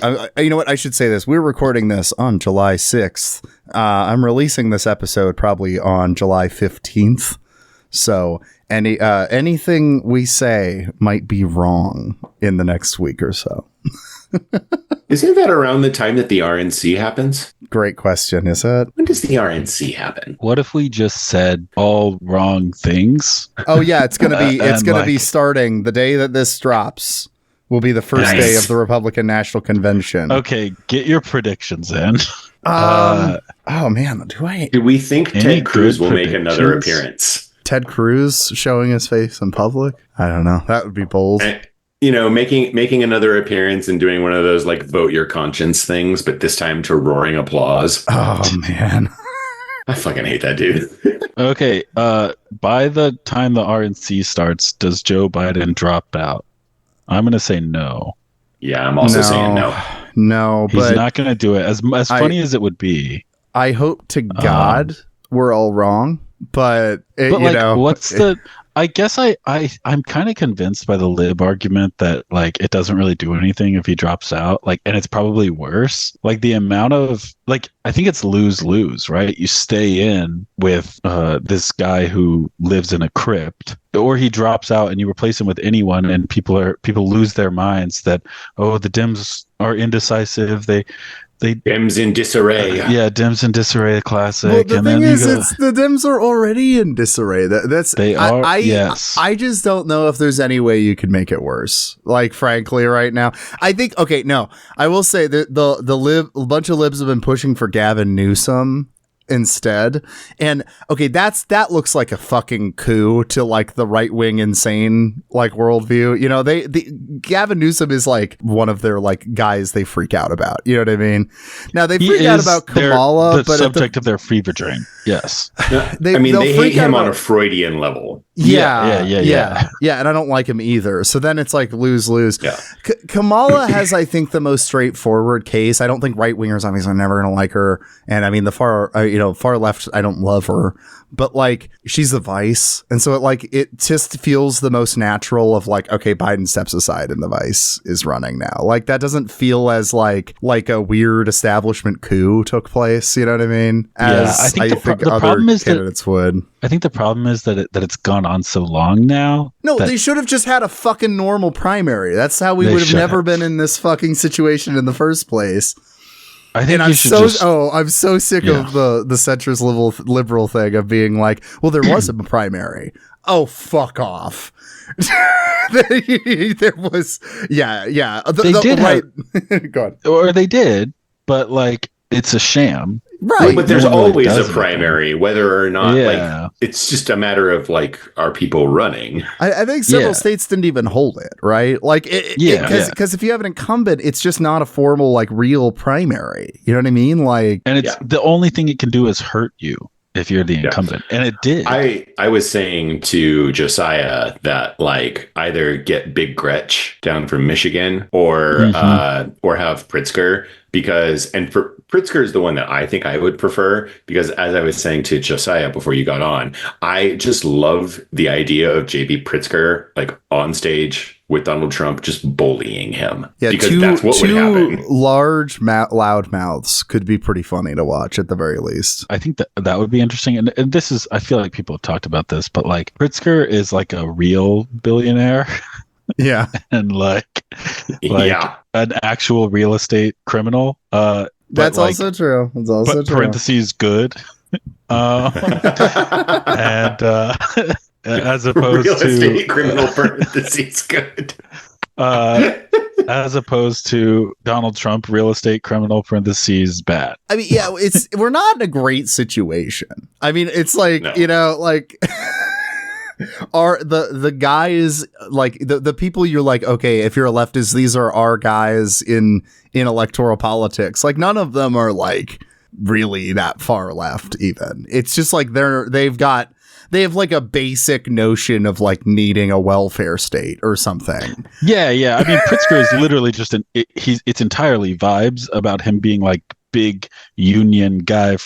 You know what? I should say this. We're recording this on July 6th. I'm releasing this episode probably on July 15th. So anything we say might be wrong in the next week or so. Isn't that around the time that the RNC happens? Great question, is it? When does the RNC happen? What if we just said all wrong things? Oh yeah, it's gonna be starting the day that this drops. Will be the first day of the Republican National Convention. Okay, get your predictions in. Oh man, do we think Ted Cruz will make another appearance? Ted Cruz showing his face in public? I don't know. That would be bold. Making another appearance and doing one of those like vote your conscience things, but this time to roaring applause. Oh man. I fucking hate that dude. Okay, by the time the RNC starts, does Joe Biden drop out? I'm going to say no. Yeah, I'm also saying no. No, he's not going to do it. As funny as it would be. I hope to God we're all wrong, but what's the? I guess I'm kind of convinced by the lib argument that like it doesn't really do anything if he drops out, like, and it's probably worse. Like the amount of I think it's lose-lose, right? You stay in with this guy who lives in a crypt, or he drops out and you replace him with anyone, and people lose their minds that the Dems are indecisive. They Dems in disarray. Yeah, Dems in disarray, classic. Well, the thing is, the Dems are already in disarray. Yes. I just don't know if there's any way you could make it worse. Like, frankly, right now, I think. Okay, no, I will say that a bunch of libs have been pushing for Gavin Newsom instead, and okay, that looks like a fucking coup to like the right-wing insane like worldview. You know, Gavin Newsom is like one of their like guys they freak out about. You know what I mean? Now they freak out about Kamala, but subject of their fever dream. Yes, they hate him on a Freudian level. Yeah, and I don't like him either. So then it's like lose. Yeah. Kamala has, I think, the most straightforward case. I don't think right wingers obviously are never going to like her, and I mean the far left, I don't love her, but like she's the vice, and so it just feels the most natural of like, okay, Biden steps aside and the vice is running now. Like that doesn't feel as like a weird establishment coup took place. You know what I mean? As I think the other problem is candidates would. I think the problem is that it's gone on so long now. No, they should have just had a fucking normal primary. That's how we would have never been in this fucking situation in the first place. I'm so sick of the centrist liberal thing of being like, well, there was a primary. Oh, fuck off. There was, yeah. They did, right. Go on. Or they did, but like it's a sham. Right. But there's always a primary, whether or not, like, it's just a matter of, like, are people running? I think several states didn't even hold it, right? Like, because if you have an incumbent, it's just not a formal, like, real primary. You know what I mean? Like, and it's the only thing it can do is hurt you if you're the incumbent. And it did. I was saying to Josiah that, like, either get Big Gretch down from Michigan or have Pritzker, because, and for Pritzker is the one that I think I would prefer, because as I was saying to Josiah before you got on, I just love the idea of JB Pritzker like on stage with Donald Trump just bullying him. Yeah, because that's what would happen. Large, loud mouths could be pretty funny to watch at the very least. I think that would be interesting. And this is, I feel like people have talked about this, but like Pritzker is like a real billionaire. Yeah. And like an actual real estate criminal. That's like, also true. That's also true. Parentheses good. And as opposed real to estate criminal parentheses good. As opposed to Donald Trump, real estate criminal parentheses bad. I mean, yeah, we're not in a great situation. I mean, it's like, like are the guys like the people you're like, okay, if you're a leftist, these are our guys in electoral politics. Like none of them are like really that far left even. It's just like they have like a basic notion of like needing a welfare state or something. Yeah. I mean, Pritzker is literally just it's entirely vibes about him being like big union guy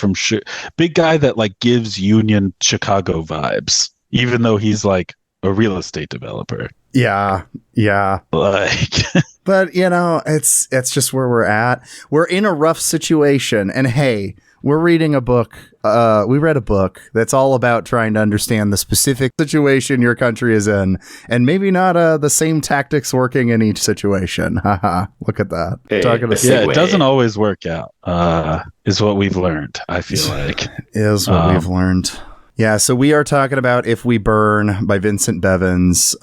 big guy that like gives union Chicago vibes, even though he's like a real estate developer. Yeah. Like, But, you know, it's just where we're at. We're in a rough situation. And hey, we're reading a book. We read a book that's all about trying to understand the specific situation your country is in, and maybe not the same tactics working in each situation. Haha, look at that. Hey, it doesn't always work out, is what we've learned, I feel like. Is what we've learned. Yeah, so we are talking about If We Burn by Vincent Bevins,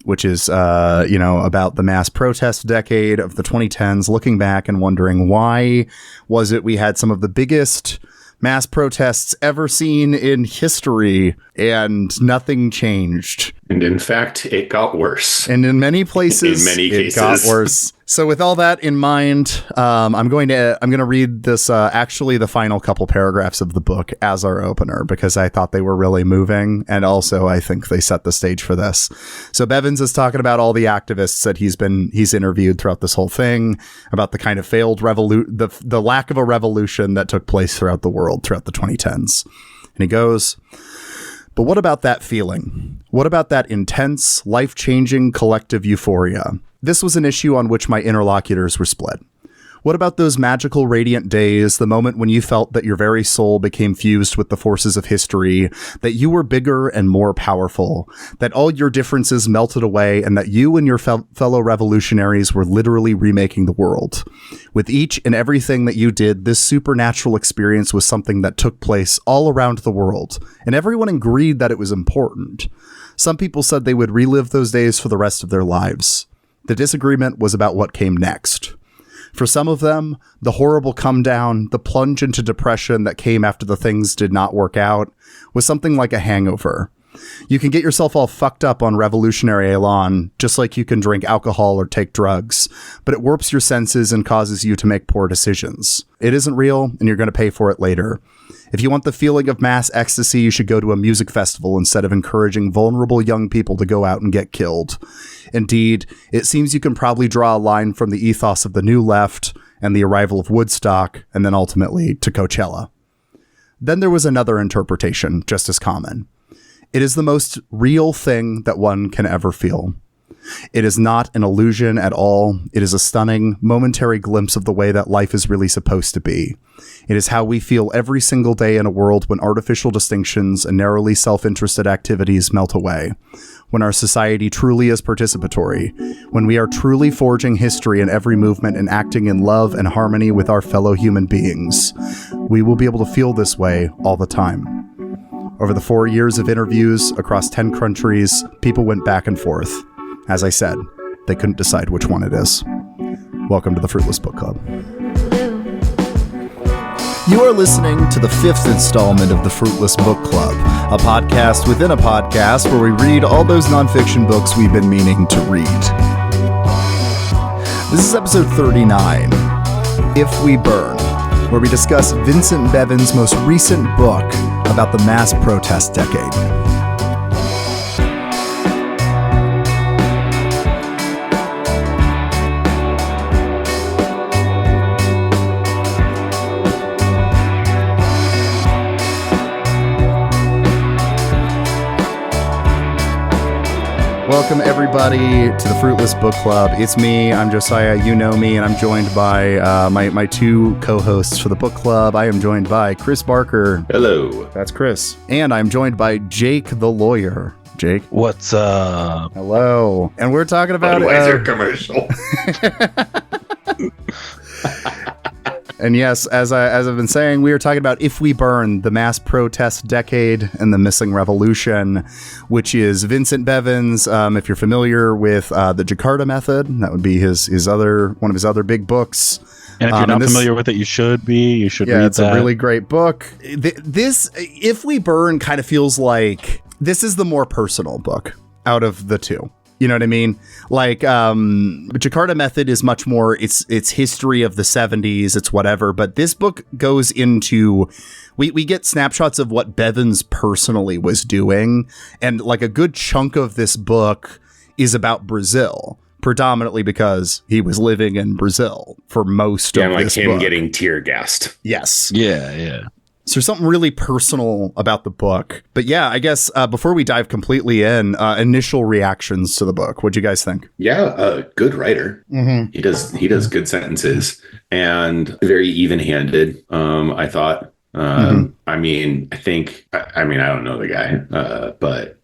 which is, about the mass protest decade of the 2010s, looking back and wondering why was it we had some of the biggest mass protests ever seen in history and nothing changed. And in fact, it got worse. And in many places, it got worse. So with all that in mind, I'm going to read this, actually the final couple paragraphs of the book as our opener, because I thought they were really moving. And also I think they set the stage for this. So Bevins is talking about all the activists that he's interviewed throughout this whole thing, about the kind of failed the lack of a revolution that took place throughout the world throughout the 2010s. And he goes, but what about that feeling? What about that intense, life-changing collective euphoria? This was an issue on which my interlocutors were split. What about those magical, radiant days, the moment when you felt that your very soul became fused with the forces of history, that you were bigger and more powerful, that all your differences melted away, and that you and your fellow revolutionaries were literally remaking the world? With each and everything that you did, this supernatural experience was something that took place all around the world, and everyone agreed that it was important. Some people said they would relive those days for the rest of their lives. The disagreement was about what came next. For some of them, the horrible come down, the plunge into depression that came after the things did not work out, was something like a hangover. You can get yourself all fucked up on revolutionary elan, just like you can drink alcohol or take drugs, but it warps your senses and causes you to make poor decisions. It isn't real, and you're going to pay for it later. If you want the feeling of mass ecstasy, you should go to a music festival instead of encouraging vulnerable young people to go out and get killed. Indeed, it seems you can probably draw a line from the ethos of the New Left and the arrival of Woodstock, and then ultimately to Coachella. Then there was another interpretation, just as common. It is the most real thing that one can ever feel. It is not an illusion at all. It is a stunning, momentary glimpse of the way that life is really supposed to be. It is how we feel every single day in a world when artificial distinctions and narrowly self-interested activities melt away. When our society truly is participatory. When we are truly forging history in every movement and acting in love and harmony with our fellow human beings. We will be able to feel this way all the time. Over the 4 years of interviews across 10 countries, people went back and forth. As I said, they couldn't decide which one it is. Welcome to the Fruitless Book Club. You are listening to the 5th installment of the Fruitless Book Club, a podcast within a podcast where we read all those nonfiction books we've been meaning to read. This is episode 39, If We Burn, where we discuss Vincent Bevins' most recent book about the mass protest decade. Welcome, everybody, to the Fruitless Book Club. It's me, I'm Josiah, you know me, and I'm joined by my two co-hosts for the book club. I am joined by Chris Barker. Hello. That's Chris. And I'm joined by Jake the lawyer. Jake. What's up? Hello. And we're talking about... Budweiser commercial. And yes, as I've been saying, we are talking about If We Burn, the mass protest decade and the missing revolution, which is Vincent Bevins. If you're familiar with the Jakarta method, that would be one of his other big books. And if you're not familiar with it, you should be. You should read that. Yeah, it's a really great book. This, If We Burn, kind of feels like this is the more personal book out of the two. You know what I mean? Like, Jakarta Method is much more, it's history of the 70s, it's whatever. But this book goes into, we get snapshots of what Bevins personally was doing. And like a good chunk of this book is about Brazil, predominantly because he was living in Brazil for most of this book. Yeah, like him getting tear gassed. Yes. Yeah. So there's something really personal about the book. But yeah, I guess before we dive completely in, initial reactions to the book. What'd you guys think? Yeah, good writer. Mm-hmm. He does good sentences and very even-handed. I thought. I mean, I don't know the guy, but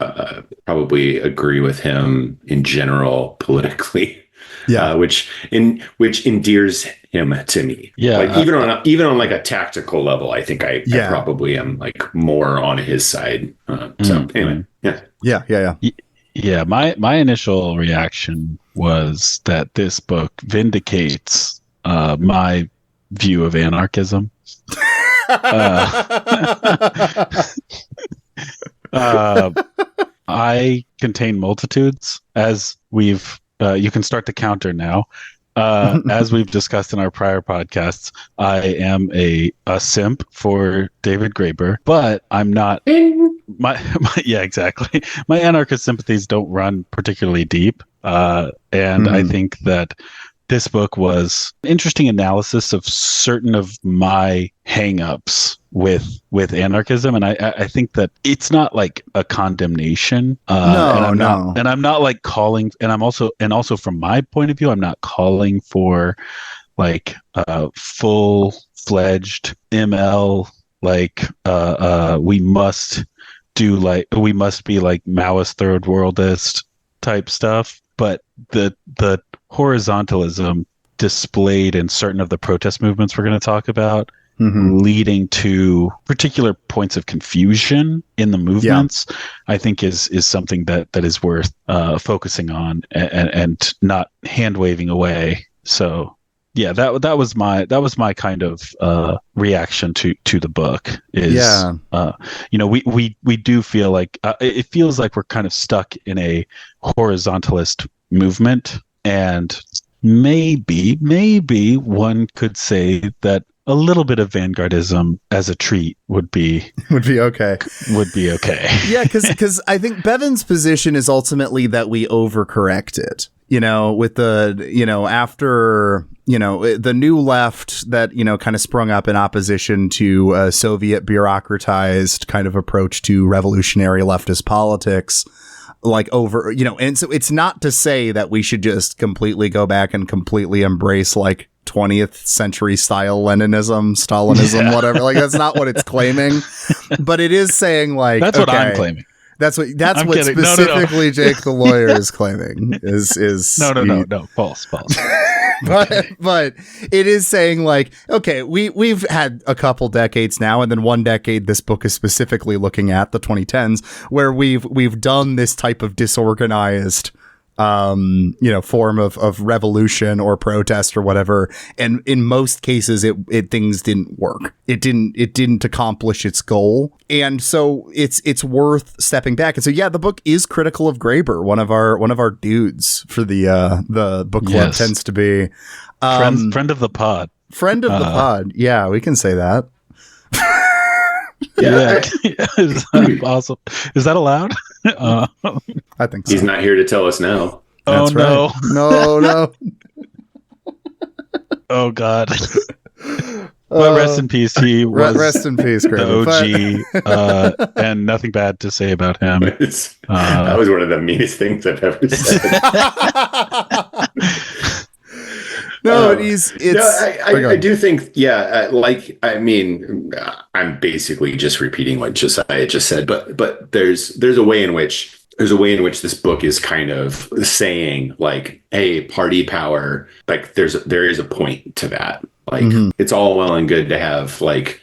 probably agree with him in general politically. Yeah, which endears him to me. Yeah, like even on like a tactical level, I think I probably am like more on his side. So anyway, yeah. My initial reaction was that this book vindicates my view of anarchism. I contain multitudes, as we've you can start to counter now. As we've discussed in our prior podcasts, I am a simp for David Graeber, but I'm not. Yeah, exactly. My anarchist sympathies don't run particularly deep, and I think that this book was an interesting analysis of certain of my hang-ups with anarchism, and I think that it's not like a condemnation. I'm not like calling, and also from my point of view, I'm not calling for like full-fledged ML we must be like Maoist third worldist type stuff, but the horizontalism displayed in certain of the protest movements we're going to talk about, leading to particular points of confusion in the movements, I think is something that is worth focusing on and not hand waving away. So yeah, that was my kind of reaction to the book. We do feel like it feels like we're kind of stuck in a horizontalist movement. And maybe one could say that a little bit of vanguardism as a treat would be okay. Yeah, because I think Bevin's position is ultimately that we overcorrected. With the after the new left that kind of sprung up in opposition to a Soviet bureaucratized kind of approach to revolutionary leftist politics. And so it's not to say that we should just completely go back and completely embrace like 20th century style Leninism, Stalinism, whatever. Like that's not what it's claiming, but it is saying like that's what I'm claiming. That's what specifically Jake the lawyer is claiming is no false. but it is saying like, okay, we've had a couple decades now, and then one decade this book is specifically looking at the 2010s, where we've done this type of disorganized form of revolution or protest or whatever, and in most cases things didn't work. It didn't accomplish its goal, and so it's worth stepping back. And so the book is critical of Graeber, one of our dudes for the book club. Tends to be friend of the pod. Friend of the pod. Yeah, we can say that. Yeah. Is that awesome? Is that allowed? I think so. He's not here to tell us now. That's right. No. Oh God. But rest in peace. He was rest in peace, the OG, and nothing bad to say about him. That was one of the meanest things I've ever said. I do think, I'm basically just repeating what Josiah just said, but there's a way in which this book is kind of saying like, hey, party power, like there is a point to that. Like it's all well and good to have like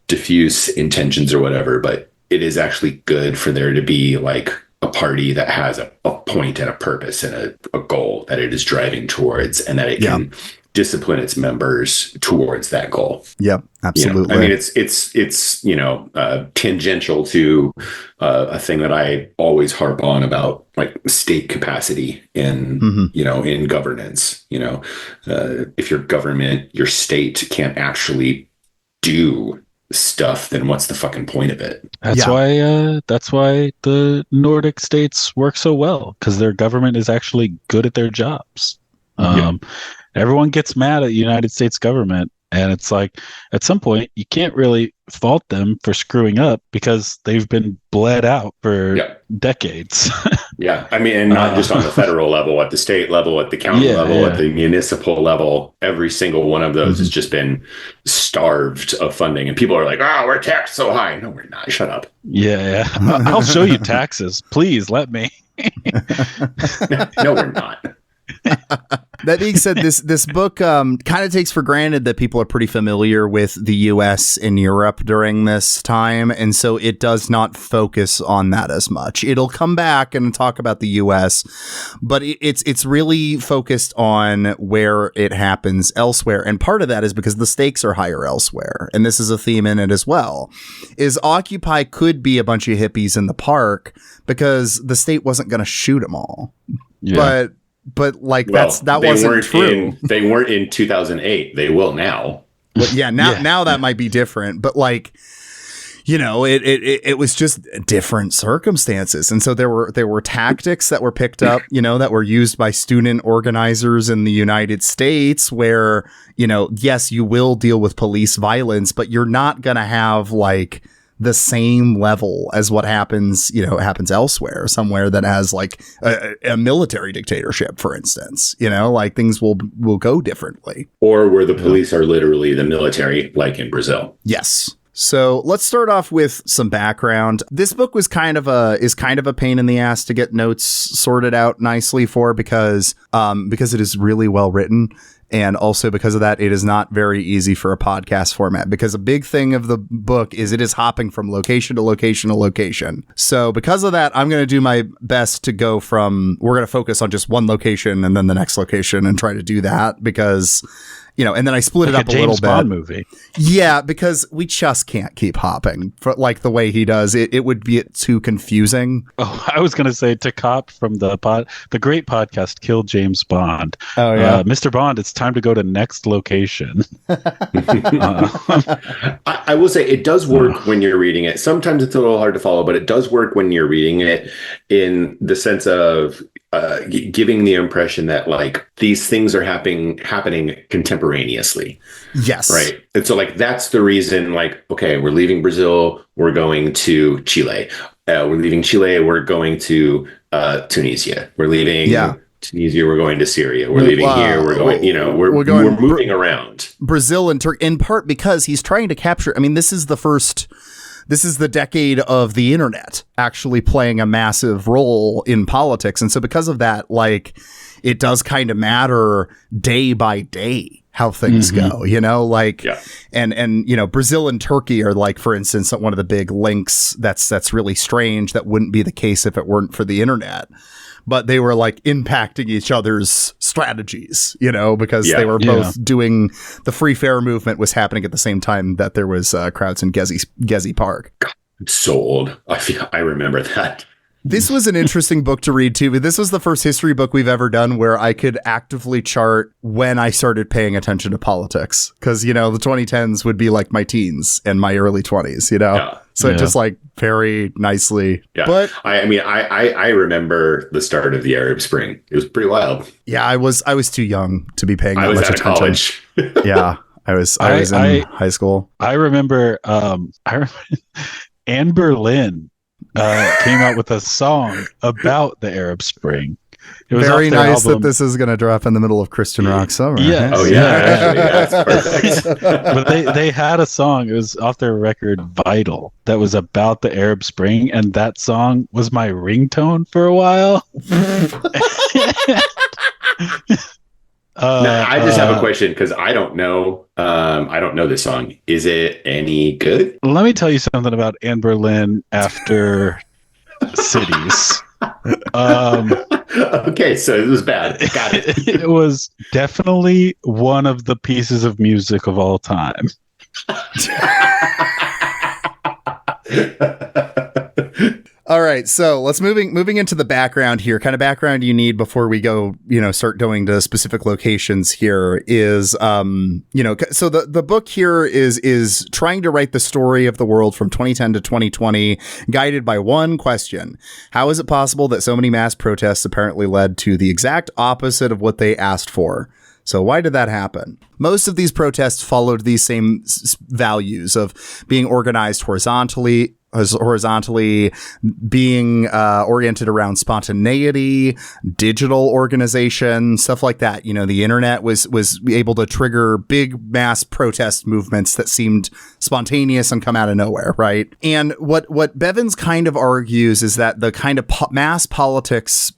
diffuse intentions or whatever, but it is actually good for there to be like a party that has a point and a purpose and a goal that it is driving towards, and that it can discipline its members towards that goal. Yep, absolutely. I mean, it's tangential to a thing that I always harp on about like state capacity in in governance. If your government, your state can't actually do stuff, then what's the fucking point of it? That's why the Nordic states work so well, because their government is actually good at their jobs. Everyone gets mad at the United States government And it's like, at some point, you can't really fault them for screwing up because they've been bled out for decades. Yeah. I mean, and not just on the federal level, at the state level, at the county level, at the municipal level, every single one of those has just been starved of funding. And people are like, oh, we're taxed so high. No, we're not. Shut up. Yeah. I'll show you taxes. Please let me. No, we're not. That being said, this book kind of takes for granted that people are pretty familiar with the U.S. and Europe during this time, and so it does not focus on that as much. It'll come back and talk about the U.S., but it's really focused on where it happens elsewhere, and part of that is because the stakes are higher elsewhere, and this is a theme in it as well. Is Occupy could be a bunch of hippies in the park because the state wasn't going to shoot them all, But like that wasn't true. They weren't in 2008. They will now. Well, now that might be different. But like, you know, it was just different circumstances, and so there were tactics that were picked up, you know, that were used by student organizers in the United States, where, you know, yes, you will deal with police violence, but you're not gonna have like the same level as what happens elsewhere, somewhere that has like a military dictatorship, for instance, you know, like things will go differently. Or where the police are literally the military, like in Brazil. Yes. So let's start off with some background. This book was kind of a pain in the ass to get notes sorted out nicely for because it is really well written. And also because of that, it is not very easy for a podcast format, because a big thing of the book is it is hopping from location to location to location. So because of that, I'm going to do my best to go from, we're going to focus on just one location and then the next location and try to do that because, you know, and then I split it up a little bit. James Bond movie. Yeah, because we just can't keep hopping for like the way he does. It would be too confusing. Oh, I was going to say to cop from the great podcast Kill James Bond. Oh yeah, Mr. Bond, it's time to go to next location. I will say it does work when you're reading it. Sometimes it's a little hard to follow, but it does work when you're reading it in the sense of giving the impression that like these things are happening contemporaneously. Yes. Right. And so like that's the reason, like, okay, we're leaving Brazil, we're going to Chile. We're leaving Chile, we're going to Tunisia. We're leaving Tunisia, we're going to Syria. We're leaving here, we're going, you know, we're moving around. Brazil and Turkey, in part because he's trying to capture, I mean, this is the decade of the internet actually playing a massive role in politics. And so because of that, like, it does kind of matter day by day how things go, you know, like, and, you know, Brazil and Turkey are like, for instance, one of the big links that's really strange. That wouldn't be the case if it weren't for the internet. But they were like impacting each other's strategies, you know, because they were both doing, the free fare movement was happening at the same time that there was crowds in Gezi Park. God, I'm so old. I remember that. This was an interesting book to read too, but this was the first history book we've ever done where I could actively chart when I started paying attention to politics. Because, you know, the 2010s would be like my teens and my early 20s, you know? Yeah. So just like very nicely. Yeah. But I mean, I remember the start of the Arab Spring. It was pretty wild. Yeah, I was too young to be paying that much attention. College. Yeah. I was in high school. I remember Anne Boleyn came out with a song about the Arab Spring. It was very nice that this is going to drop in the middle of Christian rock summer. Yeah. Oh yeah. Actually, that's perfect. But they had a song. It was off their record "Vital" that was about the Arab Spring, and that song was my ringtone for a while. Now, I just have a question because I don't know. I don't know this song. Is it any good? Let me tell you something about Anne Boleyn after Cities. Okay, so it was bad. Got it. It was definitely one of the pieces of music of all time. All right, so let's moving into the background here. Kind of background you need before we go, you know, start going to specific locations here is, you know, so the book here is trying to write the story of the world from 2010 to 2020, guided by one question: how is it possible that so many mass protests apparently led to the exact opposite of what they asked for? So why did that happen? Most of these protests followed these same values of being organized horizontally, being oriented around spontaneity, digital organization, stuff like that. You know, the internet was able to trigger big mass protest movements that seemed spontaneous and come out of nowhere, right? And what Bevins kind of argues is that the kind of mass protest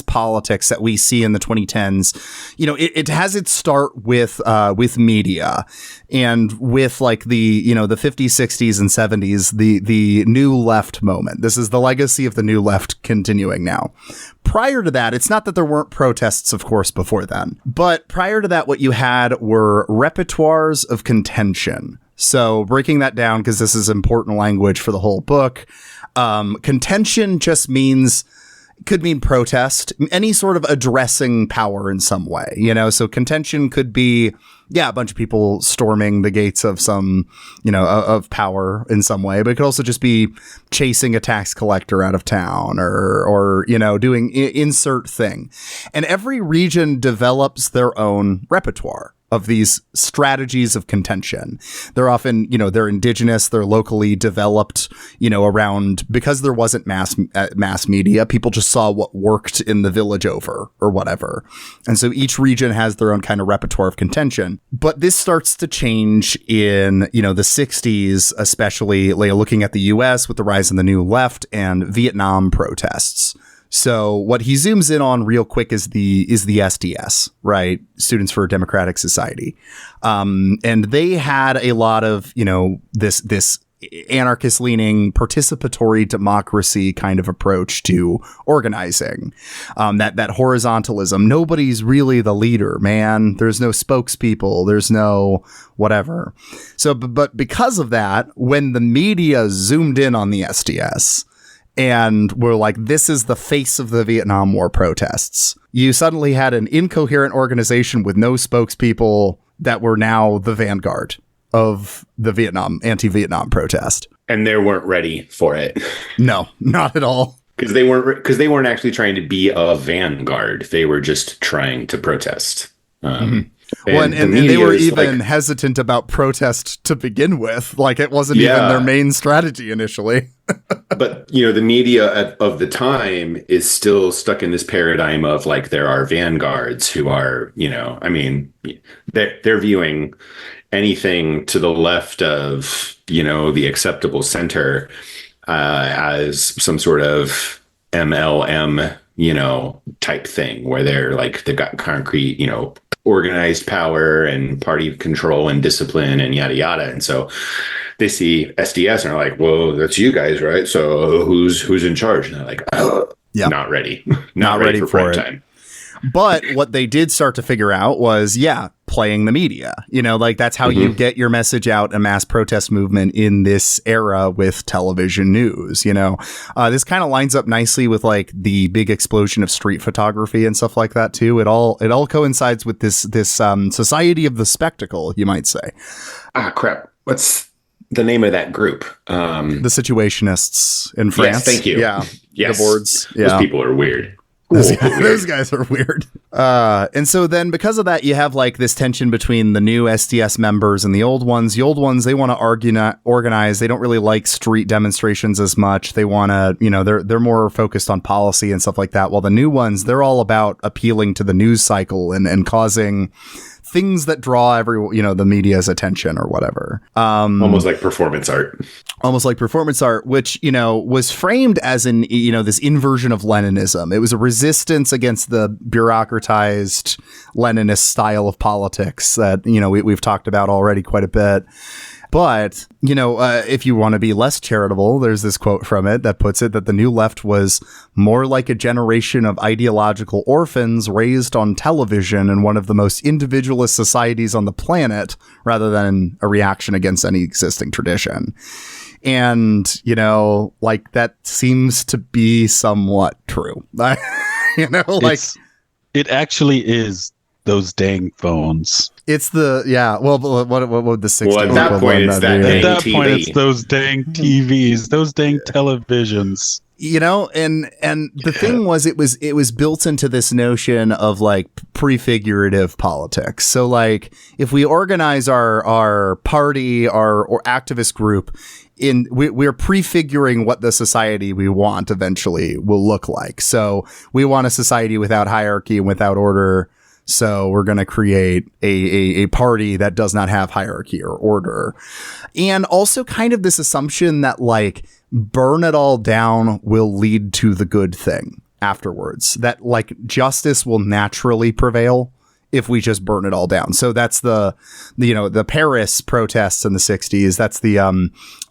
politics that we see in the 2010s, you know, it has its start with media and with like the 50s, 60s and 70s, the new left moment. This is the legacy of the new left continuing now. Prior to that, it's not that there weren't protests, of course, before then, but prior to that, what you had were repertoires of contention. So breaking that down, because this is important language for the whole book, contention just could mean protest, any sort of addressing power in some way, you know? So contention could be, a bunch of people storming the gates of some, of power in some way, but it could also just be chasing a tax collector out of town or doing insert thing. And every region develops their own repertoire of these strategies of contention. They're often, they're indigenous, they're locally developed, around, because there wasn't mass media, people just saw what worked in the village over or whatever. And so each region has their own kind of repertoire of contention. But this starts to change in, the 60s, especially looking at the US with the rise of the new left and Vietnam protests. So what he zooms in on real quick is the SDS, right? Students for a Democratic Society. And they had a lot of, this anarchist leaning participatory democracy kind of approach to organizing. That horizontalism. Nobody's really the leader, man. There's no spokespeople. There's no whatever. So, but because of that, when the media zoomed in on the SDS, and we're like, this is the face of the Vietnam War protests, you suddenly had an incoherent organization with no spokespeople that were now the vanguard of the anti-Vietnam protest. And they weren't ready for it. No, not at all. Because they weren't actually trying to be a vanguard. They were just trying to protest. And they were even hesitant about protest to begin with. Like, it wasn't even their main strategy initially. But, the media of the time is still stuck in this paradigm of, like, there are vanguards who are, they're viewing anything to the left of, the acceptable center as some sort of MLM, type thing where they've got concrete, organized power and party control and discipline and yada yada. And so they see SDS and are like, well, that's you guys, right? So who's in charge? And they're like, not ready. not ready for prime time. But what they did start to figure out was, playing the media. That's how you get your message out, a mass protest movement in this era with television news. This kind of lines up nicely with like the big explosion of street photography and stuff like that too. It all coincides with this society of the spectacle, you might say. Ah, crap. What's the name of that group? The Situationists in France. Yes, thank you. Yeah. Yes. The boards. Yeah. Those people are weird. Those guys are weird. And so then because of that, you have like this tension between the new SDS members and the old ones. The old ones, they want to organize. They don't really like street demonstrations as much. They want to, they're more focused on policy and stuff like that. While the new ones, they're all about appealing to the news cycle and causing things that draw the media's attention or whatever. Almost like performance art. Which, was framed as this inversion of Leninism. It was a resistance against the bureaucratized Leninist style of politics that, we've talked about already quite a bit. But, if you want to be less charitable, there's this quote from it that puts it that the new left was more like a generation of ideological orphans raised on television in one of the most individualist societies on the planet, rather than a reaction against any existing tradition. And, that seems to be somewhat true. It actually is those dang phones. It's what would the 60s? Well, at that point, it's that dang TV. At that point, it's those dang TVs, those dang televisions. You know, and the thing was, it was built into this notion of like prefigurative politics. So like, if we organize our party, or activist group, we're prefiguring what the society we want eventually will look like. So we want a society without hierarchy and without order. So we're going to create a party that does not have hierarchy or order. And also kind of this assumption that like burn it all down will lead to the good thing afterwards, that like justice will naturally prevail if we just burn it all down. So that's the Paris protests in the 60s. That's the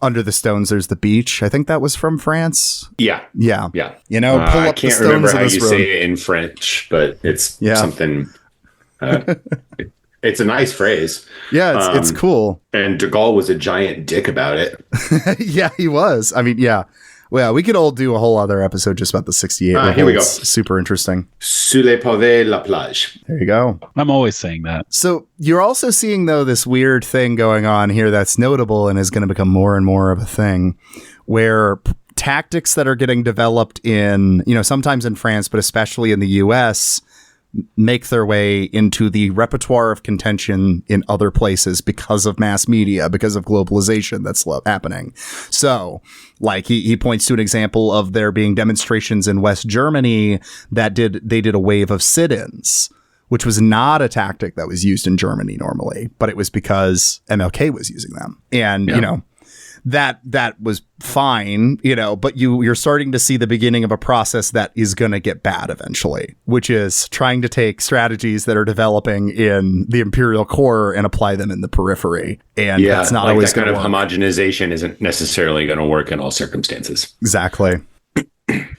under the stones there's the beach. I think that was from France. Yeah. You know, pull up I can't the remember stones how of you this road. say it in French, but it's something. It's a nice phrase. Yeah, it's cool. And de Gaulle was a giant dick about it. Yeah, he was. I mean, yeah. Well, we could all do a whole other episode just about the 68. Here we go. Super interesting. Sous les pavés, la plage. There you go. I'm always saying that. So you're also seeing, though, this weird thing going on here that's notable and is going to become more and more of a thing, where tactics that are getting developed in, sometimes in France, but especially in the US, make their way into the repertoire of contention in other places because of mass media, because of globalization that's happening. So, like, he points to an example of there being demonstrations in West Germany that did a wave of sit-ins, which was not a tactic that was used in Germany normally, but it was because MLK was using them. And, that was fine, but you're starting to see the beginning of a process that is going to get bad eventually, which is trying to take strategies that are developing in the imperial core and apply them in the periphery. And that's not always that going kind to of work. Homogenization isn't necessarily going to work in all circumstances. Exactly.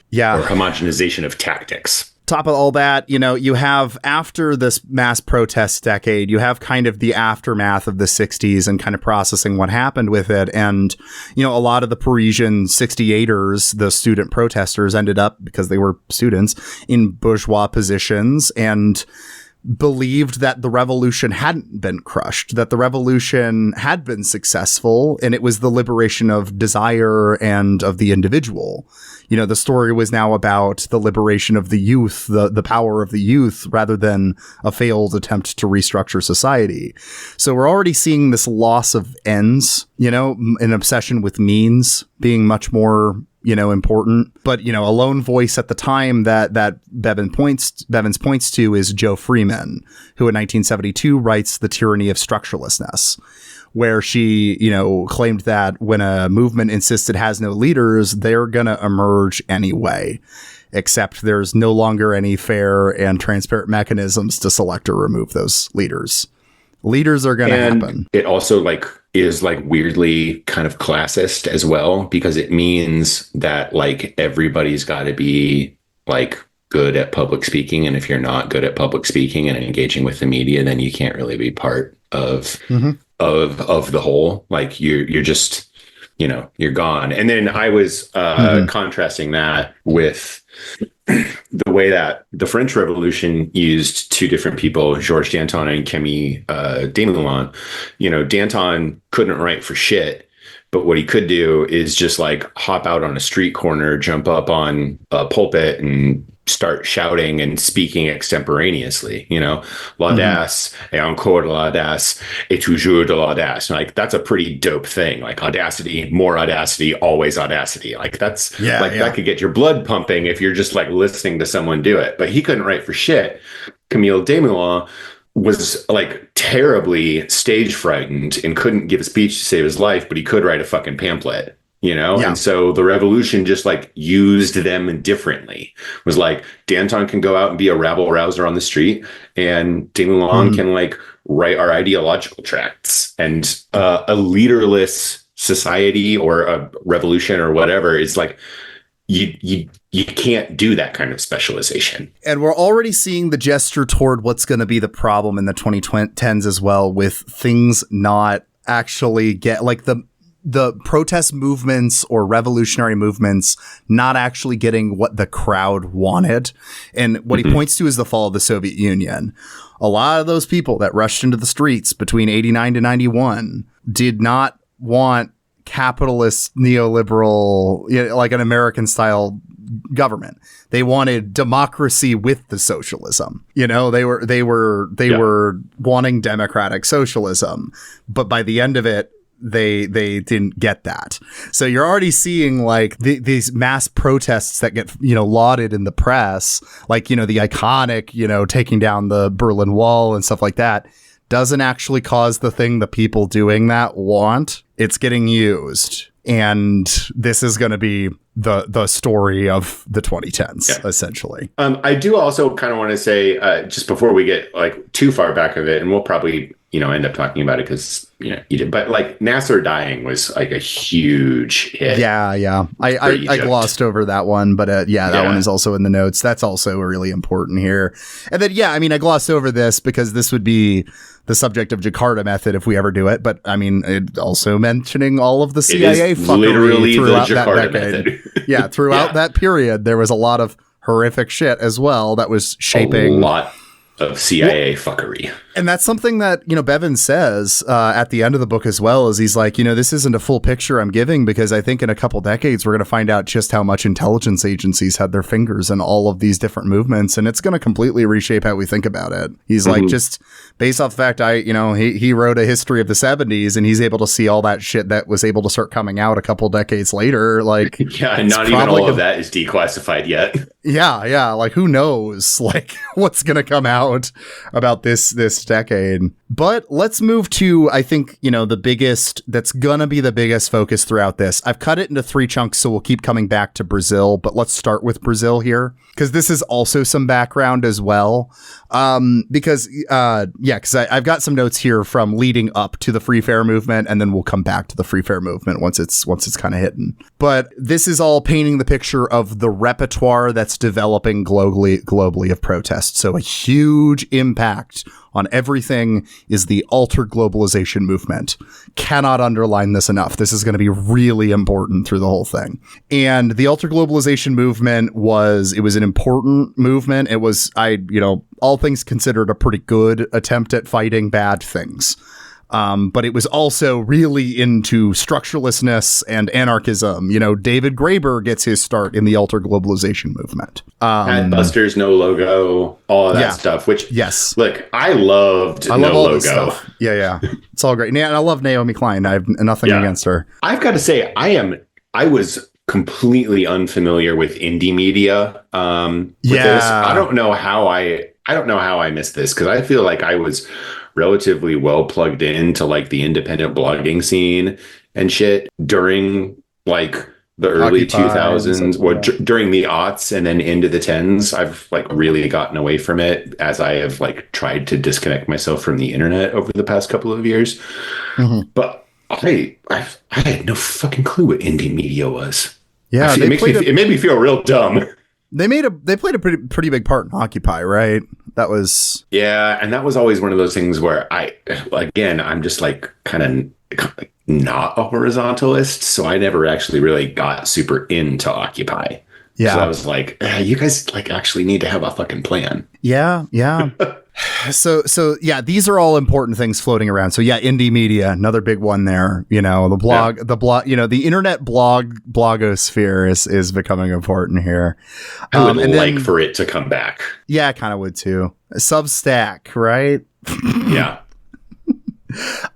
Yeah. Or homogenization of tactics. Top of all that, you have, after this mass protest decade, you have kind of the aftermath of the 60s and kind of processing what happened with it. And, a lot of the Parisian 68ers, the student protesters, ended up, because they were students, in bourgeois positions and believed that the revolution hadn't been crushed, that the revolution had been successful, and it was the liberation of desire and of the individual. The story was now about the liberation of the youth, the power of the youth, rather than a failed attempt to restructure society. So we're already seeing this loss of ends, an obsession with means being much more important. But, a lone voice at the time that Bevins points to is Joe Freeman, who in 1972 writes The Tyranny of Structurelessness, where she, claimed that when a movement insists it has no leaders, they're going to emerge anyway, except there's no longer any fair and transparent mechanisms to select or remove those leaders. Leaders are going to happen. It also is weirdly kind of classist as well, because it means that everybody's got to be good at public speaking. And if you're not good at public speaking and engaging with the media, then you can't really be part of the whole. You're just, you're gone. And then I was contrasting that with the way that the French Revolution used two different people, Georges Danton and Camille Desmoulins. Danton couldn't write for shit, but what he could do is just hop out on a street corner, jump up on a pulpit and start shouting and speaking extemporaneously, l'audace et encore de l'audace et toujours de l'audace. That's a pretty dope thing. Audacity, more audacity, always audacity. That could get your blood pumping if you're just listening to someone do it. But he couldn't write for shit. Camille Desmoulins was terribly stage frightened and couldn't give a speech to save his life, but he could write a fucking pamphlet. And so the revolution just used them differently. It was Danton can go out and be a rabble rouser on the street, and Desmoulins can write our ideological tracts. And a leaderless society or a revolution or whatever is you can't do that kind of specialization. And we're already seeing the gesture toward what's going to be the problem in the 2010s as well, with things not actually get the protest movements or revolutionary movements not actually getting what the crowd wanted. And what he points to is the fall of the Soviet Union. A lot of those people that rushed into the streets between 89 to 91 did not want capitalist neoliberal, like an American style government. They wanted democracy with the socialism. They were wanting democratic socialism, but by the end of it, they didn't get that. So you're already seeing like these mass protests that get lauded in the press, like the iconic taking down the Berlin Wall and stuff like that, doesn't actually cause the thing the people doing that want. It's getting used. And this is going to be the story of the 2010s, essentially. I do also kind of want to say, just before we get like too far back of it, and we'll probably end up talking about it because you did, but like Nasser dying was like a huge hit. Yeah. I glossed over that one, but that one is also in the notes. That's also really important here. And then I glossed over this because this would be the subject of Jakarta method if we ever do it. But it also mentioning all of the CIA fuckery throughout that decade. Throughout that period, there was a lot of horrific shit as well that was shaping a lot of CIA fuckery. And that's something that, Bevins says at the end of the book as well, is he's like, this isn't a full picture I'm giving because I think in a couple decades, we're going to find out just how much intelligence agencies had their fingers in all of these different movements. And it's going to completely reshape how we think about it. He's like, just based off the fact he wrote a history of the 70s and he's able to see all that shit that was able to start coming out a couple decades later. Like, and not even all of that is declassified yet. Yeah. Like, who knows, like, what's going to come out about this decade. But let's move to, I think, that's going to be the biggest focus throughout this. I've cut it into 3 chunks, so we'll keep coming back to Brazil, but let's start with Brazil here, because this is also some background as well. Because I've got some notes here from leading up to the Free Fair movement, and then we'll come back to the Free Fair movement once it's kind of hidden. But this is all painting the picture of the repertoire that's developing globally of protest. So a huge impact on everything is the alter globalization movement. Cannot underline this enough. This is going to be really important through the whole thing. And the alter globalization movement was an important movement. It was, all things considered, a pretty good attempt at fighting bad things. But it was also really into structurelessness and anarchism. David Graeber gets his start in the alter globalization movement. Had Buster's No Logo, all of that stuff, which, look, I loved No Logo. Yeah. It's all great. And I love Naomi Klein. I have nothing against her. I've got to say, I was completely unfamiliar with indie media. With this. I don't know how I missed this, because I feel like I was relatively well plugged into like the independent blogging scene and shit during like the early 2000s or during the aughts and then into the 10s. I've like really gotten away from it as I have like tried to disconnect myself from the internet over the past couple of years. But I had no fucking clue what indie media was. Yeah, actually, it made me feel real dumb. They played a pretty big part in Occupy, right? That was... Yeah, and that was always one of those things where I'm just like kind of not a horizontalist, so I never actually really got super into Occupy. Yeah. So I was like, you guys like actually need to have a fucking plan. Yeah. So these are all important things floating around. So indie media, another big one there. The blog, the internet blogosphere is becoming important here. I would like for it to come back. Yeah, I kind of would too. Substack, right? Yeah.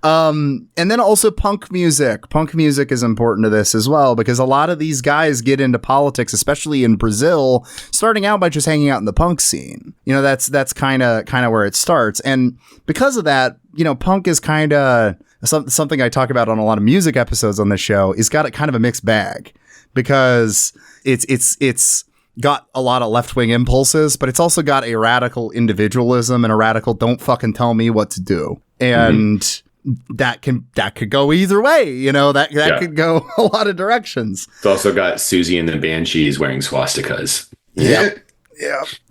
And then also punk music. Punk music is important to this as well, because a lot of these guys get into politics, especially in Brazil, starting out by just hanging out in the punk scene. That's kind of where it starts. And because of that, punk is kind of something I talk about on a lot of music episodes on this show. Is got a kind of a mixed bag, because it's got a lot of left-wing impulses, but it's also got a radical individualism and a radical don't fucking tell me what to do. And that could go either way, that could go a lot of directions. It's also got Susie and the Banshees wearing swastikas. Yeah.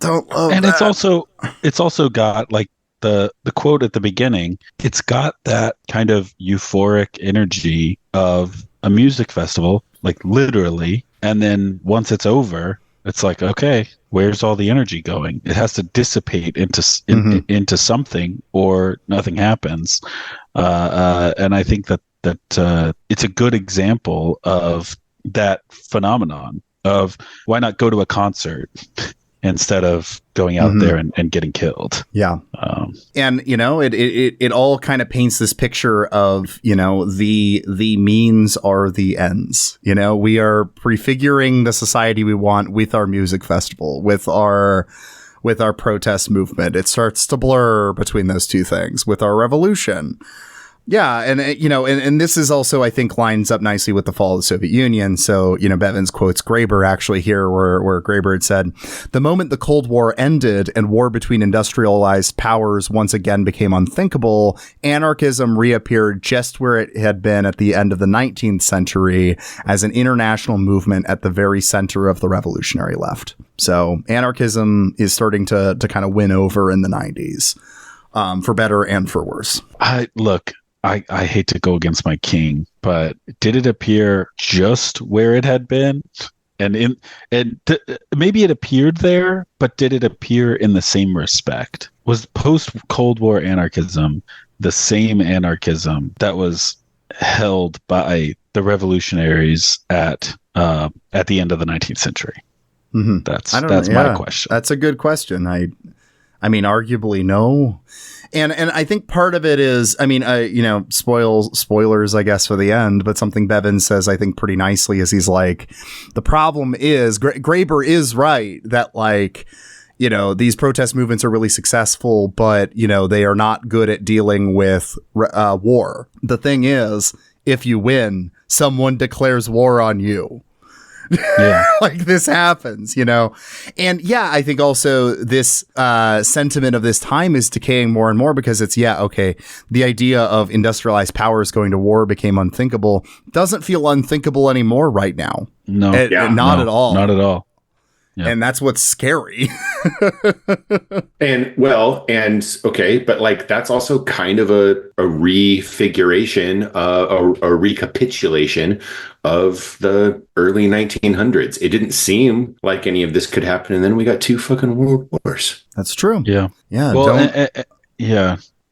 Don't love and that. it's also got like the quote at the beginning. It's got that kind of euphoric energy of a music festival, like literally. And then once it's over, it's like, okay, where's all the energy going? It has to dissipate into something, or nothing happens. And I think it's a good example of that phenomenon of why not go to a concert instead of going out there and getting killed. Yeah. And, it all kind of paints this picture of, the means are the ends. We are prefiguring the society we want with our music festival, with our protest movement. It starts to blur between those two things with our revolution. Yeah, and this is also, I think, lines up nicely with the fall of the Soviet Union. So, Bevins quotes Graeber actually here, where Graeber had said, "The moment the Cold War ended and war between industrialized powers once again became unthinkable, anarchism reappeared just where it had been at the end of the 19th century as an international movement at the very center of the revolutionary left." So anarchism is starting to kind of win over in the 90s, for better and for worse. I hate to go against my king, but did it appear just where it had been? Maybe it appeared there, but did it appear in the same respect? Was post-Cold War anarchism the same anarchism that was held by the revolutionaries at the end of the 19th century? Mm-hmm. That's my question. That's a good question. I mean, arguably no. And I think part of it is, spoilers, I guess, for the end, but something Bevins says, I think, pretty nicely is he's like, the problem is, Graeber is right that, these protest movements are really successful, but, they are not good at dealing with war. The thing is, if you win, someone declares war on you. Yeah. This happens, and I think also this sentiment of this time is decaying more and more because it's the idea of industrialized powers going to war became unthinkable. Doesn't feel unthinkable anymore right now. No, not at all. Not at all. Yep. And that's what's scary. but that's also kind of a refiguration, a recapitulation of the early 1900s. It didn't seem like any of this could happen, and then we got 2 fucking world wars. That's true. Yeah. Yeah. Well,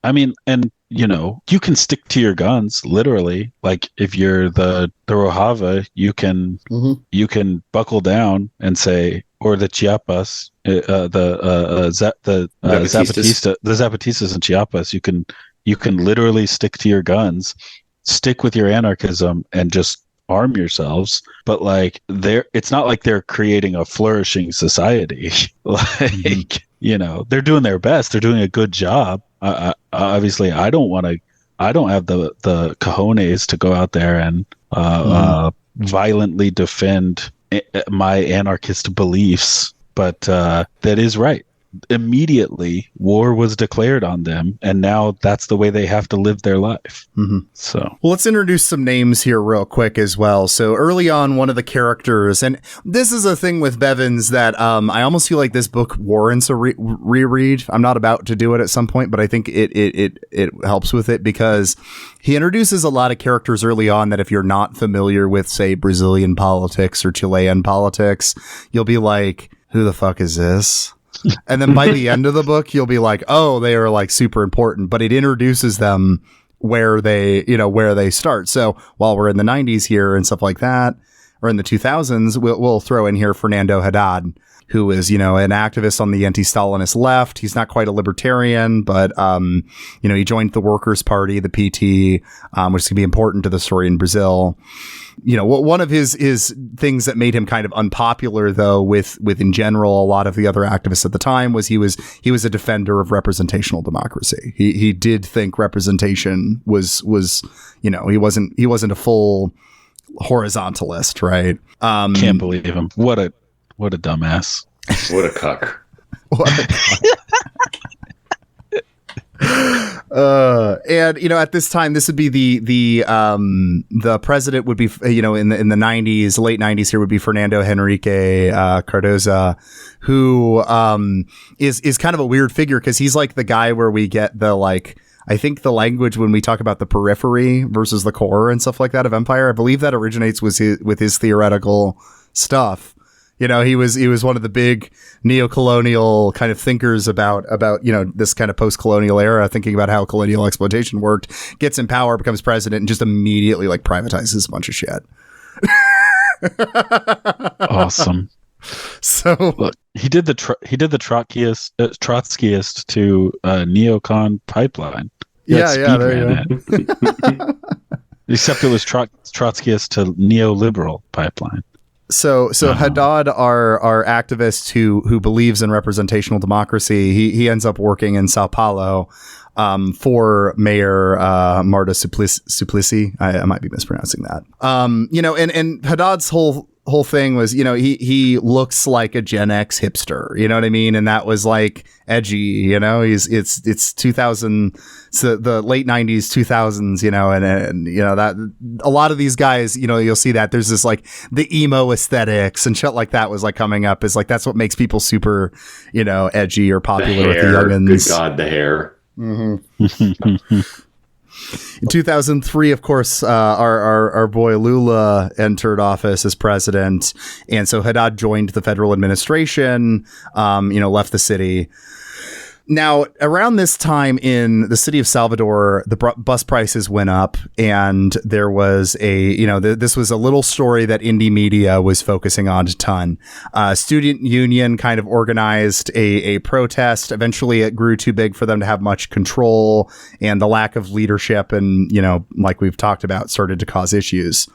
I mean, and you can stick to your guns, literally. Like if you're the Rojava, you can buckle down and say, or the Chiapas, the Zapatistas in Chiapas, you can literally stick to your guns, stick with your anarchism, and just arm yourselves. But it's not like they're creating a flourishing society. They're doing their best. They're doing a good job. Obviously, I don't have the cojones to go out there and violently defend my anarchist beliefs, but that is right. Immediately, war was declared on them, and now that's the way they have to live their life. Mm-hmm. So, well, let's introduce some names here real quick as well. So early on, one of the characters, and this is a thing with Bevins that I almost feel like this book warrants a reread. I'm not about to do it at some point, but I think it helps with it because he introduces a lot of characters early on that if you're not familiar with, say, Brazilian politics or Chilean politics, you'll be like, who the fuck is this? And then by the end of the book, you'll be like, oh, they are super important, but it introduces them where they start. So while we're in the 90s here and stuff like that, or in the 2000s, we'll throw in here Fernando Haddad, who is, an activist on the anti-Stalinist left. He's not quite a libertarian, but, he joined the Workers' Party, the PT, which is going to be important to the story in Brazil. One of his things that made him kind of unpopular, though, with in general a lot of the other activists at the time, was he was a defender of representational democracy. He did think representation was he wasn't a full horizontalist, right? Can't believe him. What a dumbass. What a cuck. And at this time, this would be the president would be in the 90s, late 90s here would be Fernando Henrique Cardoso, who is kind of a weird figure because he's like the guy where we get the I think the language when we talk about the periphery versus the core and stuff like that of empire. I believe that originates with his theoretical stuff. He was one of the big neo-colonial kind of thinkers about this kind of post-colonial era, thinking about how colonial exploitation worked. Gets in power, becomes president, and just immediately like privatizes a bunch of shit. Awesome. So look, he did the Trotskyist to neocon pipeline. Yeah, there you go. Except it was Trotskyist to neoliberal pipeline. So Haddad, our activist who believes in representational democracy, he ends up working in Sao Paulo for Mayor Marta Suplicy. I might be mispronouncing that. And Haddad's whole thing was, he looks like a Gen X hipster, you know what I mean? And that was like edgy, it's 2000, so the late 90s, 2000s, and that a lot of these guys, you'll see that there's this like the emo aesthetics and shit like that was like coming up is like, that's what makes people super, edgy or popular with the youngins. Good God, the hair. Mm-hmm. In 2003, of course, our boy Lula entered office as president. And so Haddad joined the federal administration, left the city. Now, around this time in the city of Salvador, the bus prices went up, and there was this was a little story that indie media was focusing on a ton. Student union kind of organized a protest. Eventually, it grew too big for them to have much control, and the lack of leadership and, like we've talked about, started to cause issues.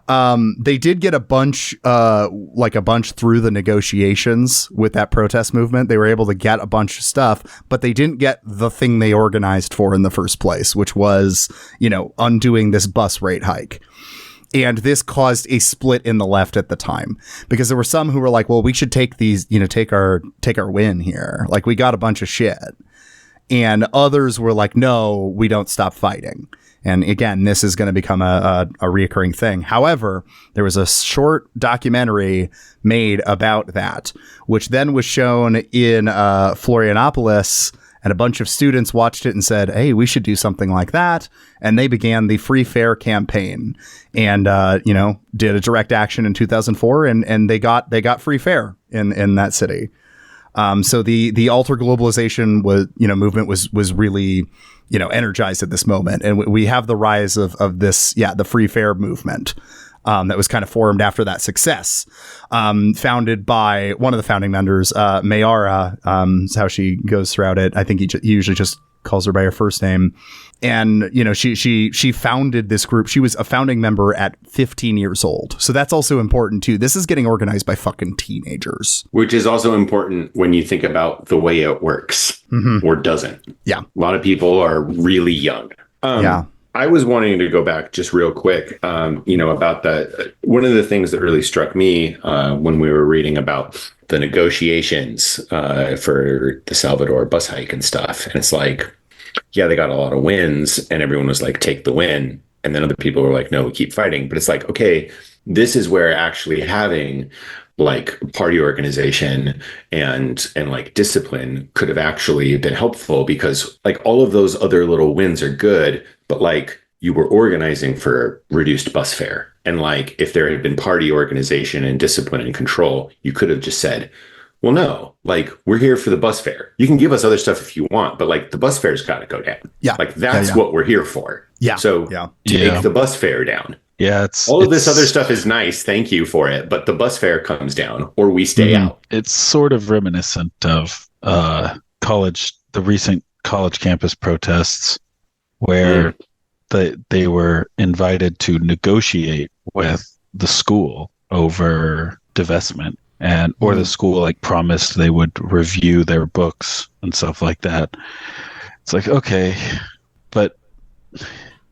They did get a bunch through the negotiations with that protest movement. They were able to get a bunch of stuff, but they didn't get the thing they organized for in the first place, which was, undoing this bus rate hike. And this caused a split in the left at the time, because there were some who were like, well, we should take these, take our win here. Like, we got a bunch of shit. And others were like, no, we don't stop fighting. And again, this is going to become a reoccurring thing. However, there was a short documentary made about that, which then was shown in Florianopolis, and a bunch of students watched it and said, hey, we should do something like that. And they began the Free Fare campaign and, did a direct action in 2004, and they got free fare in that city. So the alter globalization movement was really, energized at this moment. And we have the rise of this, the free fare movement, that was kind of formed after that success, founded by one of the founding members, Mayara, is how she goes throughout it. I think he usually just calls her by her first name. And, she founded this group. She was a founding member at 15 years old. So that's also important, too. This is getting organized by fucking teenagers. Which is also important when you think about the way it works, or doesn't. Yeah. A lot of people are really young. I was wanting to go back just real quick, about that. One of the things that really struck me when we were reading about the negotiations for the Salvador bus hike and stuff. And it's like, yeah, they got a lot of wins and everyone was like, take the win. And then other people were like, no, we keep fighting. But it's like, okay, this is where actually having like party organization and like discipline could have actually been helpful, because like all of those other little wins are good, but like you were organizing for reduced bus fare. And like, if there had been party organization and discipline and control, you could have just said, well, no, like we're here for the bus fare. You can give us other stuff if you want, but like the bus fare's got to go down. Yeah. Like that's what we're here for. Yeah. So take the bus fare down. Yeah. All of this other stuff is nice. Thank you for it. But the bus fare comes down or we stay out. It's sort of reminiscent of the recent college campus protests where they were invited to negotiate with the school over divestment. Or the school like promised they would review their books and stuff like that. It's like, okay, but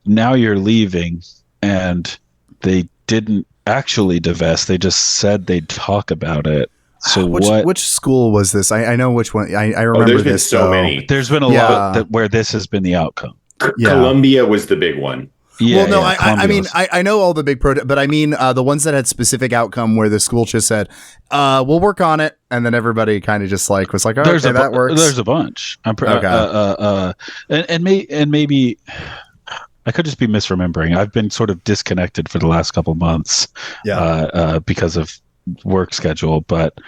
now you're leaving and they didn't actually divest. They just said they'd talk about it. So which school was this? I know which one. I remember there's been this. So many. There's been a lot where this has been the outcome. Columbia was the big one. Yeah, well, no, I mean, I know all the big but I mean, the ones that had specific outcome where the school just said, we'll work on it. And then everybody kind of just like was like, oh, okay, that works. There's a bunch. Okay. And maybe I could just be misremembering. I've been sort of disconnected for the last couple months because of work schedule, but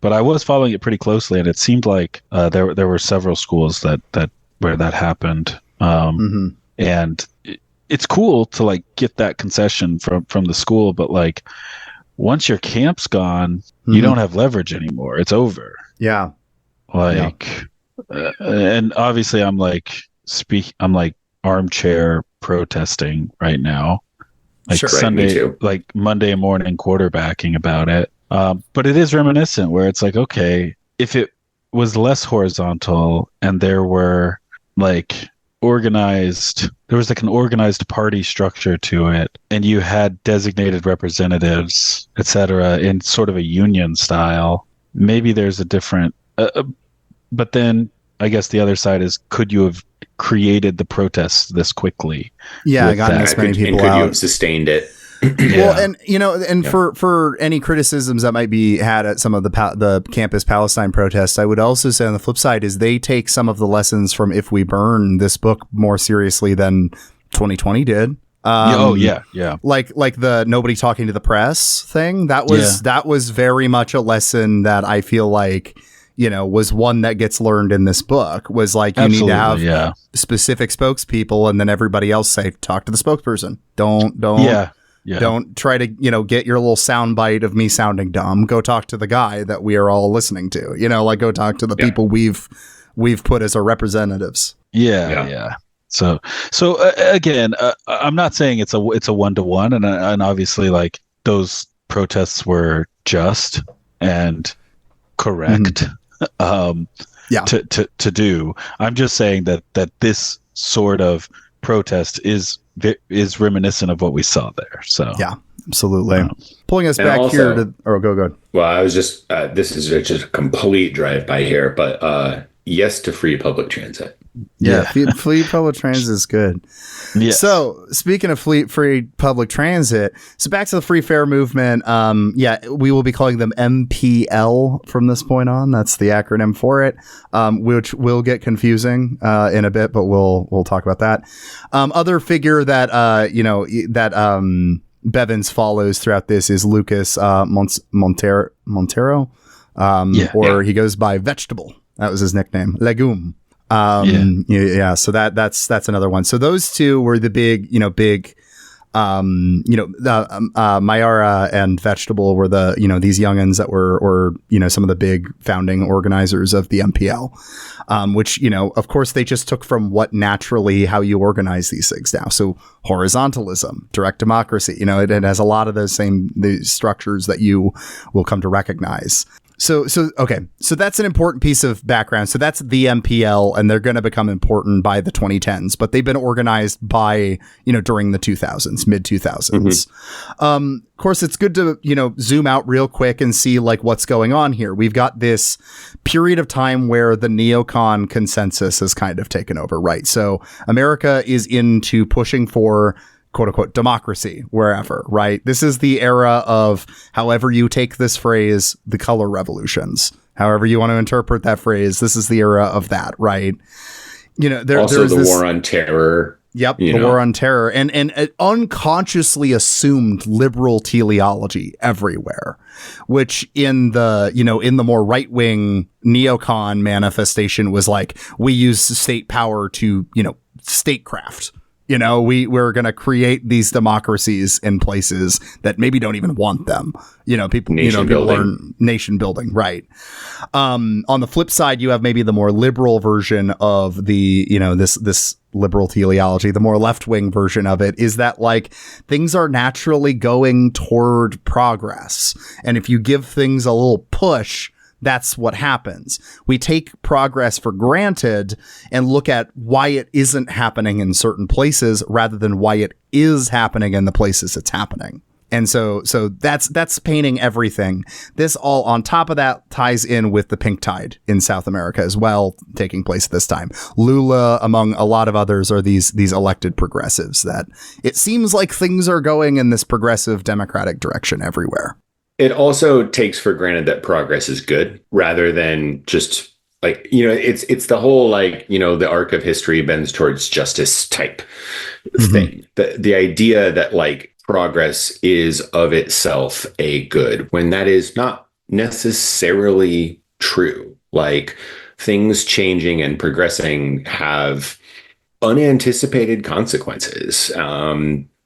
I was following it pretty closely, and it seemed like there were several schools that where that happened. And it's cool to like get that concession from the school, but like once your camp's gone, you don't have leverage anymore. It's over. Yeah. And obviously I'm like armchair protesting right now. Like sure, Sunday, right, like Monday morning quarterbacking about it. But it is reminiscent where it's like, okay, if it was less horizontal and there were like there was like an organized party structure to it, and you had designated representatives, etc., in sort of a union style, maybe there's a different, but then I guess the other side is, could you have created the protests this quickly? Yeah, I got this many people could out. You have sustained it? Well, and for any criticisms that might be had at some of the Campus Palestine protests, I would also say on the flip side is they take some of the lessons from If We Burn this book more seriously than 2020 did. Yeah. Like the nobody talking to the press thing. That was very much a lesson that I feel like, was one that gets learned in this book, was like, you need to have specific spokespeople, and then everybody else say, talk to the spokesperson. Don't try to, get your little sound bite of me sounding dumb. Go talk to the guy that we are all listening to, like go talk to the people we've put as our representatives. Yeah. So again, I'm not saying it's a 1-to-1, and obviously like those protests were just and correct. To do. I'm just saying that this sort of protest is reminiscent of what we saw there. So yeah, absolutely. Pulling us back also, here to go. Well, I was just this is just a complete drive-by here, but yes to free public transit. Yeah, free public transit is good. Yes. So speaking of free public transit, so back to the free fare movement. We will be calling them MPL from this point on. That's the acronym for it, which will get confusing in a bit, but we'll talk about that. Other figure that Bevins follows throughout this is Lucas Montero, he goes by Vegetable. That was his nickname, Legume. So that's another one. So those two were the big Mayara and Vegetable were the, these youngins that were some of the big founding organizers of the MPL, which, of course they just took from how you organize these things now. So horizontalism, direct democracy, it has a lot of those structures that you will come to recognize. So that's an important piece of background. So that's the MPL, and they're going to become important by the 2010s, but they've been organized by, during the 2000s, mid 2000s. Of course, it's good to, zoom out real quick and see like what's going on here. We've got this period of time where the neocon consensus has kind of taken over, right? So America is into pushing for quote unquote democracy wherever, right? This is the era of, however you take this phrase, the color revolutions, however you want to interpret that phrase. This is the era of that, right? There's the war on terror. Yep. The war on terror and unconsciously assumed liberal teleology everywhere, which in the more right wing neocon manifestation was like, we use state power to, statecraft. We're going to create these democracies in places that maybe don't even want them. People learn nation building. Right. On the flip side, you have maybe the more liberal version of the, this liberal teleology. The more left wing version of it is that like things are naturally going toward progress. And if you give things a little push, that's what happens. We take progress for granted and look at why it isn't happening in certain places rather than why it is happening in the places it's happening. And so that's painting everything. This all on top of that ties in with the pink tide in South America as well, taking place at this time. Lula, among a lot of others, are these elected progressives that it seems like things are going in this progressive democratic direction everywhere. It also takes for granted that progress is good rather than just like, it's the whole, like, the arc of history bends towards justice type thing. The idea that like progress is of itself a good, when that is not necessarily true. Like, things changing and progressing have unanticipated consequences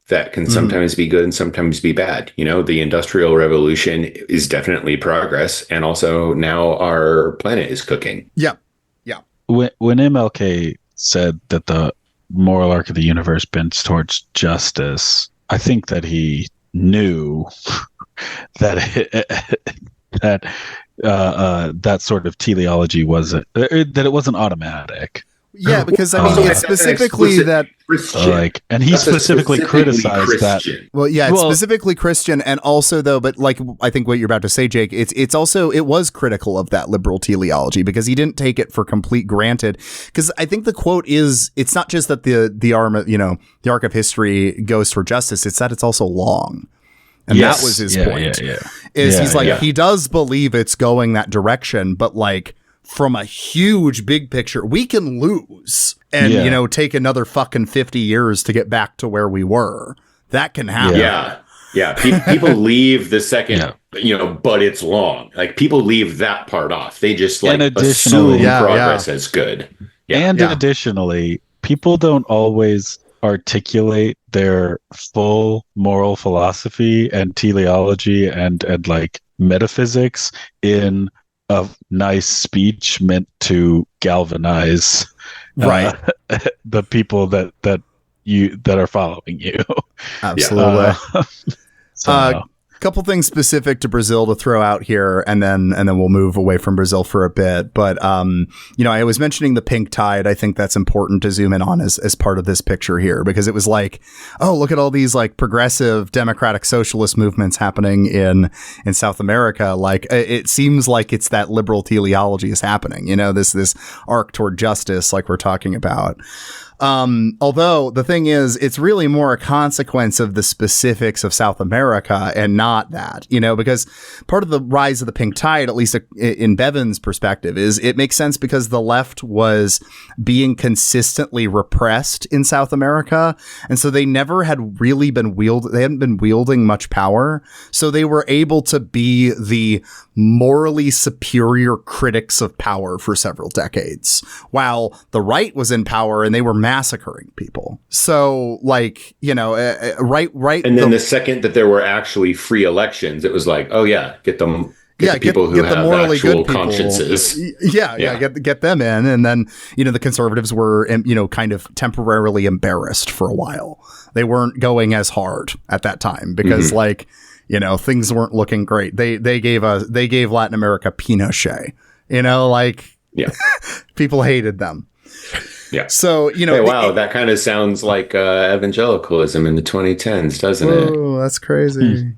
that can sometimes be good and sometimes be bad. You know, the Industrial Revolution is definitely progress, and also now our planet is cooking. Yeah. When MLK said that the moral arc of the universe bends towards justice, I think that he knew that that sort of teleology wasn't, that it wasn't automatic. Yeah, because I mean, it's specifically that, like, and he specifically criticized Christian. that. Well, yeah, it's specifically Christian, and also though, but like I think what you're about to say, Jake, it's also, it was critical of that liberal teleology because he didn't take it for complete granted. Because I think the quote is, it's not just that the arc of history goes for justice; it's that it's also long. And that was his point. He does believe it's going that direction, but like, from a huge big picture, we can lose and, take another fucking 50 years to get back to where we were. That can happen. Yeah. People leave the second, but it's long. Like, people leave that part off. They just assume progress as good. Yeah. And additionally, people don't always articulate their full moral philosophy and teleology and like metaphysics in a nice speech meant to galvanize the people that are following you. Absolutely. Couple things specific to Brazil to throw out here, and then we'll move away from Brazil for a bit. But I was mentioning the pink tide. I think that's important to zoom in on as part of this picture here, because it was like, oh, look at all these like progressive democratic socialist movements happening in South America. Like, it seems like it's that liberal teleology is happening. This arc toward justice, like we're talking about. Although the thing is, it's really more a consequence of the specifics of South America and not that, because part of the rise of the pink tide, at least in Bevins' perspective, is it makes sense because the left was being consistently repressed in South America. And so they never had really they hadn't been wielding much power. So they were able to be the morally superior critics of power for several decades, while the right was in power and they were massacring people. So, like, right. And then the second that there were actually free elections, it was like, oh yeah, get the people who have actual consciences. Get them in. And then, the conservatives were, kind of temporarily embarrassed for a while. They weren't going as hard at that time because things weren't looking great. They gave Latin America Pinochet, people hated them. Yeah. So, hey, wow, that kind of sounds like evangelicalism in the 2010s, doesn't it? Oh, that's crazy.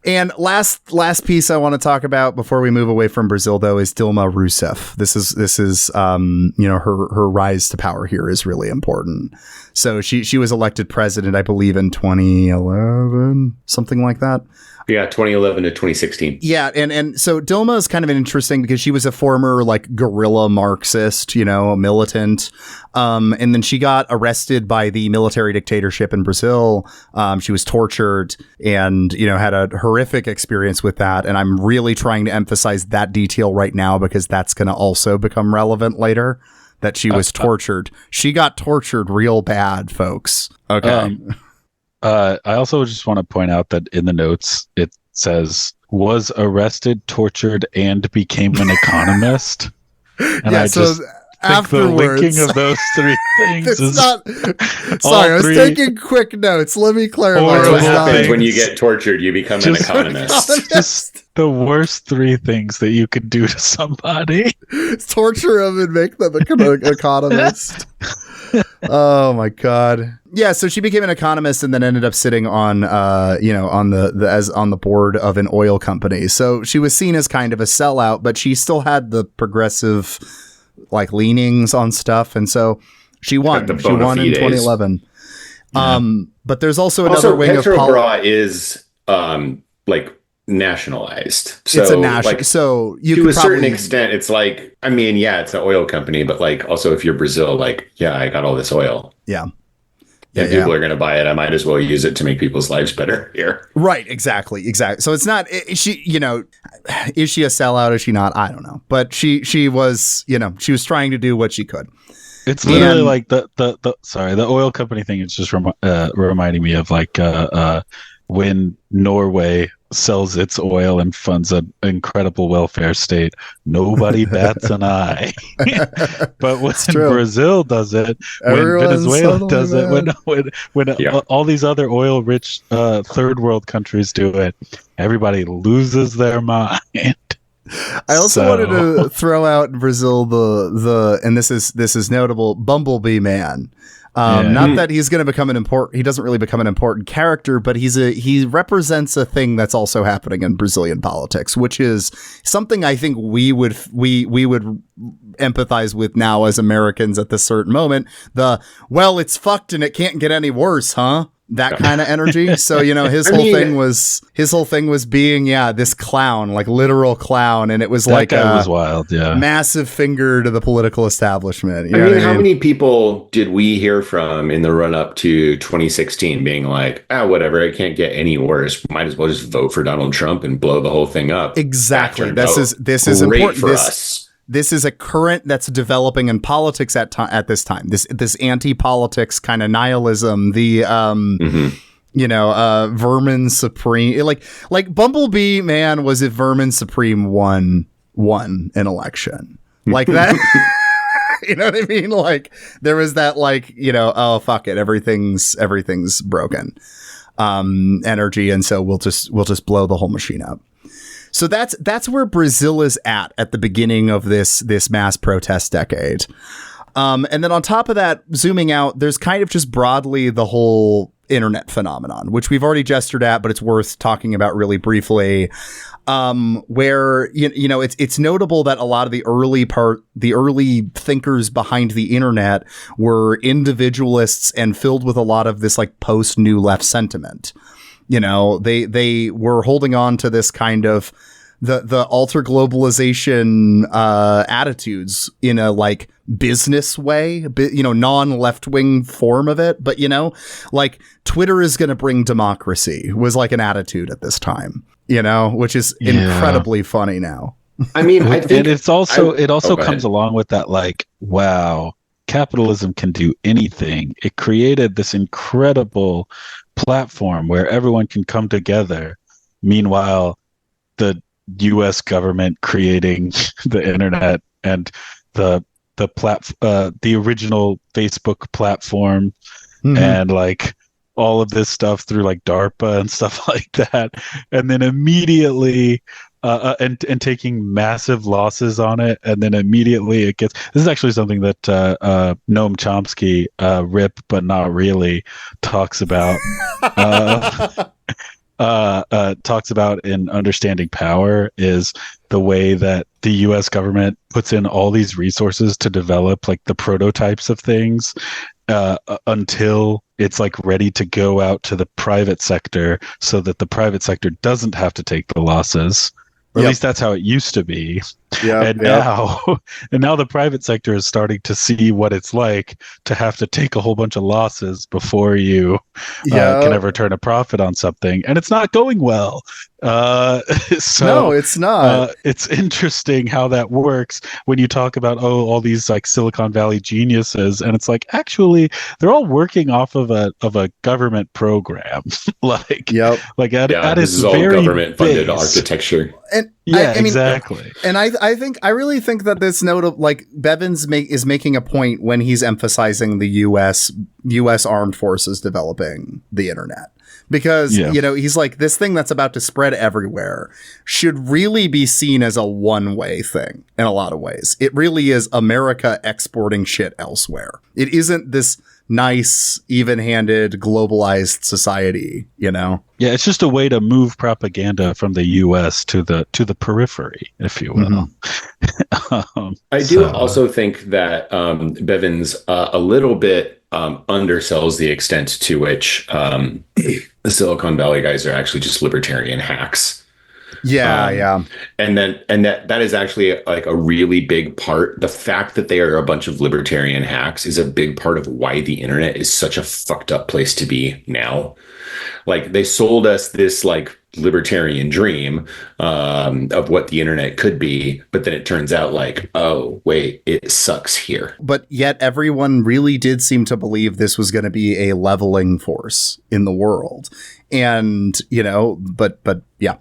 And last piece I want to talk about before we move away from Brazil, though, is Dilma Rousseff. This is her rise to power here is really important. So she was elected president, I believe, in 2011, something like that. Yeah, 2011 to 2016. Yeah, and so Dilma is kind of interesting because she was a former guerrilla Marxist, a militant. And then she got arrested by the military dictatorship in Brazil. She was tortured and, had a horrific experience with that. And I'm really trying to emphasize that detail right now because that's going to also become relevant later, that she was tortured. She got tortured real bad, folks. Okay. I also just want to point out that in the notes, it says, was arrested, tortured, and became an economist. And I just think the linking of those three things is not... Sorry, I was taking quick notes. Let me clarify. What happens when you get tortured, you become an economist. Just the worst three things that you could do to somebody. Torture them and make them become an economist. Oh my God. Yeah, so she became an economist and then ended up sitting on on the board of an oil company. So she was seen as kind of a sellout, but she still had the progressive leanings on stuff, and so she won. She won in 2011. Yeah. But there's also another wing of Petrobras is nationalized. So, it's a national. So you to a certain extent, it's it's an oil company, but also if you're Brazil, I got all this oil. Yeah. If people are going to buy it, I might as well use it to make people's lives better here. Right. Exactly. So it's not, is she a sellout? Is she not? I don't know. But she was, she was trying to do what she could. It's literally like the oil company thing is just reminding me of like when Norway sells its oil and funds an incredible welfare state, nobody bats an eye. But when Brazil does it, when Venezuela does it, when all these other oil-rich third world countries do it, everybody loses their mind. I also wanted to throw out in Brazil the and this is notable, Bumblebee Man. Not that he's going to become he doesn't really become an important character, but he represents a thing that's also happening in Brazilian politics, which is something I think we would empathize with now as Americans at this certain moment. It's fucked and it can't get any worse, huh? That kind of energy. So, his whole thing was being, this clown, like literal clown. And it was like, was wild. Yeah. Massive finger to the political establishment. How many people did we hear from in the run up to 2016 being like, whatever, it can't get any worse. Might as well just vote for Donald Trump and blow the whole thing up. Exactly. This is important for us. This is a current that's developing in politics at this time. This anti-politics kind of nihilism, the Vermin Supreme, like Bumblebee Man was if Vermin Supreme won an election like that. You know what I mean? Like there was that oh fuck it, everything's broken energy, and so we'll just blow the whole machine up. So that's where Brazil is at the beginning of this mass protest decade. And then on top of that, zooming out, there's kind of just broadly the whole internet phenomenon, which we've already gestured at, but it's worth talking about really briefly. Where it's notable that a lot of the early thinkers behind the internet were individualists and filled with a lot of this like post New Left sentiment. They were holding on to this kind of the alter globalization attitudes in a like business way, non left wing form of it. But, like Twitter is going to bring democracy was like an attitude at this time, which is incredibly funny now. I mean, I think it also comes along with that, like, wow, capitalism can do anything. It created this incredible platform where everyone can come together. Meanwhile, the U.S. government creating the internet and the original Facebook platform and like all of this stuff through like DARPA and stuff like that, and then immediately and taking massive losses on it, and then immediately it gets. This is actually something that Noam Chomsky, rip but not really, talks about. Talks about in Understanding Power is the way that the U.S. government puts in all these resources to develop like the prototypes of things until it's like ready to go out to the private sector, so that the private sector doesn't have to take the losses. Or at least that's how it used to be. Now the private sector is starting to see what it's like to have to take a whole bunch of losses before you can ever turn a profit on something, and it's not going well. No, it's not. It's interesting how that works when you talk about all these like Silicon Valley geniuses, and it's like actually they're all working off of a government program. This is all government funded architecture. And exactly. And I really think that this note of like Bevins is making a point when he's emphasizing the U.S. armed forces developing the internet. Because, he's like, this thing that's about to spread everywhere should really be seen as a one-way thing in a lot of ways. It really is America exporting shit elsewhere. It isn't this nice, even-handed, globalized society, Yeah, it's just a way to move propaganda from the U.S. to the periphery, if you will. I do also think that Bevins a little bit undersells the extent to which the Silicon Valley guys are actually just libertarian hacks. Yeah. And that is actually like a really big part. The fact that they are a bunch of libertarian hacks is a big part of why the internet is such a fucked up place to be now. Like, they sold us this like libertarian dream of what the internet could be, but then it turns out like, oh wait, it sucks here. But yet everyone really did seem to believe this was going to be a leveling force in the world. And, you know, but yeah,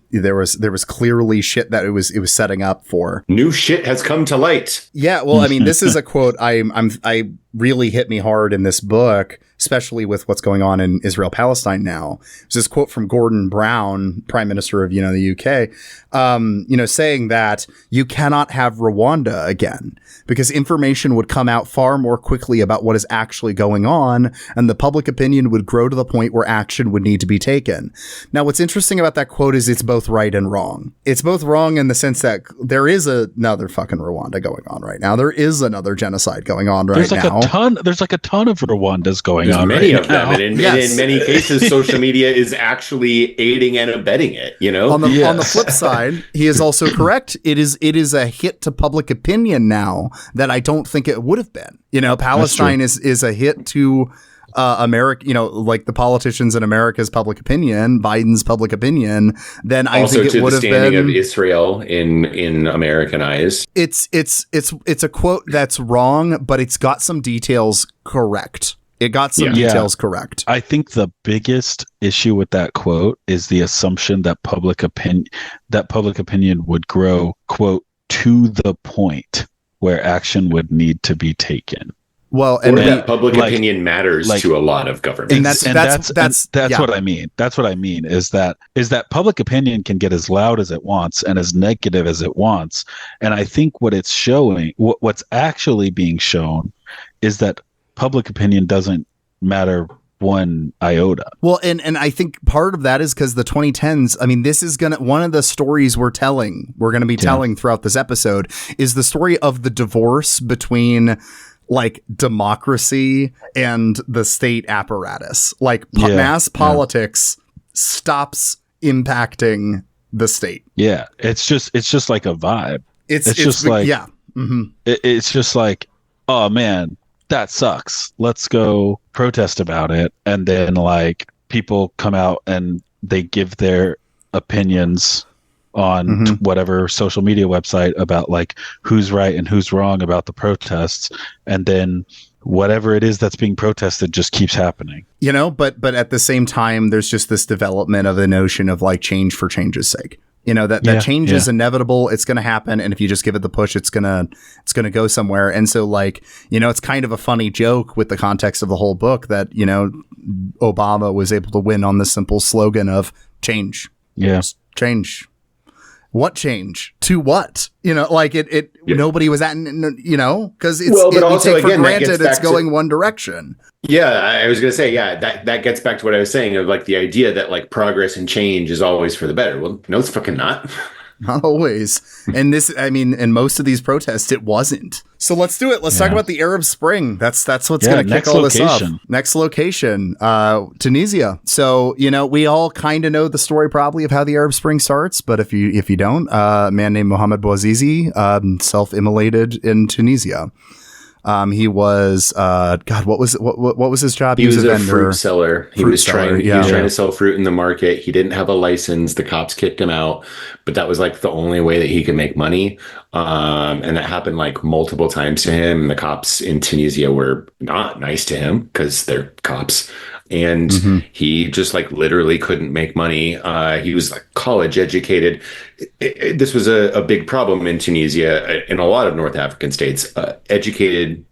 there was clearly shit that it was setting up for. New shit has come to light. Yeah, well, I mean, this is a quote I really hit me hard in this book, especially with what's going on in Israel-Palestine now. It's this quote from Gordon Brown, Prime Minister of, the UK, saying that you cannot have Rwanda again because information would come out far more quickly about what is actually going on, and the public opinion would grow to the point where action would need to be taken. Now, what's interesting about that quote is it's both right and wrong. It's both wrong in the sense that there is another fucking Rwanda going on right now. There is another genocide going on right now. There's like a ton of Rwandas going on. Many of them, and in many cases, social media is actually aiding and abetting it. On the flip side, he is also correct. It is a hit to public opinion now that I don't think it would have been. Palestine is a hit to America. Like the politicians in America's public opinion, Biden's public opinion. Then I also think it would have been also to the standing of Israel in American eyes. It's a quote that's wrong, but it's got some details correct. It got some details correct. I think the biggest issue with that quote is the assumption that public opinion would grow, quote, to the point where action would need to be taken. Well, and that public opinion matters to a lot of governments. And that's what I mean. That's what I mean is that public opinion can get as loud as it wants and as negative as it wants. And I think what it's showing, what's actually being shown is that public opinion doesn't matter one iota. Well, and I think part of that is because the 2010s, I mean, this is one of the stories we're going to be telling throughout this episode is the story of the divorce between like democracy and the state apparatus. Like mass politics stops impacting the state. Yeah. It's just like a vibe. It's just like, it's just like, oh man, that sucks. Let's go protest about it. And then like people come out and they give their opinions on whatever social media website about like who's right and who's wrong about the protests. And then whatever it is that's being protested just keeps happening. But at the same time, there's just this development of the notion of like change for change's sake. That change is inevitable. It's going to happen. And if you just give it the push, it's going to go somewhere. And so like, it's kind of a funny joke with the context of the whole book that, Obama was able to win on the simple slogan of change. Yeah. Change. What change to what? Nobody was at, because it's we take for granted it's going one direction. Yeah, I was going to say, that gets back to what I was saying of like the idea that like progress and change is always for the better. Well, no, it's fucking not. Not always. And in most of these protests, it wasn't. So let's do it. Let's talk about the Arab Spring. That's what's going to kick all this up. Next location, Tunisia. So, we all kind of know the story probably of how the Arab Spring starts. But if you don't, a man named Mohamed Bouazizi self-immolated in Tunisia. He was what was his job? He was a fruit seller. He was trying to sell fruit in the market. He didn't have a license. The cops kicked him out, but that was like the only way that he could make money. And that happened like multiple times to him. The cops in Tunisia were not nice to him because they're cops. And he just like literally couldn't make money. He was like college educated. This was a big problem in Tunisia, in a lot of North African states. Educated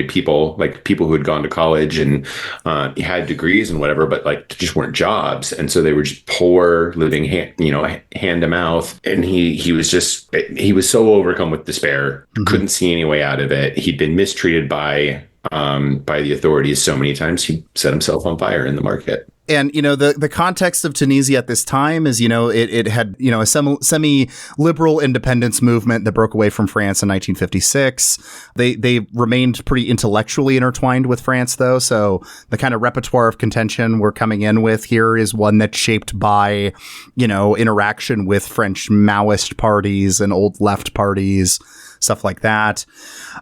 people, like people who had gone to college and had degrees and whatever, but like just weren't jobs. And so they were just poor, living hand to mouth. And he was so overcome with despair, couldn't see any way out of it. He'd been mistreated by the authorities so many times he set himself on fire in the market. And, the context of Tunisia at this time is, it had, a semi-liberal independence movement that broke away from France in 1956. They remained pretty intellectually intertwined with France, though. So the kind of repertoire of contention we're coming in with here is one that's shaped by, interaction with French Maoist parties and old left parties, stuff like that.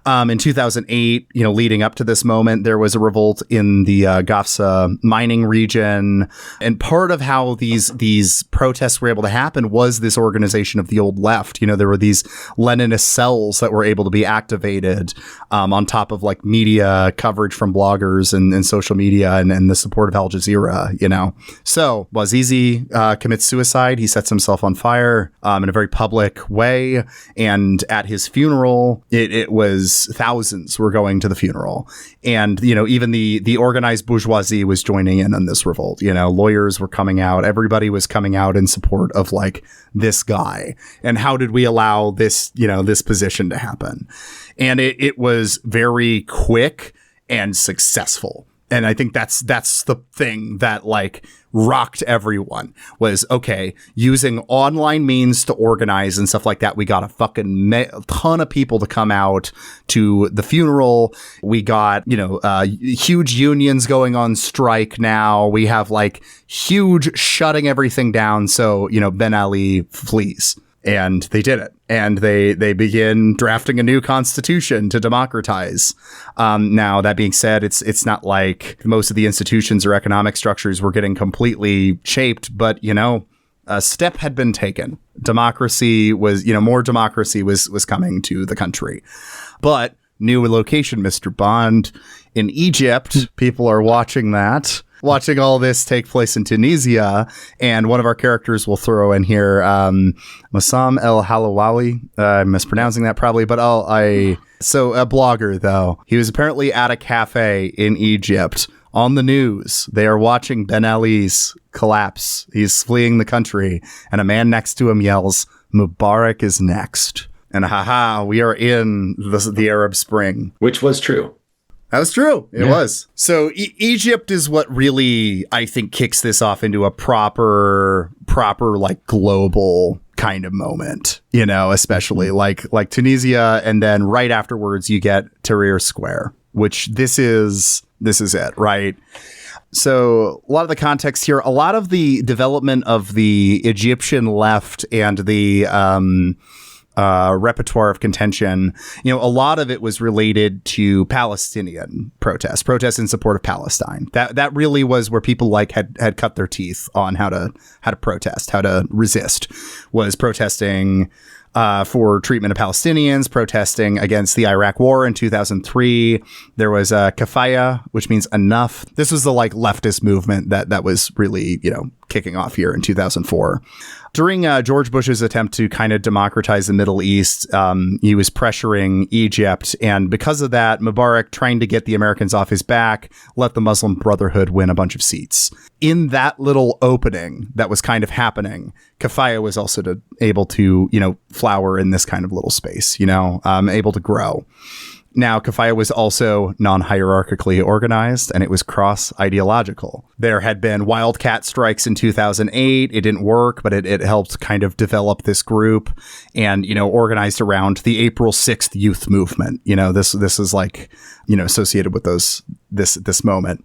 In 2008, leading up to this moment, there was a revolt in the Gafsa mining region. And part of how these protests were able to happen was this organization of the old left. There were these Leninist cells that were able to be activated on top of like media coverage from bloggers and social media and the support of Al Jazeera, So Bouazizi commits suicide. He sets himself on fire in a very public way. And at his funeral, it was thousands were going to the funeral. And, even the organized bourgeoisie was joining in on this revolt. Lawyers were coming out. Everybody was coming out in support of like this guy. And how did we allow this, this position to happen? And it was very quick and successful. And I think that's the thing that like rocked everyone was, okay, using online means to organize and stuff like that. We got a fucking ton of people to come out to the funeral. We got, huge unions going on strike now. We have like huge shutting everything down. So, Ben Ali flees. And they did it. And they begin drafting a new constitution to democratize. Now, that being said, it's not like most of the institutions or economic structures were getting completely shaped, but, a step had been taken. Democracy was, more democracy was coming to the country. But new location, Mr. Bond, in Egypt, people are watching that. Watching all this take place in Tunisia, and one of our characters will throw in here, Massam El Halawawi. I'm mispronouncing that probably, but so a blogger though. He was apparently at a cafe in Egypt on the news. They are watching Ben Ali's collapse. He's fleeing the country, and a man next to him yells, "Mubarak is next." And we are in the Arab Spring, which was true. That was true. It was. So Egypt is what really, I think, kicks this off into a proper like global kind of moment, especially like Tunisia. And then right afterwards, you get Tahrir Square, which this is it, right? So a lot of the context here, a lot of the development of the Egyptian left and the repertoire of contention, a lot of it was related to Palestinian protests in support of Palestine. That really was where people like had cut their teeth on how to protest, how to resist, was protesting for treatment of Palestinians, protesting against the Iraq War in 2003. There was Kafaya, which means enough. This was the like leftist movement that was really, kicking off here in 2004. During George Bush's attempt to kind of democratize the Middle East, he was pressuring Egypt. And because of that, Mubarak, trying to get the Americans off his back, let the Muslim Brotherhood win a bunch of seats. In that little opening that was kind of happening, Kafaya was also able to, flower in this kind of little space, able to grow. Now, Kafaya was also non-hierarchically organized, and it was cross-ideological. There had been wildcat strikes in 2008. It didn't work, but it helped kind of develop this group and, organized around the April 6th youth movement. This is like, associated with this moment.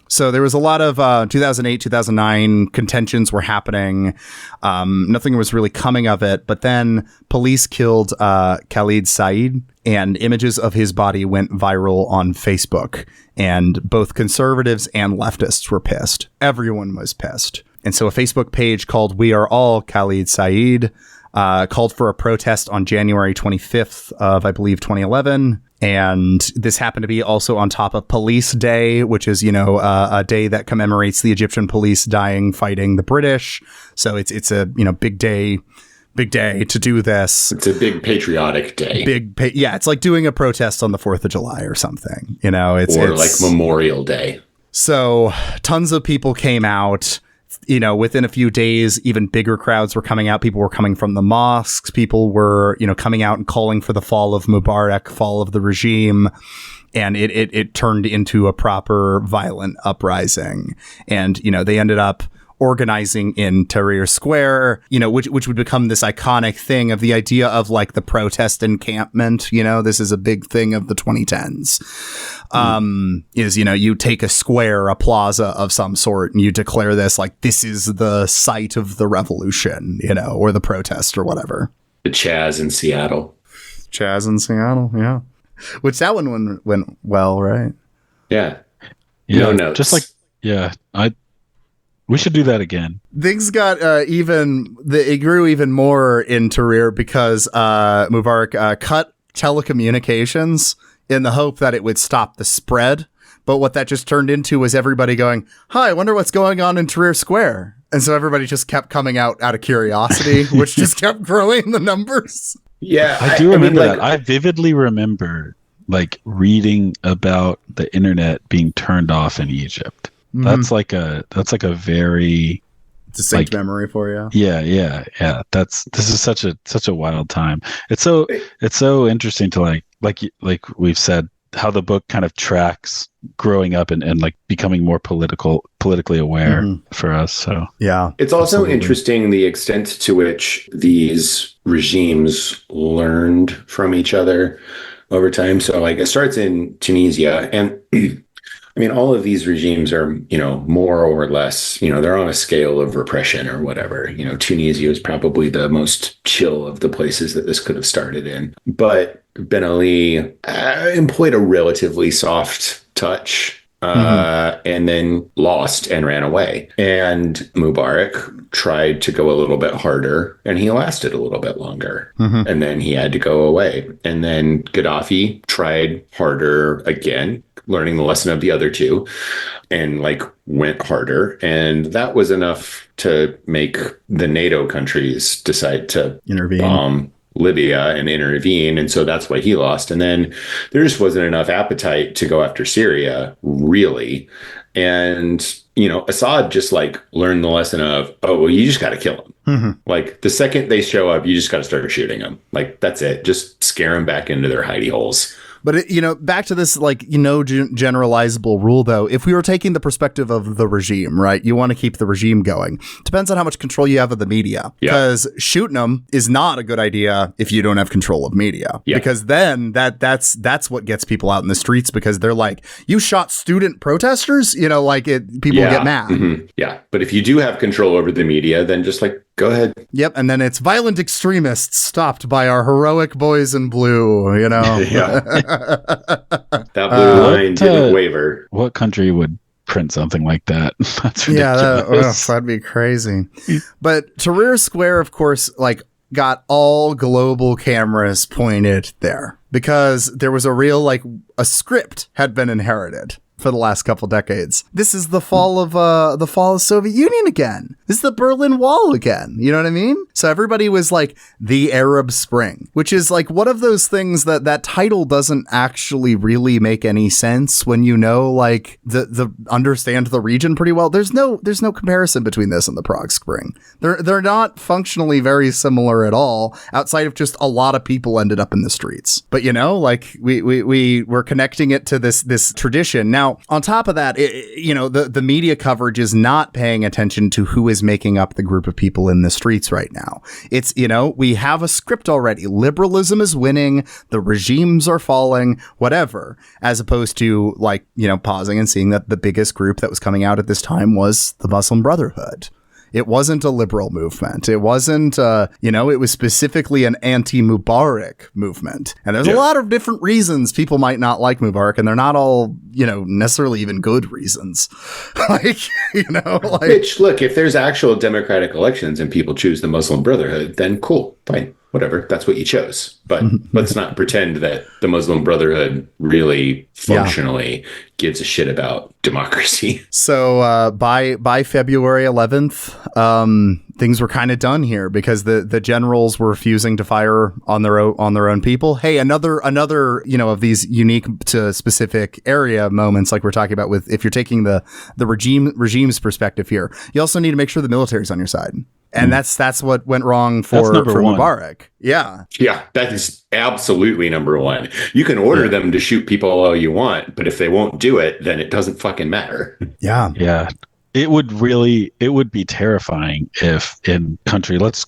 So there was a lot of 2008, 2009 contentions were happening. Nothing was really coming of it. But then police killed Khalid Said, and images of his body went viral on Facebook. And both conservatives and leftists were pissed. Everyone was pissed. And so a Facebook page called We Are All Khalid Said called for a protest on January 25th of, I believe, 2011. And this happened to be also on top of Police Day, which is, a day that commemorates the Egyptian police dying fighting the British. So it's a, big day to do this. It's a big patriotic day. It's like doing a protest on the 4th of July or something, it's like Memorial Day. So tons of people came out. within a few days, even bigger crowds were coming out. People were coming from the mosques. People were, coming out and calling for the fall of Mubarak, fall of the regime. And it turned into a proper violent uprising. And, they ended up organizing in Tahrir Square, which would become this iconic thing of the idea of like the protest encampment. This is a big thing of the 2010s. You take a square, a plaza of some sort, and you declare this like this is the site of the revolution, or the protest or whatever. The Chaz in Seattle. Yeah. Which that one went well, right? Yeah. No notes. Just like, yeah, we should do that again. Things got it grew even more in Tahrir because Mubarak cut telecommunications in the hope that it would stop the spread. But what that just turned into was everybody going, "Hi, I wonder what's going on in Tahrir Square." And so everybody just kept coming out of curiosity, which just kept growing the numbers. Yeah, I do remember that. I vividly remember like reading about the internet being turned off in Egypt. That's like a very distinct memory for you. Yeah. This is such a wild time. It's so interesting to like we've said, how the book kind of tracks growing up and like becoming more politically aware for us. So yeah, it's also interesting the extent to which these regimes learned from each other over time. So like it starts in Tunisia, and I mean, all of these regimes are, more or less, they're on a scale of repression or whatever. Tunisia is probably the most chill of the places that this could have started in. But Ben Ali employed a relatively soft touch and then lost and ran away. And Mubarak tried to go a little bit harder, and he lasted a little bit longer. And then he had to go away. And then Gaddafi tried harder again, learning the lesson of the other two, and went harder. And that was enough to make the NATO countries decide to intervene, bomb Libya and intervene. And so that's why he lost. And then there just wasn't enough appetite to go after Syria, really. And, Assad just learned the lesson of, oh, well, you just got to kill them. The second they show up, you just got to start shooting them. That's it. Just scare them back into their hidey holes. But, back to this, generalizable rule, though, if we were taking the perspective of the regime, right, you want to keep the regime going. Depends on how much control you have of the media. Because shooting them is not a good idea if you don't have control of media. Because then that's what gets people out in the streets, because they're like, you shot student protesters? People get mad. Yeah. But if you do have control over the media, then just go ahead. Yep. And then it's violent extremists stopped by our heroic boys in blue, Yeah. That blue line didn't waver. What country would print something like that? That's ridiculous. That'd be crazy. But Tahrir Square, of course, got all global cameras pointed there because there was a real, a script had been inherited for the last couple decades. This is the fall of Soviet Union again. This is the Berlin Wall again. You know what I mean? So everybody was the Arab Spring, which is one of those things that title doesn't actually really make any sense when the understand the region pretty well. There's no comparison between this and the Prague Spring. They're not functionally very similar at all, outside of just a lot of people ended up in the streets. But we were connecting it to this tradition. Now, on top of that, the media coverage is not paying attention to who is making up the group of people in the streets right now. It's, we have a script already. Liberalism is winning. The regimes are falling, whatever, as opposed to pausing and seeing that the biggest group that was coming out at this time was the Muslim Brotherhood. It wasn't a liberal movement. It wasn't, it was specifically an anti-Mubarak movement. And there's a lot of different reasons people might not like Mubarak, and they're not all, necessarily even good reasons. Which, look, if there's actual democratic elections and people choose the Muslim Brotherhood, then cool, fine. whatever, that's what you chose. But let's not pretend that the Muslim Brotherhood really functionally gives a shit about democracy. So by February 11th, things were kind of done here because the generals were refusing to fire on their own people. Hey, another of these unique to specific area moments, like we're talking about with, if you're taking the regime's perspective here, you also need to make sure the military's on your side. And that's what went wrong for Mubarak. Yeah. Yeah, that is absolutely number one. You can order them to shoot people all you want, but if they won't do it, then it doesn't fucking matter. Yeah. Yeah. It would be terrifying if in country, let's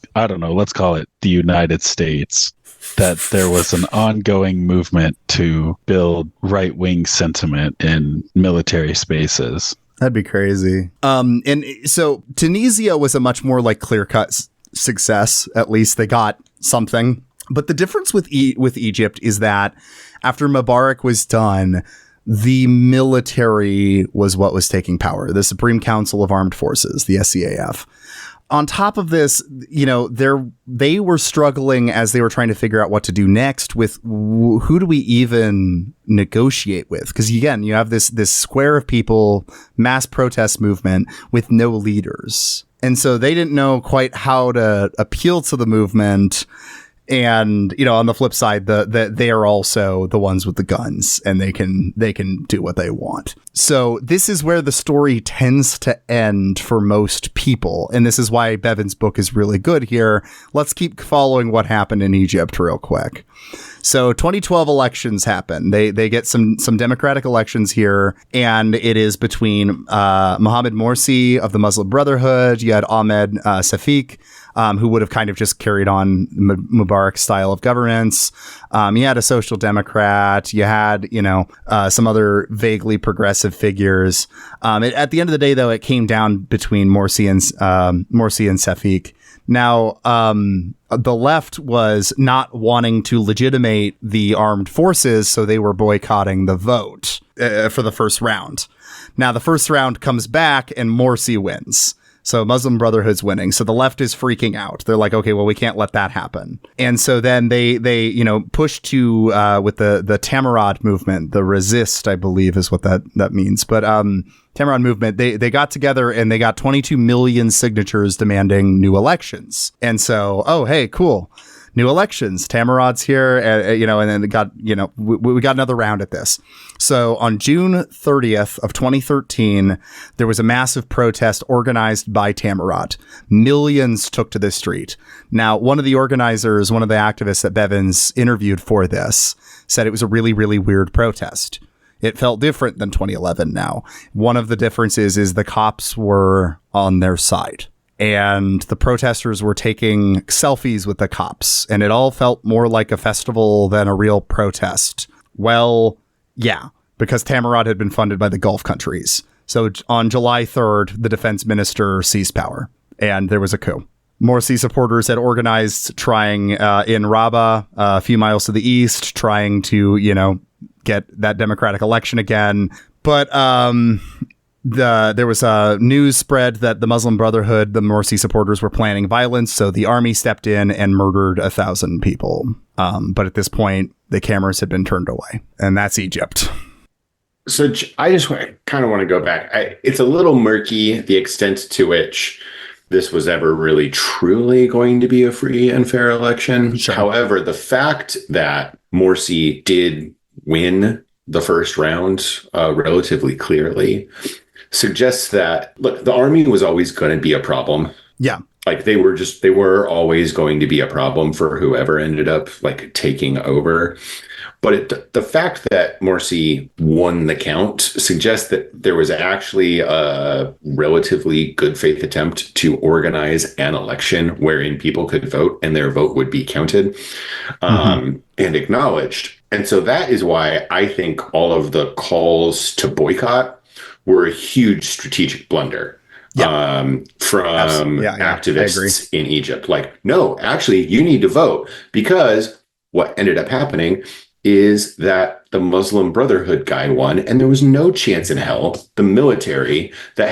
call it the United States, that there was an ongoing movement to build right-wing sentiment in military spaces. That'd be crazy. And so Tunisia was a much more like clear-cut success. At least they got something. But the difference with Egypt is that after Mubarak was done, the military was what was taking power. The Supreme Council of Armed Forces, the SCAF. On top of this, they were struggling as they were trying to figure out what to do next with who do we even negotiate with? Because again, you have this square of people, mass protest movement with no leaders. And so they didn't know quite how to appeal to the movement. And, on the flip side, they are also the ones with the guns, and they can do what they want. So this is where the story tends to end for most people. And this is why Bevins' book is really good here. Let's keep following what happened in Egypt real quick. So 2012 elections happen. They get some democratic elections here, and it is between Mohamed Morsi of the Muslim Brotherhood. You had Ahmed Safik, who would have kind of just carried on Mubarak's style of governance. You had a social democrat. You had, some other vaguely progressive figures. At the end of the day, though, it came down between Morsi and Safik. Now, the left was not wanting to legitimate the armed forces, so they were boycotting the vote for the first round. Now, the first round comes back and Morsi wins. So Muslim Brotherhood's winning. So the left is freaking out. They're like, okay, well, we can't let that happen. And so then they push to with the Tamarad movement, the resist, I believe is what that means. But Tamarad movement, they got together and they got 22 million signatures demanding new elections. And so, oh, hey, cool. New elections. Tamarad's here, and then we got another round at this. So on June 30th of 2013, there was a massive protest organized by Tamarad. Millions took to the street. Now, one of the organizers, one of the activists that Bevins interviewed for this, said it was a really, really weird protest. It felt different than 2011 now. One of the differences is the cops were on their side. And the protesters were taking selfies with the cops, and it all felt more like a festival than a real protest. Well, yeah, because Tamarad had been funded by the Gulf countries. So on July 3rd, the defense minister seized power, and there was a coup. Morsi supporters had organized trying in Rabaa, a few miles to the east, trying to, get that democratic election again. But there was a news spread that the Muslim Brotherhood, the Morsi supporters, were planning violence, so the army stepped in and murdered 1,000 people. But at this point, the cameras had been turned away, and that's Egypt. So I just kind of want to go back. It's a little murky, the extent to which this was ever really truly going to be a free and fair election. Sure. However, the fact that Morsi did win the first round relatively clearly suggests that, look, the army was always going to be a problem. Yeah. Like they were always going to be a problem for whoever ended up like taking over. But the fact that Morsi won the count suggests that there was actually a relatively good faith attempt to organize an election wherein people could vote and their vote would be counted and acknowledged. And so that is why I think all of the calls to boycott were a huge strategic blunder from activists in Egypt. Like, no, actually, you need to vote, because what ended up happening is that the Muslim Brotherhood guy won, and there was no chance in hell the military that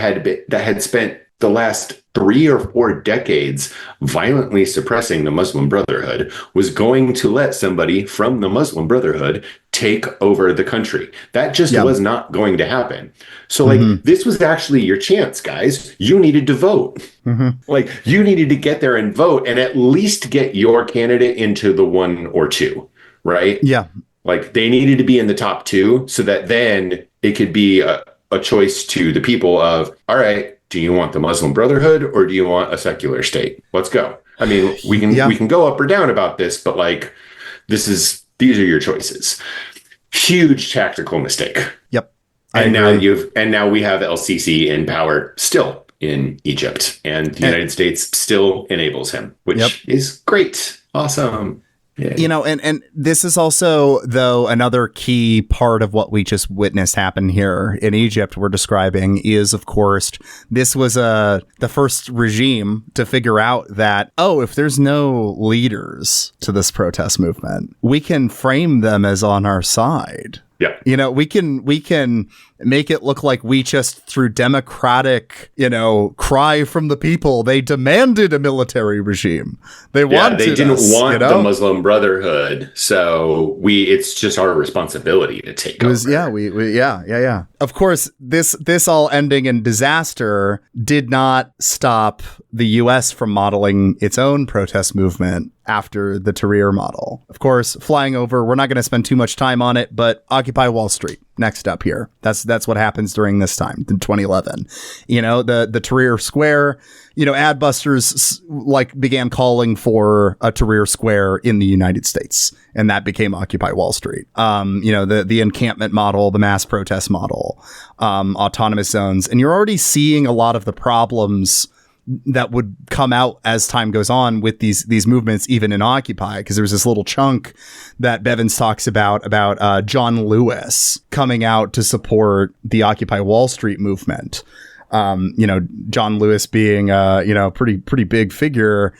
had spent the last 3 or 4 decades violently suppressing the Muslim Brotherhood was going to let somebody from the Muslim Brotherhood take over the country. That just was not going to happen. So like, this was actually your chance, guys. You needed to vote. Like, you needed to get there and vote and at least get your candidate into the 1 or 2, right? Yeah. Like, they needed to be in the top 2 so that then it could be a choice to the people of, all right, do you want the Muslim Brotherhood or do you want a secular state? Let's go. I mean, we can go up or down about this, but like, these are your choices. Huge tactical mistake. Yep. And now we have LCC in power still in Egypt, and the United States still enables him, which is great. Awesome. Yeah. You know, and this is also, though, another key part of what we just witnessed happen here in Egypt we're describing is, of course, this was the first regime to figure out that, if there's no leaders to this protest movement, we can frame them as on our side. Yeah. You know, we can make it look like we just, through democratic, cry from the people, they demanded a military regime. They didn't want the Muslim Brotherhood. So it's just our responsibility to take over. Yeah. Of course, this all ending in disaster did not stop the U.S. from modeling its own protest movement after the Tahrir model. Of course, flying over, we're not going to spend too much time on it, but Occupy Wall Street. Next up here. That's what happens during this time in 2011. The Tahrir Square, adbusters began calling for a Tahrir Square in the United States, and that became Occupy Wall Street. The encampment model, the mass protest model, autonomous zones, and you're already seeing a lot of the problems that would come out as time goes on with these movements, even in Occupy, because there's this little chunk that Bevins talks about John Lewis coming out to support the Occupy Wall Street movement. John Lewis being pretty big figure.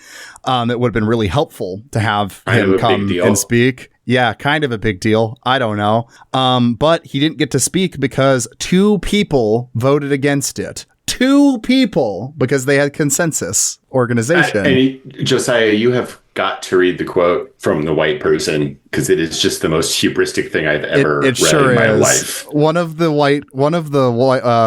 It would have been really helpful to have him come and speak. Yeah, kind of a big deal. I don't know. But he didn't get to speak because 2 people voted against it. 2 people, because they had consensus organization. And Josiah, you have got to read the quote from the white person, because it is just the most hubristic thing I've ever read in my life. One of the white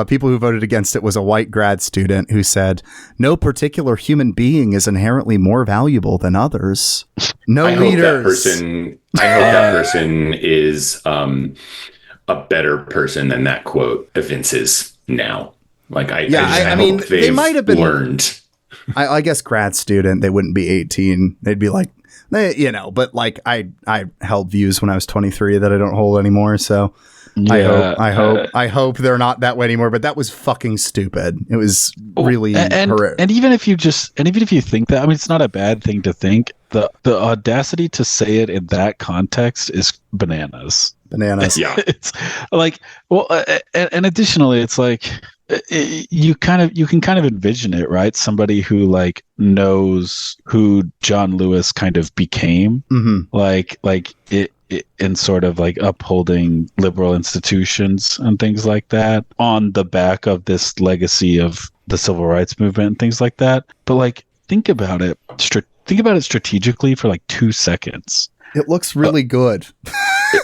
people who voted against it was a white grad student who said, "No particular human being is inherently more valuable than others. No leaders." I hope that person is a better person than that quote evinces now. I mean, they might have been learned. I guess grad student, they wouldn't be 18. They'd be like, but like I held views when I was 23 that I don't hold anymore. So I hope they're not that way anymore. But that was fucking stupid. It was really horrific. And even if you think that, I mean, it's not a bad thing to think. The audacity to say it in that context is bananas. Yeah. It's like, and additionally, it's like, you can kind of envision it, right? Somebody who like knows who John Lewis kind of became, like it in sort of like upholding liberal institutions and things like that on the back of this legacy of the civil rights movement and things like that. But like, think about it strategically for like 2 seconds. It looks really good.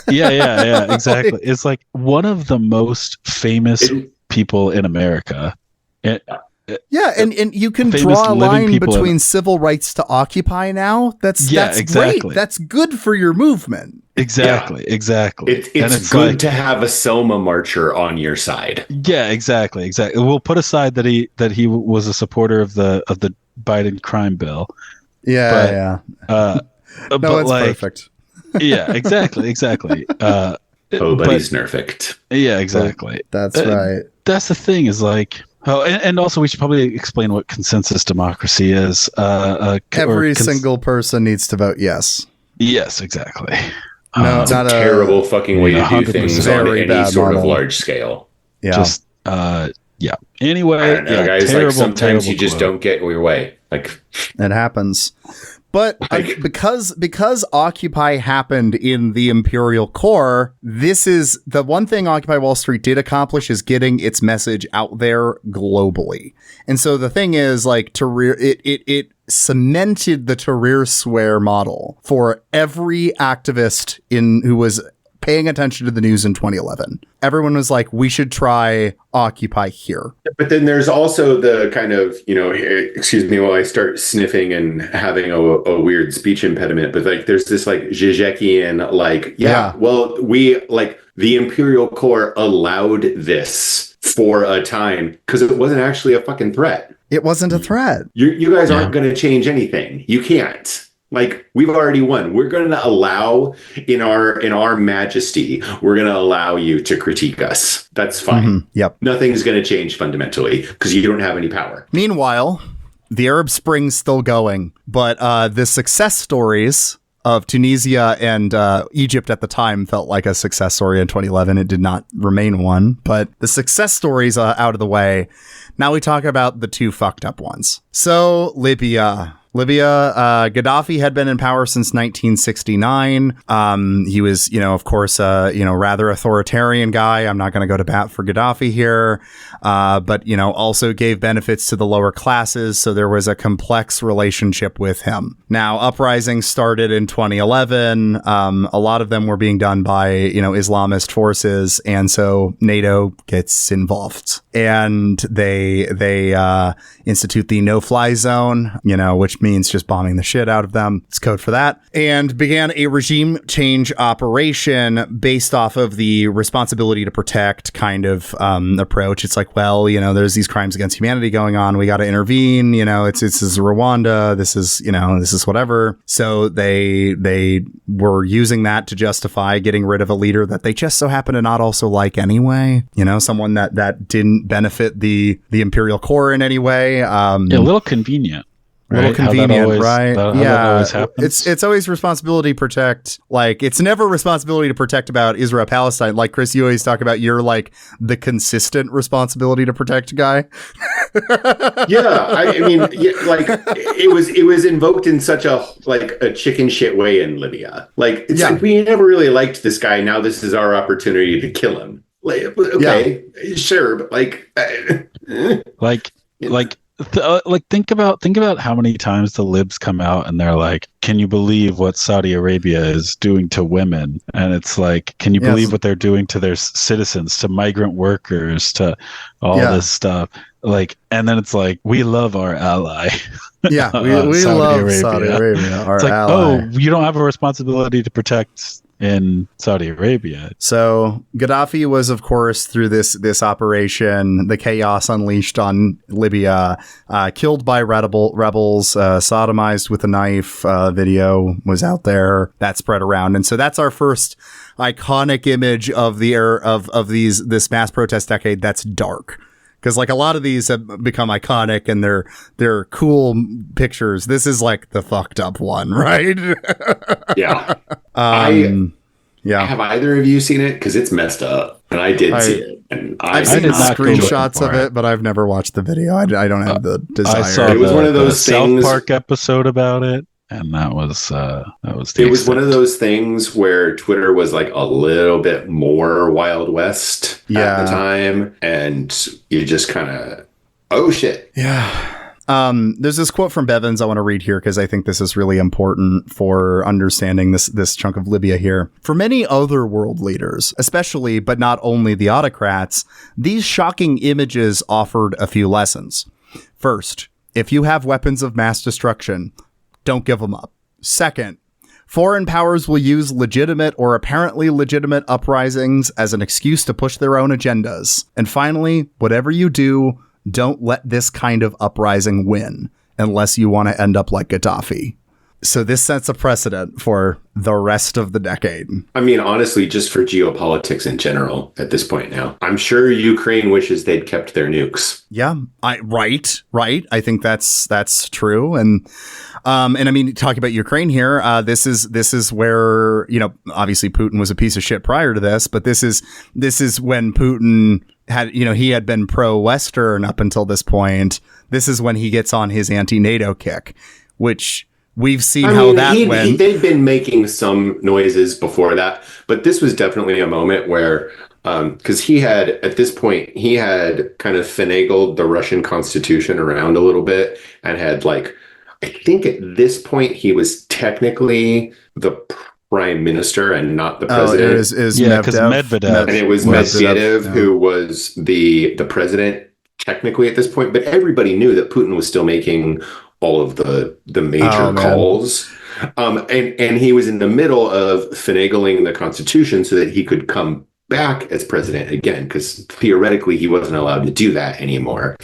Yeah, exactly. It's like one of the most famous people in America. And you can draw a line between civil rights to Occupy now. That's exactly great. That's good for your movement. Exactly. It's good to have a Selma marcher on your side. Yeah, exactly. We'll put aside that he was a supporter of the Biden crime bill. Yeah. But it's perfect. Yeah, exactly. Nobody's perfect. Yeah, exactly. That's right. That's the thing is like, and also we should probably explain what consensus democracy is. Every single person needs to vote yes. Yes, exactly. No, it's not a terrible fucking way to do things on any sort of large scale. Yeah. Yeah. Anyway, I don't know, guys. Sometimes you just don't get your way. Like, it happens. But because Occupy happened in the Imperial core, this is the one thing Occupy Wall Street did accomplish, is getting its message out there globally. And so the thing is, like, it cemented the Tahrir Square model for every activist who was paying attention to the news in 2011. Everyone was like, we should try Occupy here. But then there's also the kind of, excuse me while I start sniffing and having a weird speech impediment, but like there's this like Zizekian, like, well, we like the Imperial Core allowed this for a time because it wasn't actually a fucking threat. It wasn't a threat. You guys aren't going to change anything. You can't. Like, we've already won. We're going to allow, in our majesty, we're going to allow you to critique us. That's fine. Mm-hmm. Yep. Nothing's going to change fundamentally because you don't have any power. Meanwhile, the Arab Spring's still going, but the success stories of Tunisia and Egypt at the time felt like a success story in 2011. It did not remain one, but the success stories out of the way. Now we talk about the two fucked up ones. So Libya, Gaddafi had been in power since 1969. He was, of course, rather authoritarian guy. I'm not going to go to bat for Gaddafi here, but, also gave benefits to the lower classes. So there was a complex relationship with him. Now, uprisings started in 2011. A lot of them were being done by, Islamist forces. And so NATO gets involved and they institute the no-fly zone, which means just bombing the shit out of them. It's code for that. And began a regime change operation based off of the responsibility to protect kind of approach. It's like, well, there's these crimes against humanity going on. We got to intervene. This is Rwanda. This is whatever. So they were using that to justify getting rid of a leader that they just so happen to not also like anyway. Someone that didn't benefit the Imperial Core in any way. A little convenient. Right? Little convenient, right? That always happens. It's always responsibility to protect. Like, it's never responsibility to protect about Israel Palestine. Like, Chris, you always talk about you're like the consistent responsibility to protect guy. Yeah, I mean, like it was invoked in such a chicken shit way in Libya. Like, it's like we never really liked this guy. Now this is our opportunity to kill him. Like, okay, sure, but think about how many times the libs come out and they're like, can you believe what Saudi Arabia is doing to women? And it's like, can you believe what they're doing to their citizens, to migrant workers, to all this stuff? Like, and then it's like, we love our ally. Yeah, we love Saudi Arabia, our ally. Oh, you don't have a responsibility to protect in Saudi Arabia. So Gaddafi was, of course, through this operation, the chaos unleashed on Libya, killed by rebels, sodomized with a knife. Video was out there that spread around, and so that's our first iconic image of this mass protest decade. That's dark. Because like a lot of these have become iconic and they're cool pictures. This is like the fucked up one, right? Yeah. Have either of you seen it? Because it's messed up, and I did see it. And I've seen screenshots of it, but I've never watched the video. I don't have the desire. I saw it was one of those things, South Park episode about it. And that was it was one of those things where Twitter was like a little bit more Wild West at the time, and you just kind of, oh shit. Yeah. There's this quote from Bevins I want to read here because I think this is really important for understanding this chunk of Libya here. For many other world leaders, especially but not only the autocrats, these shocking images offered a few lessons. First, if you have weapons of mass destruction, don't give them up. Second, foreign powers will use legitimate or apparently legitimate uprisings as an excuse to push their own agendas. And finally, whatever you do, don't let this kind of uprising win unless you want to end up like Gaddafi. So this sets a precedent for the rest of the decade. I mean, honestly, just for geopolitics in general at this point now. I'm sure Ukraine wishes they'd kept their nukes. Yeah, right. I think that's true. And I mean, talking about Ukraine here, this is where, obviously Putin was a piece of shit prior to this, but this is when Putin had, he had been pro-Western up until this point. This is when he gets on his anti-NATO kick, which we've seen how that went. They'd been making some noises before that, but this was definitely a moment where, because he had, at this point, he had kind of finagled the Russian constitution around a little bit and had I think at this point he was technically the prime minister and not the president. Because Medvedev. And it was Medvedev who was the president technically at this point, but everybody knew that Putin was still making all of the major calls. And he was in the middle of finagling the constitution so that he could come back as president again, because theoretically he wasn't allowed to do that anymore.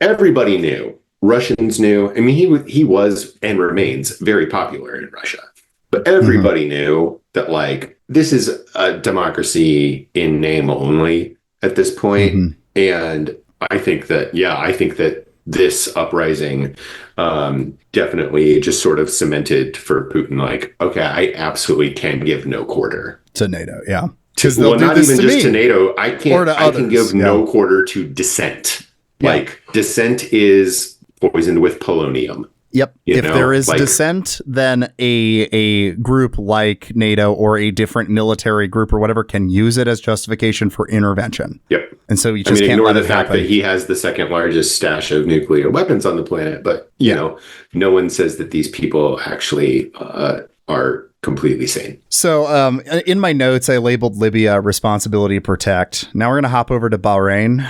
Everybody knew. Russians knew. I mean, he was and remains very popular in Russia. But everybody knew that, this is a democracy in name only at this point. And I think that this uprising definitely just sort of cemented for Putin, okay, I absolutely can give no quarter to NATO. Yeah. Well, not even just to NATO. I can give no quarter to dissent. Yeah. Dissent is poisoned with polonium. Yep. If there is dissent, then a group like NATO or a different military group or whatever can use it as justification for intervention. Yep. And so you just can't ignore the fact that he has the second largest stash of nuclear weapons on the planet, but you know, no one says that these people actually are completely sane. So in my notes, I labeled Libya responsibility to protect. Now we're going to hop over to Bahrain,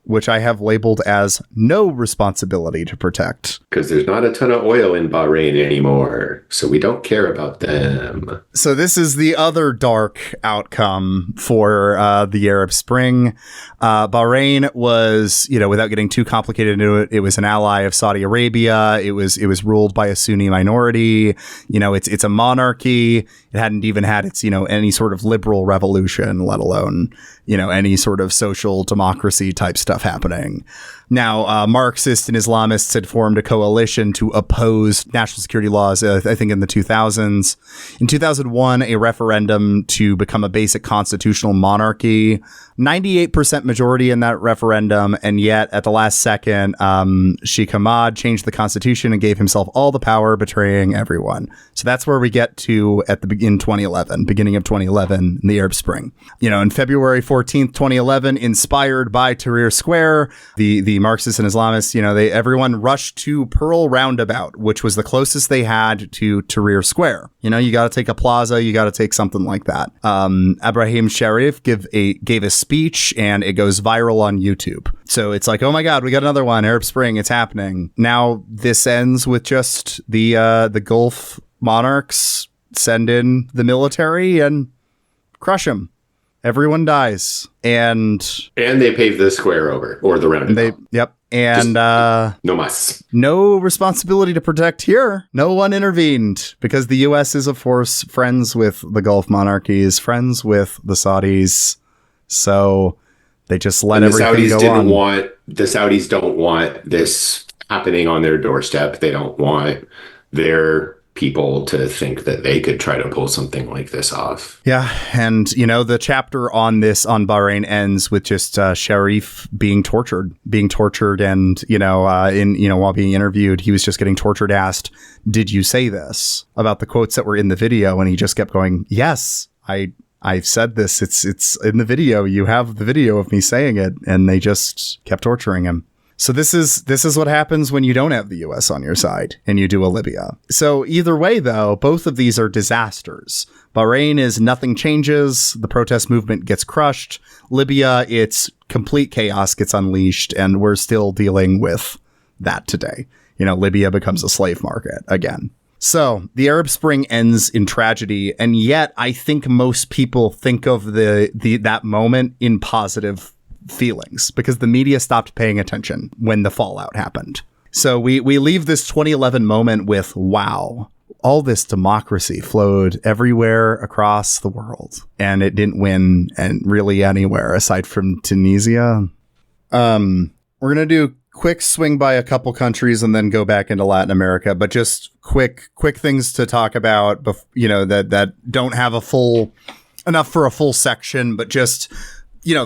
which I have labeled as no responsibility to protect. Because there's not a ton of oil in Bahrain anymore, so we don't care about them. So this is the other dark outcome for the Arab Spring. Bahrain was, without getting too complicated into it, it was an ally of Saudi Arabia. It was ruled by a Sunni minority. It's a monarchy. It hadn't even had its, any sort of liberal revolution, let alone, any sort of social democracy type stuff happening. Now, Marxists and Islamists had formed a coalition to oppose national security laws, I think in the 2000s. In 2001, a referendum to become a basic constitutional monarchy, 98% majority in that referendum. And yet at the last second, Sheikh Hamad changed the constitution and gave himself all the power, betraying everyone. So that's where we get to beginning of 2011, in the Arab Spring. In February 14th, 2011, inspired by Tahrir Square, the Marxists and Islamists, everyone rushed to Pearl Roundabout, which was the closest they had to Tahrir Square. You got to take a plaza, you got to take something like that. Ibrahim Sharif gave a speech, and it goes viral on YouTube. So it's like, oh my God, we got another one, Arab Spring, it's happening. Now this ends with just the Gulf monarchs send in the military and crush them. Everyone dies, and they pave the square over, or the roundabout. And no mas. No responsibility to protect here. No one intervened because the U.S. is, of course, friends with the Gulf monarchies, friends with the Saudis. So they just let everything go on. The Saudis don't want this happening on their doorstep. They don't want their people to think that they could try to pull something like this off. Yeah, and the chapter on Bahrain ends with just Sharif being tortured, and while being interviewed, he was just getting tortured, asked, "Did you say this?" about the quotes that were in the video, and he just kept going, "Yes, I've said this. It's in the video. You have the video of me saying it," and they just kept torturing him. So this is what happens when you don't have the U.S. on your side and you do a Libya. So either way, though, both of these are disasters. Bahrain is nothing changes. The protest movement gets crushed. Libya, it's complete chaos gets unleashed, and we're still dealing with that today. Libya becomes a slave market again. So the Arab Spring ends in tragedy, and yet I think most people think of that moment in positive feelings because the media stopped paying attention when the fallout happened. So we leave this 2011 moment with, wow, all this democracy flowed everywhere across the world, and it didn't win and really anywhere aside from Tunisia. We're going to do quick swing by a couple countries and then go back into Latin America, but just quick things to talk about, that don't have enough for a full section, but just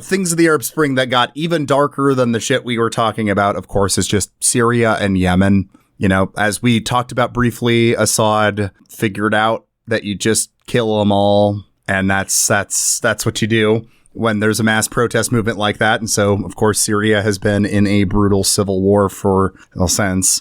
things of the Arab Spring that got even darker than the shit we were talking about, of course, is just Syria and Yemen. as we talked about briefly, Assad figured out that you just kill them all, and that's what you do when there's a mass protest movement like that. And so, of course, Syria has been in a brutal civil war since,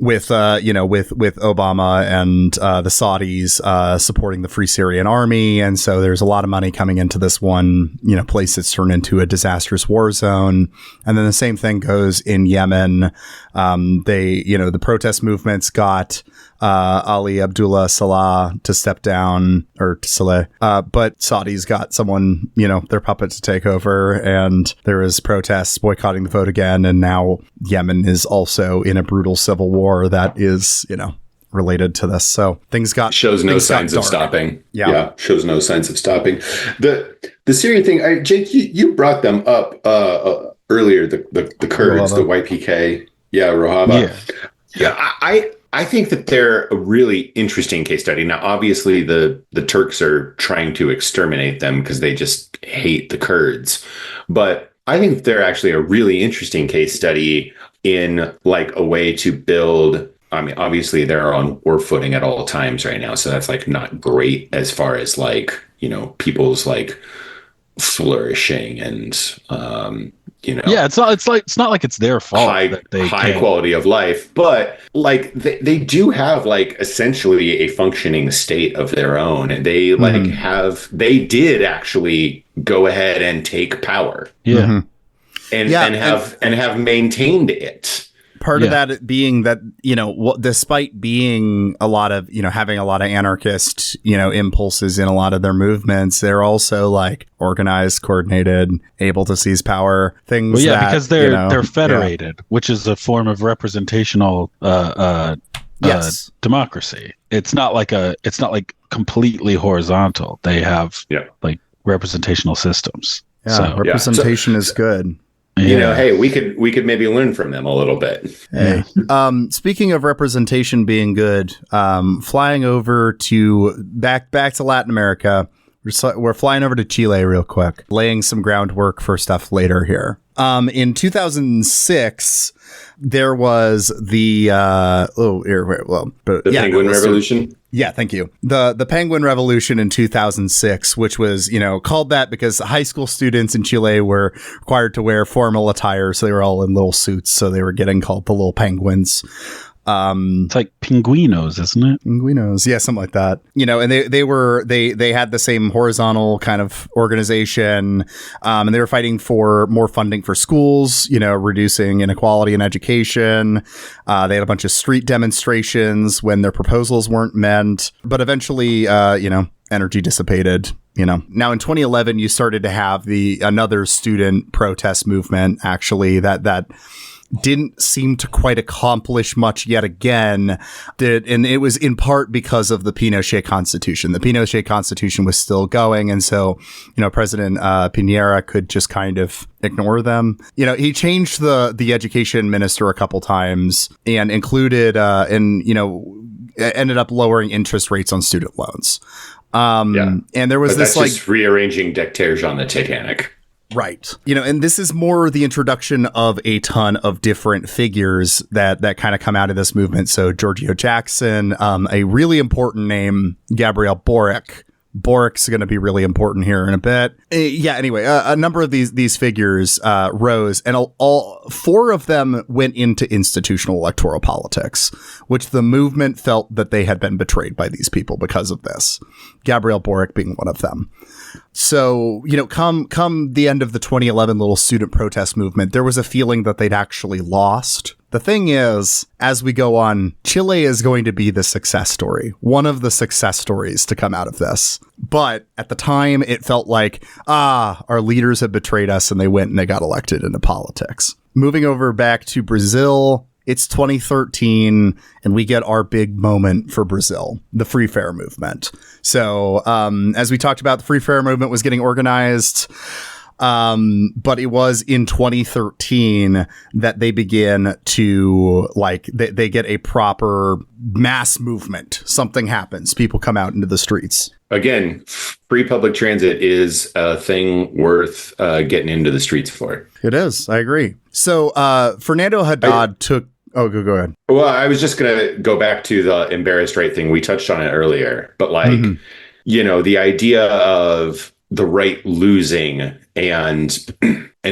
with Obama and the Saudis supporting the Free Syrian Army. And so there's a lot of money coming into this one, place that's turned into a disastrous war zone. And then the same thing goes in Yemen. The protest movements got Ali Abdullah Saleh to step down, or Saleh, but Saudis got someone, their puppet to take over, and there is protests boycotting the vote again, and now Yemen is also in a brutal civil war that is, related to this. So things shows no signs of stopping. Yeah, shows no signs of stopping. The Syrian thing, Jake, you brought them up earlier. The Kurds, the YPK, Rojava. I think that they're a really interesting case study. Now, obviously, the Turks are trying to exterminate them because they just hate the Kurds. But I think they're actually a really interesting case study in like a way to build. I mean, obviously, they're on war footing at all times right now. So that's like not great as far as like, people's like flourishing and, it's not like it's their fault. High quality of life, but like they do have like essentially a functioning state of their own, and they they did actually go ahead and take power, and have maintained it. Part of that being that, despite being a lot of, having a lot of anarchist, impulses in a lot of their movements, they're also like organized, coordinated, able to seize power, things. Well, because they're federated, which is a form of representational democracy. It's not like completely horizontal. They have like representational systems. Yeah, representation is good. Hey, we could maybe learn from them a little bit. Hey. Speaking of representation being good, flying over to back to Latin America, we're flying over to Chile real quick, laying some groundwork for stuff later here. In 2006, there was the Penguin Revolution. Yeah, thank you. The Penguin Revolution in 2006, which was, called that because high school students in Chile were required to wear formal attire. So they were all in little suits. So they were getting called the little penguins. It's like pinguinos, isn't it? Pinguinos. Yeah, something like that. And they had the same horizontal kind of organization. And they were fighting for more funding for schools, reducing inequality in education. They had a bunch of street demonstrations when their proposals weren't met. But eventually, energy dissipated. Now in 2011, you started to have another student protest movement, actually, that didn't seem to quite accomplish much yet again. And it was in part because of the Pinochet Constitution. The Pinochet Constitution was still going. And so, President Piñera could just kind of ignore them. He changed the education minister a couple times and included ended up lowering interest rates on student loans. And there was that's just rearranging deck chairs on the Titanic. Right. And this is more the introduction of a ton of different figures that kind of come out of this movement. So Giorgio Jackson, a really important name, Gabriel Boric. Boric's going to be really important here in a bit. Anyway, a number of these figures rose, and all four of them went into institutional electoral politics, which the movement felt that they had been betrayed by these people because of this. Gabriel Boric being one of them. So, come the end of the 2011 little student protest movement, there was a feeling that they'd actually lost. The thing is, as we go on, Chile is going to be the success story, one of the success stories to come out of this. But at the time, it felt like, our leaders have betrayed us, and they went and they got elected into politics. Moving over back to Brazil, it's 2013, and we get our big moment for Brazil, the Free Fair movement. So, as we talked about, the Free Fair movement was getting organized. But it was in 2013 that they begin to they get a proper mass movement. Something happens. People come out into the streets. Again, free public transit is a thing worth getting into the streets for. It is. I agree. So Fernando Haddad took Oh, go ahead. Well, I was just going to go back to the embarrassed right thing. We touched on it earlier, but like, the idea of the right losing and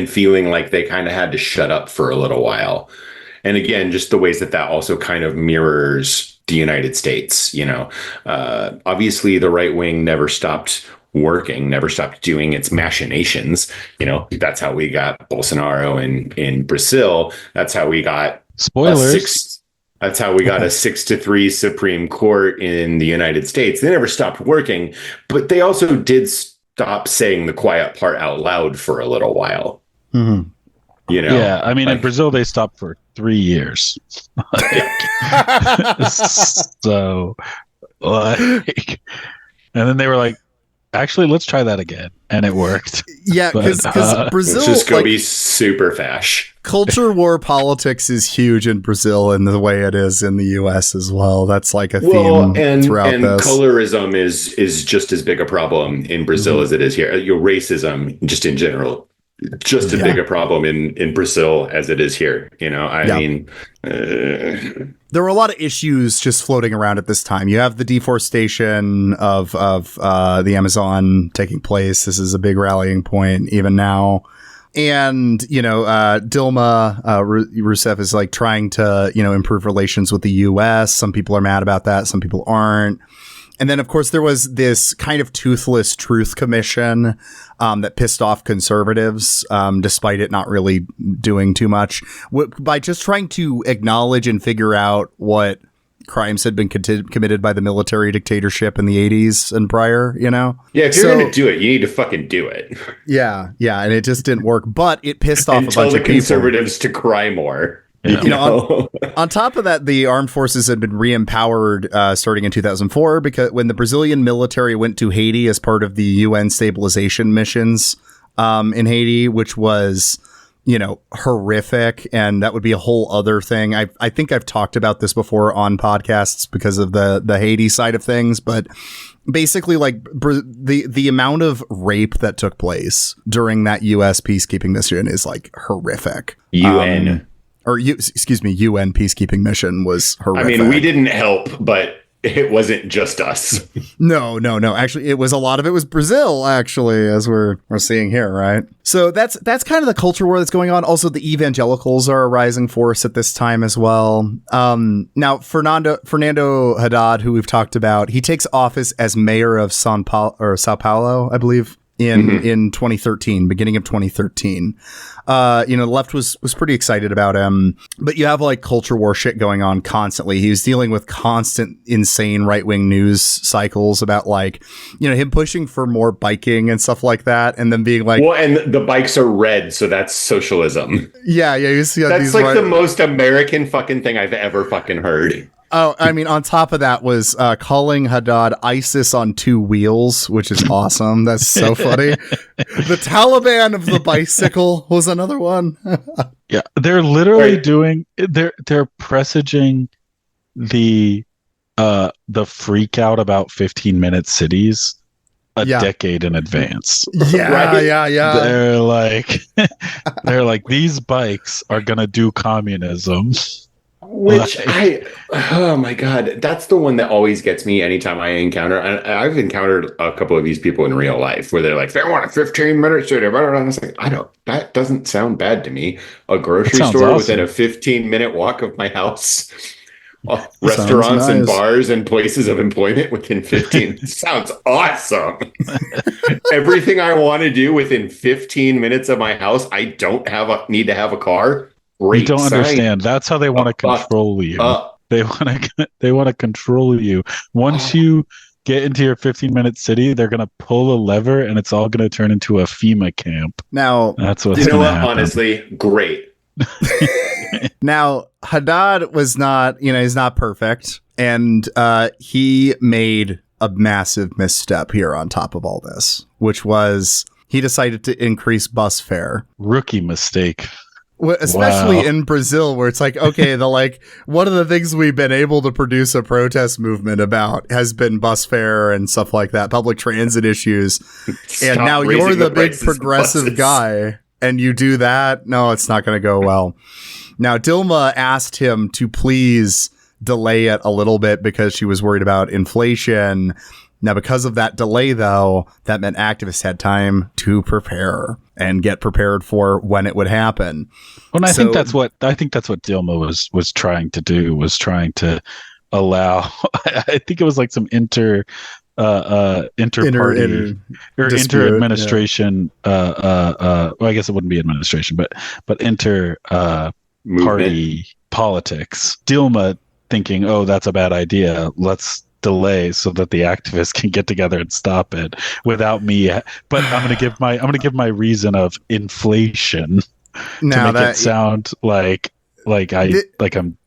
feeling like they kind of had to shut up for a little while. And again, just the ways that also kind of mirrors the United States, obviously the right wing never stopped working, never stopped doing its machinations. That's how we got Bolsonaro in Brazil. That's how we got spoilers. That's how we got a 6-3 Supreme Court in the United States. They never stopped working, but they also did stop saying the quiet part out loud for a little while. Mm-hmm. Yeah, I mean, in Brazil, they stopped for 3 years. So, and then they were like, actually, let's try that again. And it worked. Yeah, because Brazil... Just go be super fash. Culture war politics is huge in Brazil in the way it is in the U.S. as well. That's like a theme throughout this. And colorism is just as big a problem in Brazil as it is here. Racism, just in general, just as big a problem in Brazil as it is here. I mean... There were a lot of issues just floating around at this time. You have the deforestation of the Amazon taking place. This is a big rallying point even now. And, Dilma Rousseff is like trying to, improve relations with the U.S. Some people are mad about that. Some people aren't. And then, of course, there was this kind of toothless truth commission that pissed off conservatives, despite it not really doing too much, by just trying to acknowledge and figure out what crimes had been committed by the military dictatorship in the 80s and prior, Yeah, if you're going to do it, you need to fucking do it. Yeah, and it just didn't work. But it pissed off a bunch of people. Tell the conservatives to cry more. On top of that, the armed forces had been re-empowered starting in 2004 because when the Brazilian military went to Haiti as part of the UN stabilization missions in Haiti, which was, horrific. And that would be a whole other thing. I think I've talked about this before on podcasts because of the Haiti side of things. But basically, like the amount of rape that took place during that U.S. peacekeeping mission is like horrific. UN peacekeeping mission was horrific. I mean, we didn't help, but it wasn't just us. No. Actually, it was a lot of it was Brazil, actually, as we're seeing here, right? So that's kind of the culture war that's going on. Also, the evangelicals are a rising force at this time as well. Now, Fernando Haddad, who we've talked about, he takes office as mayor of Sao Paulo, I believe, in 2013, beginning of 2013. The left was pretty excited about him, but you have like culture war shit going on constantly. He was dealing with constant insane right-wing news cycles about like, him pushing for more biking and stuff like that. And then being like, well, and the bikes are red. So that's socialism. Yeah. You see that's like the most American fucking thing I've ever fucking heard. Oh, I mean, on top of that was calling Haddad ISIS on two wheels, which is awesome. That's so funny. The Taliban of the bicycle was another one. Yeah, they're literally they're presaging the freak out about 15-minute cities a decade in advance. Yeah, right? Yeah. They're like these bikes are gonna do communism. Which oh my God, that's the one that always gets me anytime I encounter. I've encountered a couple of these people in real life where they're like, they want a 15-minute city. And I was like, that doesn't sound bad to me. A grocery store awesome. Within a 15-minute walk of my house. Restaurants and bars and places of employment within 15 sounds awesome. Everything I want to do within 15 minutes of my house, I don't need to have a car. Great you don't understand. That's how they want to control you. They want to control you. Once you get into your 15-minute city, they're going to pull a lever and it's all going to turn into a FEMA camp. Now, that's what's going to happen. Honestly, great. Now, Haddad was not, he's not perfect. And he made a massive misstep here on top of all this, which was he decided to increase bus fare. Rookie mistake. Especially in Brazil, where it's like, okay, one of the things we've been able to produce a protest movement about has been bus fare and stuff like that, public transit issues. And now you're the big progressive guy. and you do that, no, it's not going to go well. Now, Dilma asked him to please delay it a little bit because she was worried about inflation. Now, because of that delay, though, that meant activists had time to prepare and get prepared for when it would happen. Well, and I think that's what Dilma was trying to do, was trying to allow. I think it was like some inter-party or inter-administration. Well, I guess it wouldn't be administration, but party politics. Dilma thinking, oh, that's a bad idea. Let's delay so that the activists can get together and stop it without me. But I'm going to give my reason of inflation to make it sound like I'm,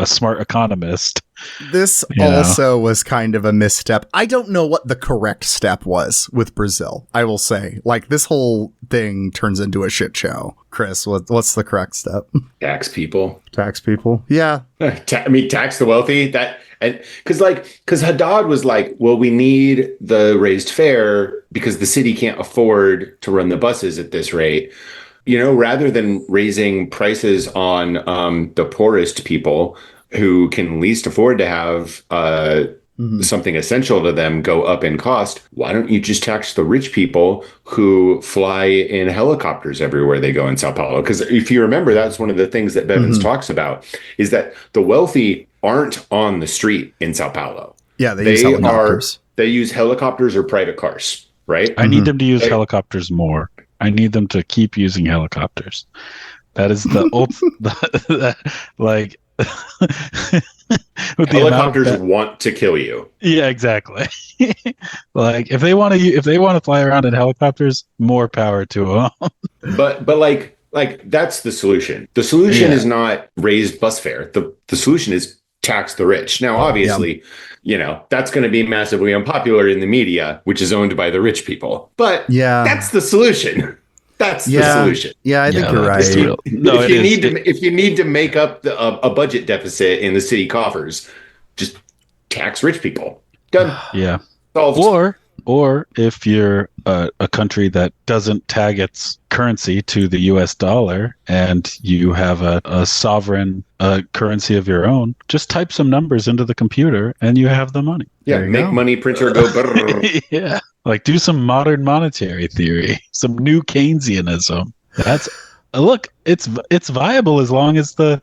a smart economist. This also was kind of a misstep. I don't know what the correct step was with Brazil. I will say, like, this whole thing turns into a shit show. Chris, what's the correct step? Tax people. Yeah. Tax the wealthy. Because Haddad was like, well, we need the raised fare because the city can't afford to run the buses at this rate. Rather than raising prices on the poorest people who can least afford to have something essential to them go up in cost, why don't you just tax the rich people who fly in helicopters everywhere they go in Sao Paulo? Because if you remember, that's one of the things that Bevins talks about, is that the wealthy aren't on the street in Sao Paulo. Yeah, they use helicopters. They use helicopters or private cars, right? I need them to use helicopters more. I need them to keep using helicopters. That is the helicopters want to kill you. Yeah, exactly. Like if they want to fly around in helicopters, more power to them. but like that's the solution. The solution is not raised bus fare. The solution is tax the rich. Now, obviously, that's going to be massively unpopular in the media, which is owned by the rich people. But that's the solution. That's the solution. Yeah, I think you're right. If you need to make up a budget deficit in the city coffers, just tax rich people. Done. Yeah. Solved. Or if you're a country that doesn't tag its currency to the US dollar and you have a sovereign currency of your own, just type some numbers into the computer and you have the money. Yeah, make money printer go brrr. Yeah. Like do some modern monetary theory, some new Keynesianism. That's look, it's viable as long as the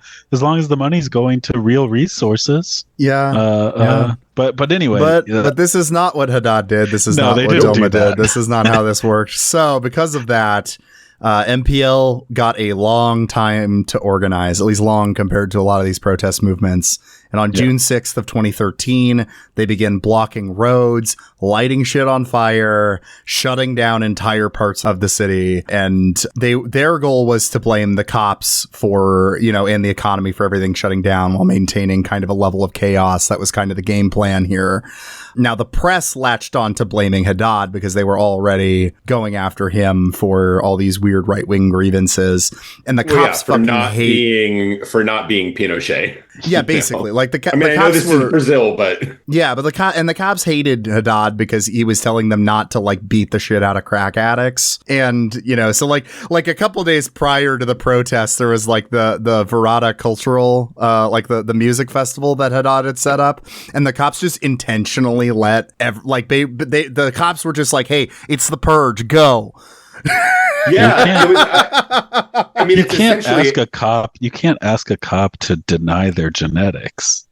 money's going to real resources. But anyway, but this is not what Haddad did. This is not what Dilma did. This is not how this worked. So because of that, MPL got a long time to organize, at least long compared to a lot of these protest movements. And on June 6th of 2013, they began blocking roads, lighting shit on fire, shutting down entire parts of the city. And their goal was to blame the cops for, and the economy for everything shutting down while maintaining kind of a level of chaos. That was kind of the game plan here. Now, the press latched on to blaming Haddad because they were already going after him for all these weird right-wing grievances. And the cops for not being Pinochet. Yeah, basically. Like the I know this is Brazil, but yeah, but the cops hated Haddad because he was telling them not to like beat the shit out of crack addicts, and so like a couple of days prior to the protests, there was like the Virada cultural the music festival that Haddad had set up, and the cops just intentionally the cops were just like, hey, it's the purge, go. Yeah, you can't ask a cop to deny their genetics.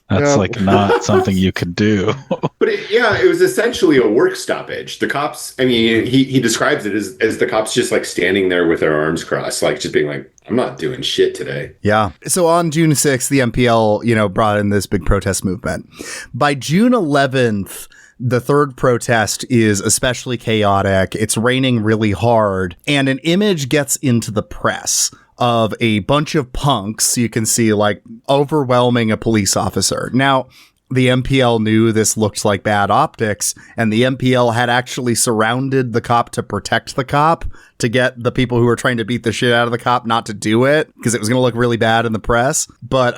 That's not something you can do. But it was essentially a work stoppage. The cops, he describes it as the cops just like standing there with their arms crossed, like just being like, I'm not doing shit today. Yeah. So on June 6th, the MPL, brought in this big protest movement. By June 11th, the third protest is especially chaotic. It's raining really hard, and an image gets into the press of a bunch of punks. You can see like overwhelming a police officer. Now, the MPL knew this looked like bad optics, and the MPL had actually surrounded the cop to protect the cop, to get the people who were trying to beat the shit out of the cop not to do it, because it was going to look really bad in the press. But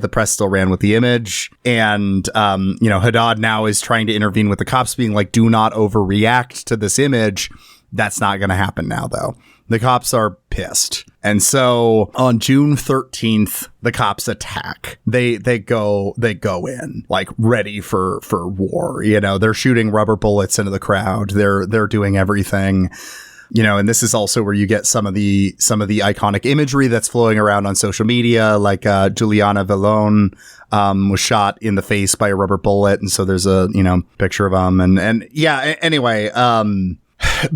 the press still ran with the image, and Haddad now is trying to intervene with the cops, being like, do not overreact to this image. That's not going to happen now, though. The cops are pissed. And so on June 13th, the cops attack. They go in like ready for war. You know, they're shooting rubber bullets into the crowd. They're doing everything. You know, and this is also where you get some of the iconic imagery that's flowing around on social media, like Juliana Vallone was shot in the face by a rubber bullet, and so there's a picture of him, and yeah. Anyway,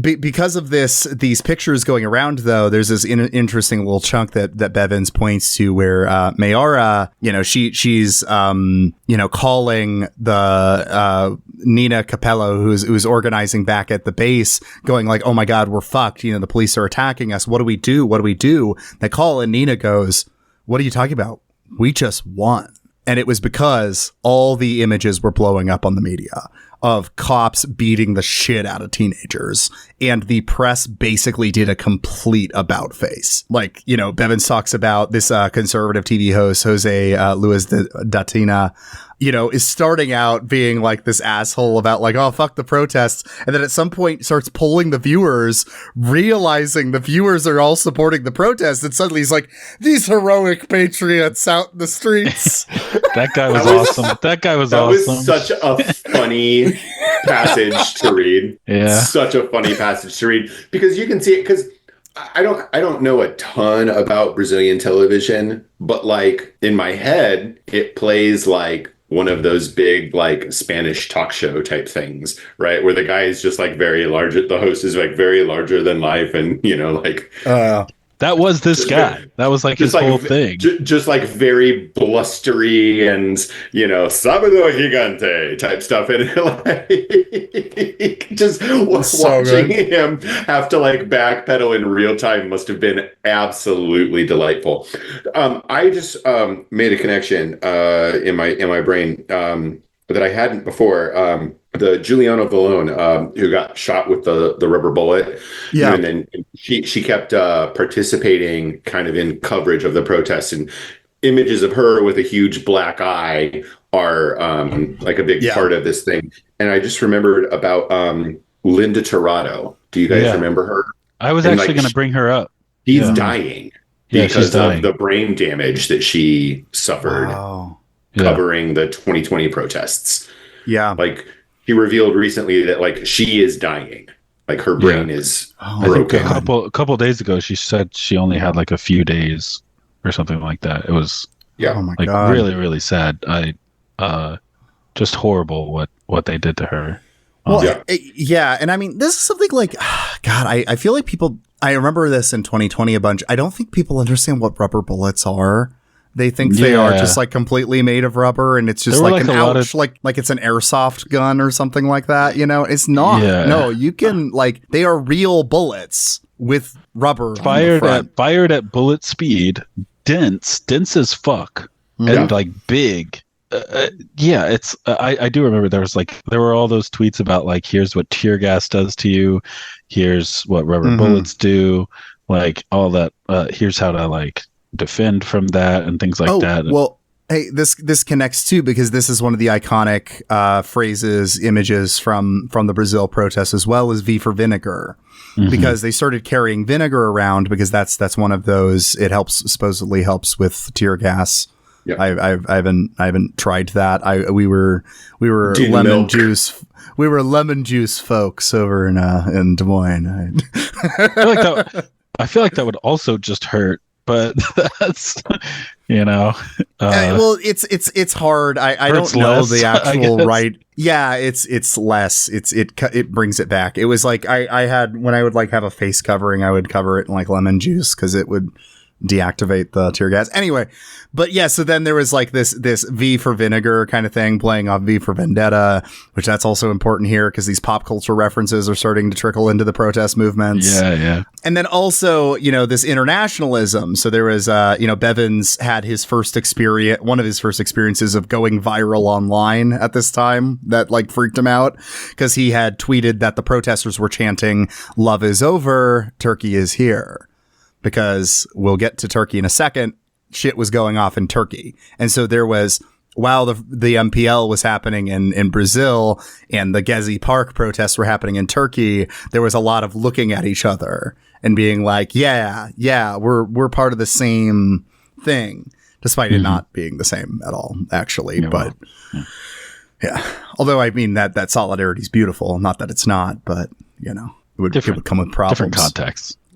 because of these pictures going around, though, there's this interesting little chunk that Bevins points to where Mayara, she's calling the Nina Capello, who's organizing back at the base, going like, "Oh my God, we're fucked. The police are attacking us. What do we do? What do we do?" They call, and Nina goes, "What are you talking about? We just won." And it was because all the images were blowing up on the media of cops beating the shit out of teenagers. And the press basically did a complete about face. Like, Bevins talks about this conservative TV host, Jose Luis Datina, is starting out being like this asshole about like, oh, fuck the protests. And then at some point starts polling the viewers, realizing the viewers are all supporting the protests. And suddenly he's like, these heroic patriots out in the streets. That guy was awesome. That guy was awesome. That was such a funny passage to read. Yeah. Such a funny passage to read because you can see it because I don't know a ton about Brazilian television, but like in my head, it plays like one of those big like Spanish talk show type things, right? Where the guy is just like very large. The host is like very larger than life. And, that was this guy. That was like his whole thing. Just like very blustery and, Sábado Gigante type stuff. And like, just watching him have to like backpedal in real time must have been absolutely delightful. I just made a connection in my brain that I hadn't before. The Juliana Vallone, who got shot with the rubber bullet. Yeah. And then she kept participating kind of in coverage of the protests, and images of her with a huge black eye are like a big part of this thing. And I just remembered about Linda Tirado. Do you guys remember her? I was actually going to bring her up. She's dying because of the brain damage that she suffered covering the 2020 protests. Yeah. Like, he revealed recently that like she is dying, like her brain is broken. I think a couple of days ago, she said she only had like a few days or something like that. It was oh my like God. really, really sad. Just horrible what they did to her. Well, and I mean, this is something like, God, I feel like people. I remember this in 2020 a bunch. I don't think people understand what rubber bullets are. They think they are just like completely made of rubber, and it's just like an ouch, like it's an airsoft gun or something like that. It's not. Yeah. No, you can they are real bullets with rubber fired at bullet speed, dense as fuck, and like big. It's I do remember there were all those tweets about like, here's what tear gas does to you, here's what rubber bullets do, like all that. Here's how to like defend from that and things like that. Well, hey, this connects too, because this is one of the iconic phrases, images from the Brazil protests, as well as V for vinegar, because they started carrying vinegar around because that's one of those. It supposedly helps with tear gas. Yep. I haven't tried that. We were lemon juice. We were lemon juice folks over in Des Moines. I feel like that would also just hurt. But that's, well, it's hard. I don't know the actual right. Yeah, it's less. It brings it back. It was like I had, when I would like have a face covering, I would cover it in like lemon juice because it would deactivate the tear gas. Anyway, but yeah, so then there was like this V for vinegar kind of thing playing off V for vendetta, which that's also important here because these pop culture references are starting to trickle into the protest movements. Yeah. And then also, this internationalism. So there was, Bevins had one of his first experiences of going viral online at this time that like freaked him out because he had tweeted that the protesters were chanting, "Love is over, Turkey is here." Because we'll get to Turkey in a second, shit was going off in Turkey. And so there was, while the MPL was happening in Brazil and the Gezi Park protests were happening in Turkey, there was a lot of looking at each other and being like, yeah, we're part of the same thing, despite it not being the same at all, actually. Yeah, but although I mean that solidarity is beautiful, not that it's not, but it would come with problems.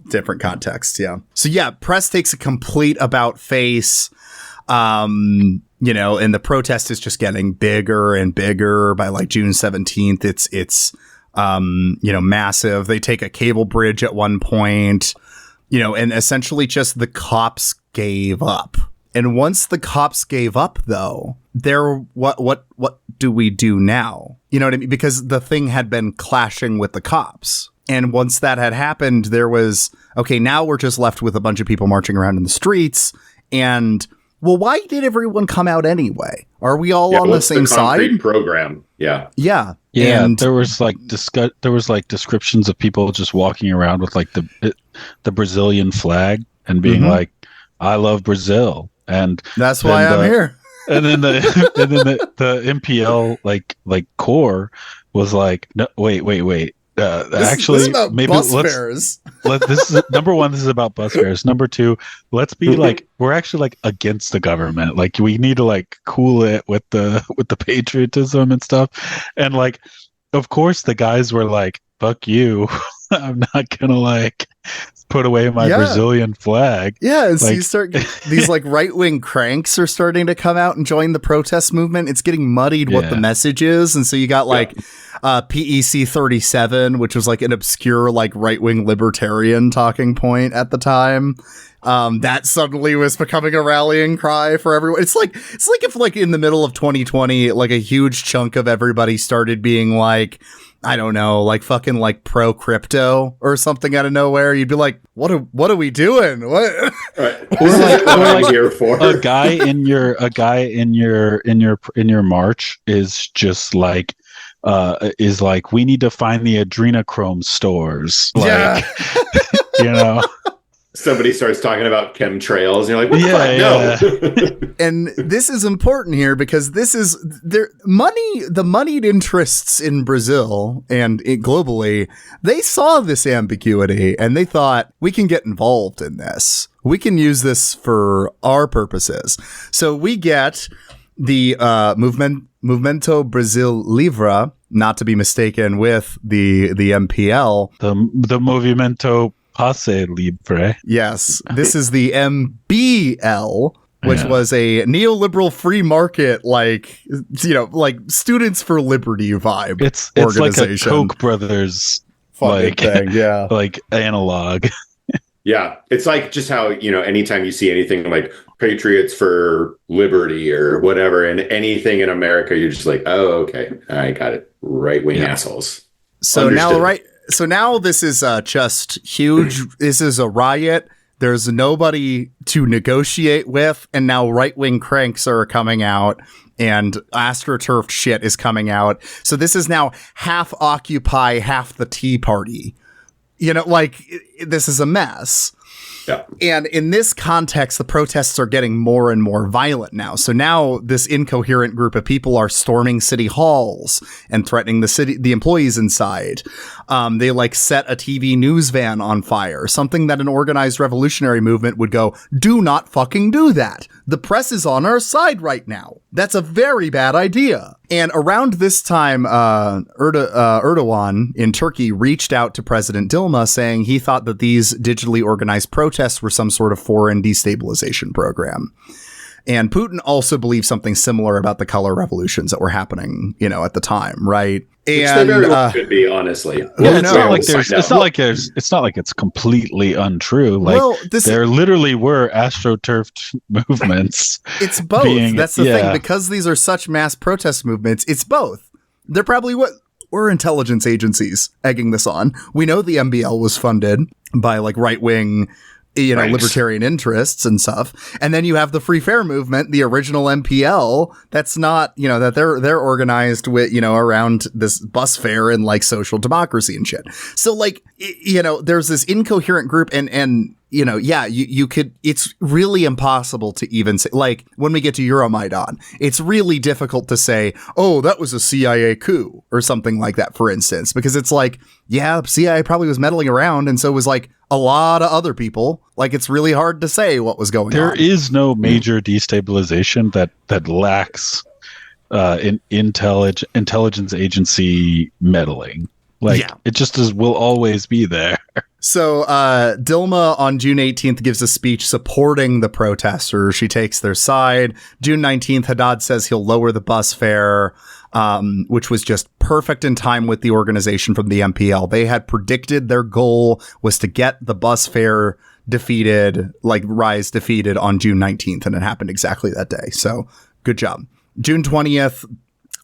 Different context. Yeah. So yeah, press takes a complete about face. And the protest is just getting bigger and bigger. By like June 17th, it's massive. They take a cable bridge at one point, and essentially just the cops gave up. And once the cops gave up, though, what do we do now? You know what I mean? Because the thing had been clashing with the cops. And once that had happened, there was, okay, now we're just left with a bunch of people marching around in the streets. And, well, why did everyone come out anyway? Are we all on the same side? Program. Yeah. Yeah. Yeah. And there was like descriptions of people just walking around with like the Brazilian flag and being like, I love Brazil. And that's why I'm here. And then the MPL like core was like, no, wait. Actually, maybe bus fares. This is number one. This is about bus fares. Number two, let's be like, we're actually like against the government. Like we need to like cool it with the patriotism and stuff. And like, of course, the guys were like, "Fuck you." I'm not gonna like put away my Brazilian flag. Yeah, and so you start these like right-wing cranks are starting to come out and join the protest movement. It's getting muddied what the message is, and so you got like PEC 37, which was like an obscure like right-wing libertarian talking point at the time. That suddenly was becoming a rallying cry for everyone. It's like if like in the middle of 2020, like a huge chunk of everybody started being like, I don't know, like fucking like pro crypto or something out of nowhere. You'd be like, what are we doing? What? Right. Or like here for a guy in your march is just like, we need to find the adrenochrome stores. Like, Somebody starts talking about chemtrails and you're like, what the fuck? No. And this is important here because this is the moneyed interests in Brazil and globally, they saw this ambiguity and they thought, we can get involved in this. We can use this for our purposes. So we get the Movimento Brasil Livre, not to be mistaken with the MPL. The Movimento Passe Libre. Yes, this is the MBL, which was a neoliberal free market, like Students for Liberty vibe. It's organization. Like a Koch brothers thing, like analog. Yeah, it's like just how anytime you see anything like Patriots for Liberty or whatever, and anything in America, you're just like, oh, okay, I got it. Right wing assholes. So understood. So now this is just huge. This is a riot. There's nobody to negotiate with. And now right-wing cranks are coming out and AstroTurf shit is coming out. So this is now half Occupy, half the Tea Party. This is a mess. Yeah. And in this context, the protests are getting more and more violent now. So now this incoherent group of people are storming city halls and threatening the employees inside. They set a TV news van on fire, something that an organized revolutionary movement would go, do not fucking do that. The press is on our side right now. That's a very bad idea. And around this time, Erdogan in Turkey reached out to President Dilma saying he thought that these digitally organized protests were some sort of foreign destabilization program. And Putin also believed something similar about the color revolutions that were happening, at the time, right? Which they very well could be, honestly. It's not like it's completely untrue. There literally were AstroTurf movements. It's both. That's the thing. Because these are such mass protest movements, it's both. They're probably were intelligence agencies egging this on. We know the MBL was funded by right-wing libertarian interests and stuff. And then you have the Free Fare movement, the original MPL, that's not, that they're organized with, around this bus fare and social democracy and shit. So there's this incoherent group and you could, it's really impossible to even say, when we get to Euromaidan, it's really difficult to say, oh, that was a CIA coup or something like that, for instance, because it's CIA probably was meddling around. And so it was a lot of other people. Like, it's really hard to say what was going on. There is no major destabilization that lacks intelligence agency meddling. Like, it just will always be there. So Dilma on June 18th gives a speech supporting the protesters. She takes their side. June 19th, Haddad says he'll lower the bus fare, which was just perfect in time with the organization from the MPL. They had predicted their goal was to get the bus fare rise defeated on June 19th, and it happened exactly that day. So good job. June 20th,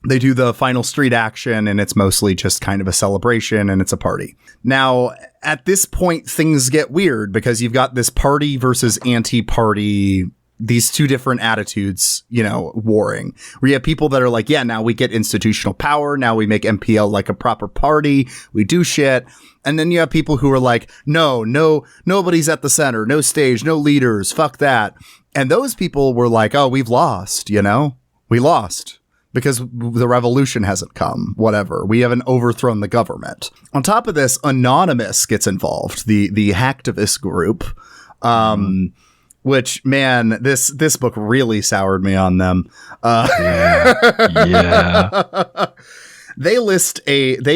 they do the final street action, and it's mostly just kind of a celebration, and it's a party. Now, at this point, things get weird because you've got this party versus anti-party, these two different attitudes, warring. Where you have people that are like, yeah, now we get institutional power. Now we make MPL like a proper party. We do shit. And then you have people who are like, no, nobody's at the center. No stage, no leaders. Fuck that. And those people were like, oh, we've lost, we lost. Because the revolution hasn't come, whatever. We haven't overthrown the government. On top of this, Anonymous gets involved, the hacktivist group, which, man, this book really soured me on them. Yeah. They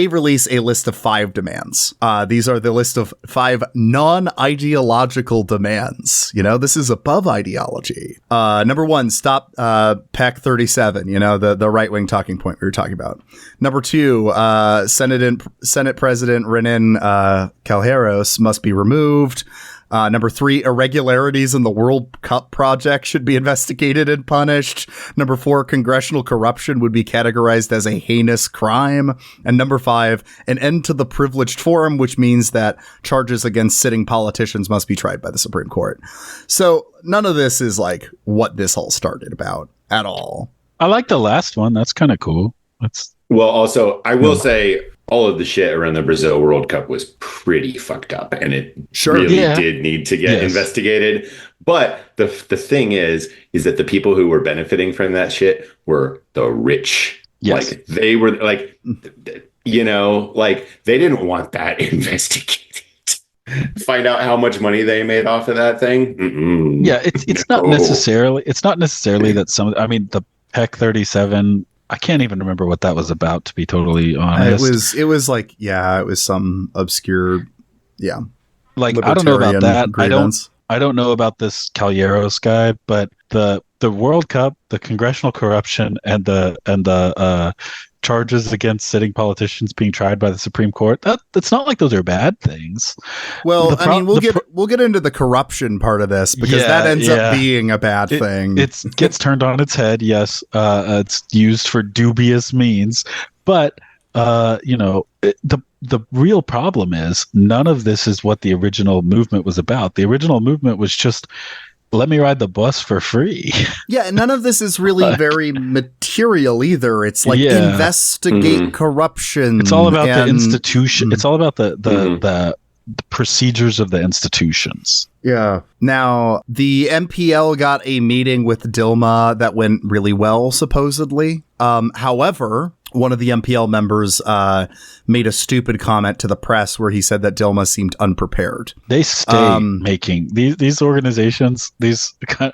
release a list of 5 demands. These are the list of 5 non-ideological demands. This is above ideology. Number 1, stop PEC 37. The right-wing talking point we were talking about. Number 2, Senate President Renan Calheiros must be removed. Number 3, irregularities in the World Cup project should be investigated and punished. Number 4, congressional corruption would be categorized as a heinous crime. And number 5, an end to the privileged forum, which means that charges against sitting politicians must be tried by the Supreme Court. So none of this is like what this all started about at all. I like the last one. That's kind of cool. Well, also, I will say, all of the shit around the Brazil World Cup was pretty fucked up, and it really did need to get investigated. But the thing is that the people who were benefiting from that shit were the rich. Yes. Like, they were like, they didn't want that investigated. Find out how much money they made off of that thing. Mm-mm. Yeah, it's not necessarily that the PEC 37. I can't even remember what that was about, to be totally honest. It was some obscure, Like, I don't know about that. Grievance. I don't know about this Calheiros guy, but the World Cup, the congressional corruption, and the charges against sitting politicians being tried by the Supreme Court, that's not like those are bad things. Well, we'll get into the corruption part of this, because that ends up being a bad thing. It gets turned on its head. Yes. It's used for dubious means, but the real problem is none of this is what the original movement was about. The original movement was just, let me ride the bus for free. Yeah, and none of this is really very material either. It's like investigate corruption. It's all about the institution. It's all about the procedures of the institutions. Yeah. Now, the MPL got a meeting with Dilma that went really well, supposedly. However, one of the MPL members made a stupid comment to the press where he said that Dilma seemed unprepared. They stay making these organizations, these kind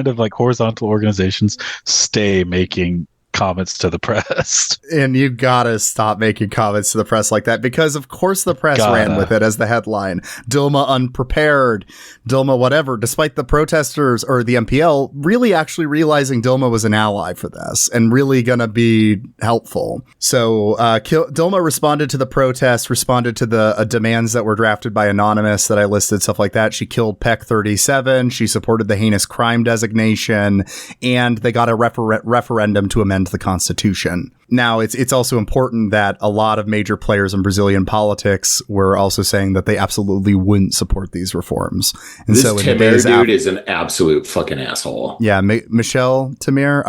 of like horizontal organizations, stay making comments to the press. And you gotta stop making comments to the press like that, because of course the press ran with it as the headline. Dilma unprepared, Dilma whatever, despite the protesters or the MPL really actually realizing Dilma was an ally for this and really gonna be helpful. So Dilma responded to the protest, responded to the demands that were drafted by Anonymous that I listed, stuff like that. She killed PEC 37. She supported the heinous crime designation, and they got a referendum to amend the Constitution. Now, it's also important that a lot of major players in Brazilian politics were also saying that they absolutely wouldn't support these reforms. And this Temer dude is an absolute fucking asshole. Yeah, Michel Temer.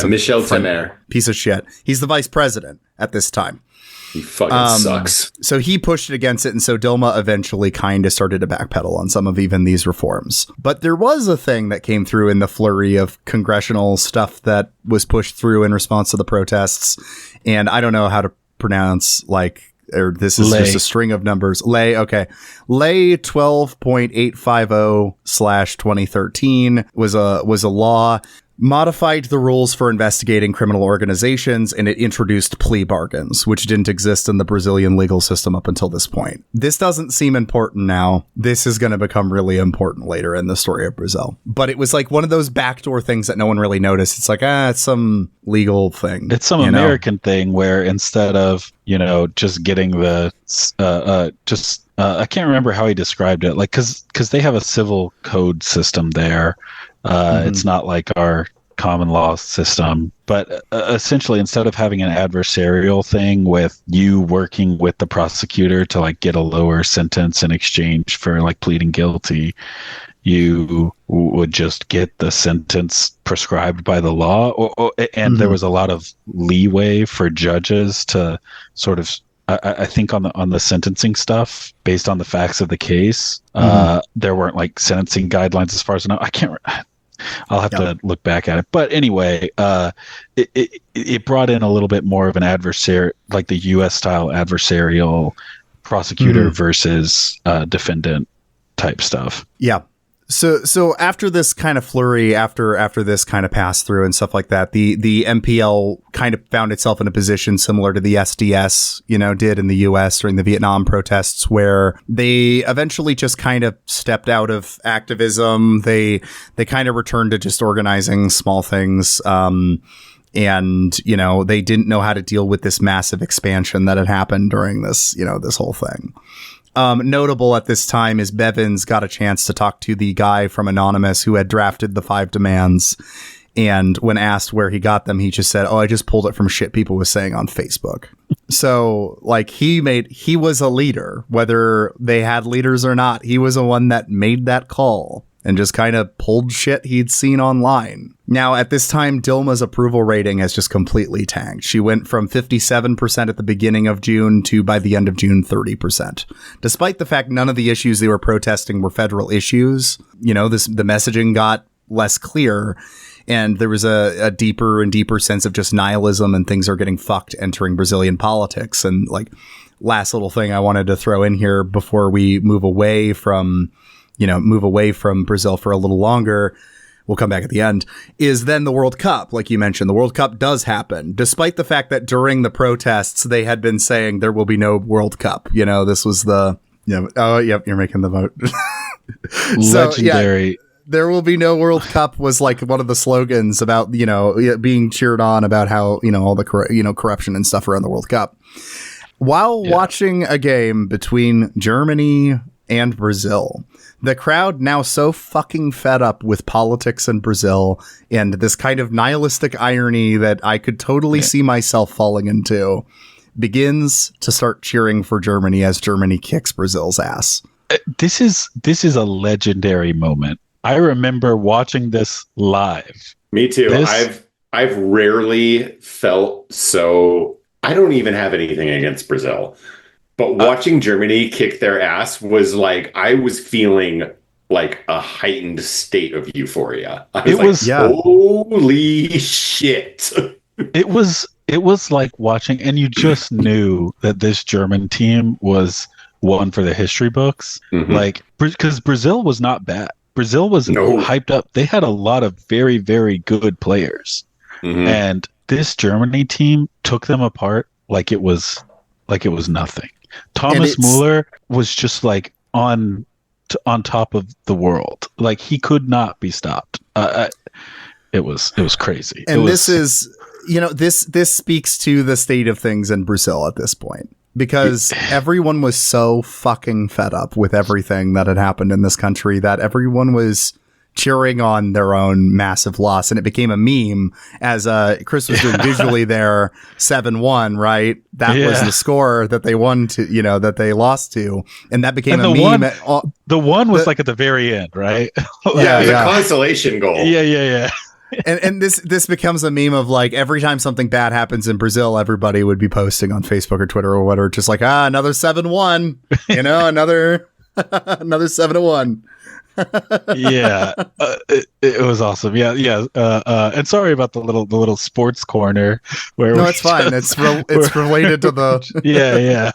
Michel Temer. Piece of shit. He's the vice president at this time. He fucking sucks. So he pushed it against it, and so Dilma eventually kind of started to backpedal on some of even these reforms. But there was a thing that came through in the flurry of congressional stuff that was pushed through in response to the protests, and I don't know how to pronounce, like, this is just a string of numbers. Lei 12.850/2013 was a law, modified the rules for investigating criminal organizations, and it introduced plea bargains, which didn't exist in the Brazilian legal system up until this point. This doesn't seem important now. This is going to become really important later in the story of Brazil. But it was like one of those backdoor things that no one really noticed. It's like, it's some legal thing. It's some American thing where instead of, just getting the, I can't remember how he described it. Like, cause they have a civil code system there. It's not like our common law system, but essentially instead of having an adversarial thing with you working with the prosecutor to like get a lower sentence in exchange for like pleading guilty, you would just get the sentence prescribed by the law. And there was a lot of leeway for judges to sort of, I think on the sentencing stuff, based on the facts of the case, there weren't like sentencing guidelines as far as I know. I'll have to look back at it. But anyway, it brought in a little bit more of an adversary, like the U.S. style adversarial prosecutor versus defendant type stuff. Yeah. So after this kind of flurry, after this kind of pass through and stuff like that, the MPL kind of found itself in a position similar to the SDS, did in the US during the Vietnam protests, where they eventually just kind of stepped out of activism. They kind of returned to just organizing small things. And, they didn't know how to deal with this massive expansion that had happened during this, this whole thing. Notable at this time is Bevins got a chance to talk to the guy from Anonymous who had drafted the 5 demands. And when asked where he got them, he just said, I just pulled it from shit people was saying on Facebook. So like he was a leader, whether they had leaders or not. He was the one that made that call and just kind of pulled shit he'd seen online. Now, at this time, Dilma's approval rating has just completely tanked. She went from 57% at the beginning of June to, by the end of June, 30%. Despite the fact none of the issues they were protesting were federal issues, the messaging got less clear, and there was a deeper and deeper sense of just nihilism and things are getting fucked entering Brazilian politics. And like, last little thing I wanted to throw in here before we move away from Brazil for a little longer, we'll come back at the end, is then the World Cup. Like you mentioned, the World Cup does happen, despite the fact that during the protests, they had been saying there will be no World Cup. This was the, you're making the vote. Legendary. There will be no World Cup was like one of the slogans about, being cheered on about how, all the, corruption and stuff around the World Cup. While watching a game between Germany and Brazil, the crowd, now so fucking fed up with politics in Brazil and this kind of nihilistic irony that I could totally see myself falling into, begins to start cheering for Germany as Germany kicks Brazil's ass. This is a legendary moment. I remember watching this live. Me too. I've rarely felt so. I don't even have anything against Brazil. But watching Germany kick their ass was like, I was feeling like a heightened state of euphoria. I was holy shit. It was like watching, and you just knew that this German team was one for the history books. Like, because Brazil was not bad. Brazil was hyped up. They had a lot of very, very good players. And this Germany team took them apart like it was nothing. Thomas Muller was just like on top of the world. Like, he could not be stopped. It was crazy. And this is, this speaks to the state of things in Brazil at this point, because everyone was so fucking fed up with everything that had happened in this country that everyone was cheering on their own massive loss. And it became a meme as Chris was doing visually there, 7-1, right? That was the score that they won to, that they lost to. And that became a meme. The one was like at the very end, right? It was a consolation goal. Yeah. And this becomes a meme of like, every time something bad happens in Brazil, everybody would be posting on Facebook or Twitter or whatever, just like, another 7-1, another 7-1. Yeah, it was awesome. Yeah. And sorry about the little sports corner where no, it's fine. It's related to the yeah.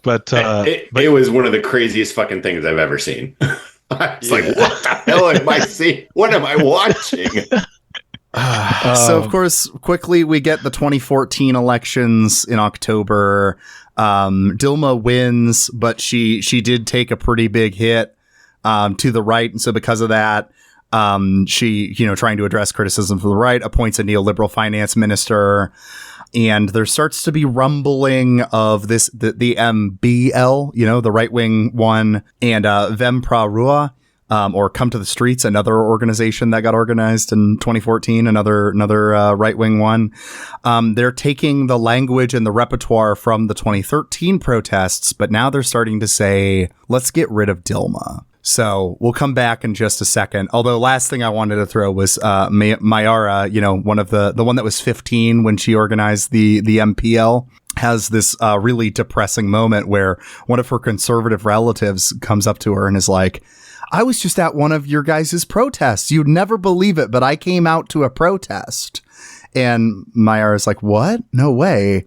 But it was one of the craziest fucking things I've ever seen. I was like, what the hell am I seeing? What am I watching? So of course, quickly we get the 2014 elections in October. Dilma wins, but she did take a pretty big hit to the right, and so because of that, she, trying to address criticism from the right, appoints a neoliberal finance minister, and there starts to be rumbling of the MBL, the right wing one, and Vem Pra Rua. Or Come to the Streets, another organization that got organized in 2014, another right-wing one. They're taking the language and the repertoire from the 2013 protests, but now they're starting to say, let's get rid of Dilma. So we'll come back in just a second. Although last thing I wanted to throw was Mayara, one of the one that was 15 when she organized the MPL, has this really depressing moment where one of her conservative relatives comes up to her and is like, I was just at one of your guys' protests. You'd never believe it, but I came out to a protest. And Mayara's like, what? No way.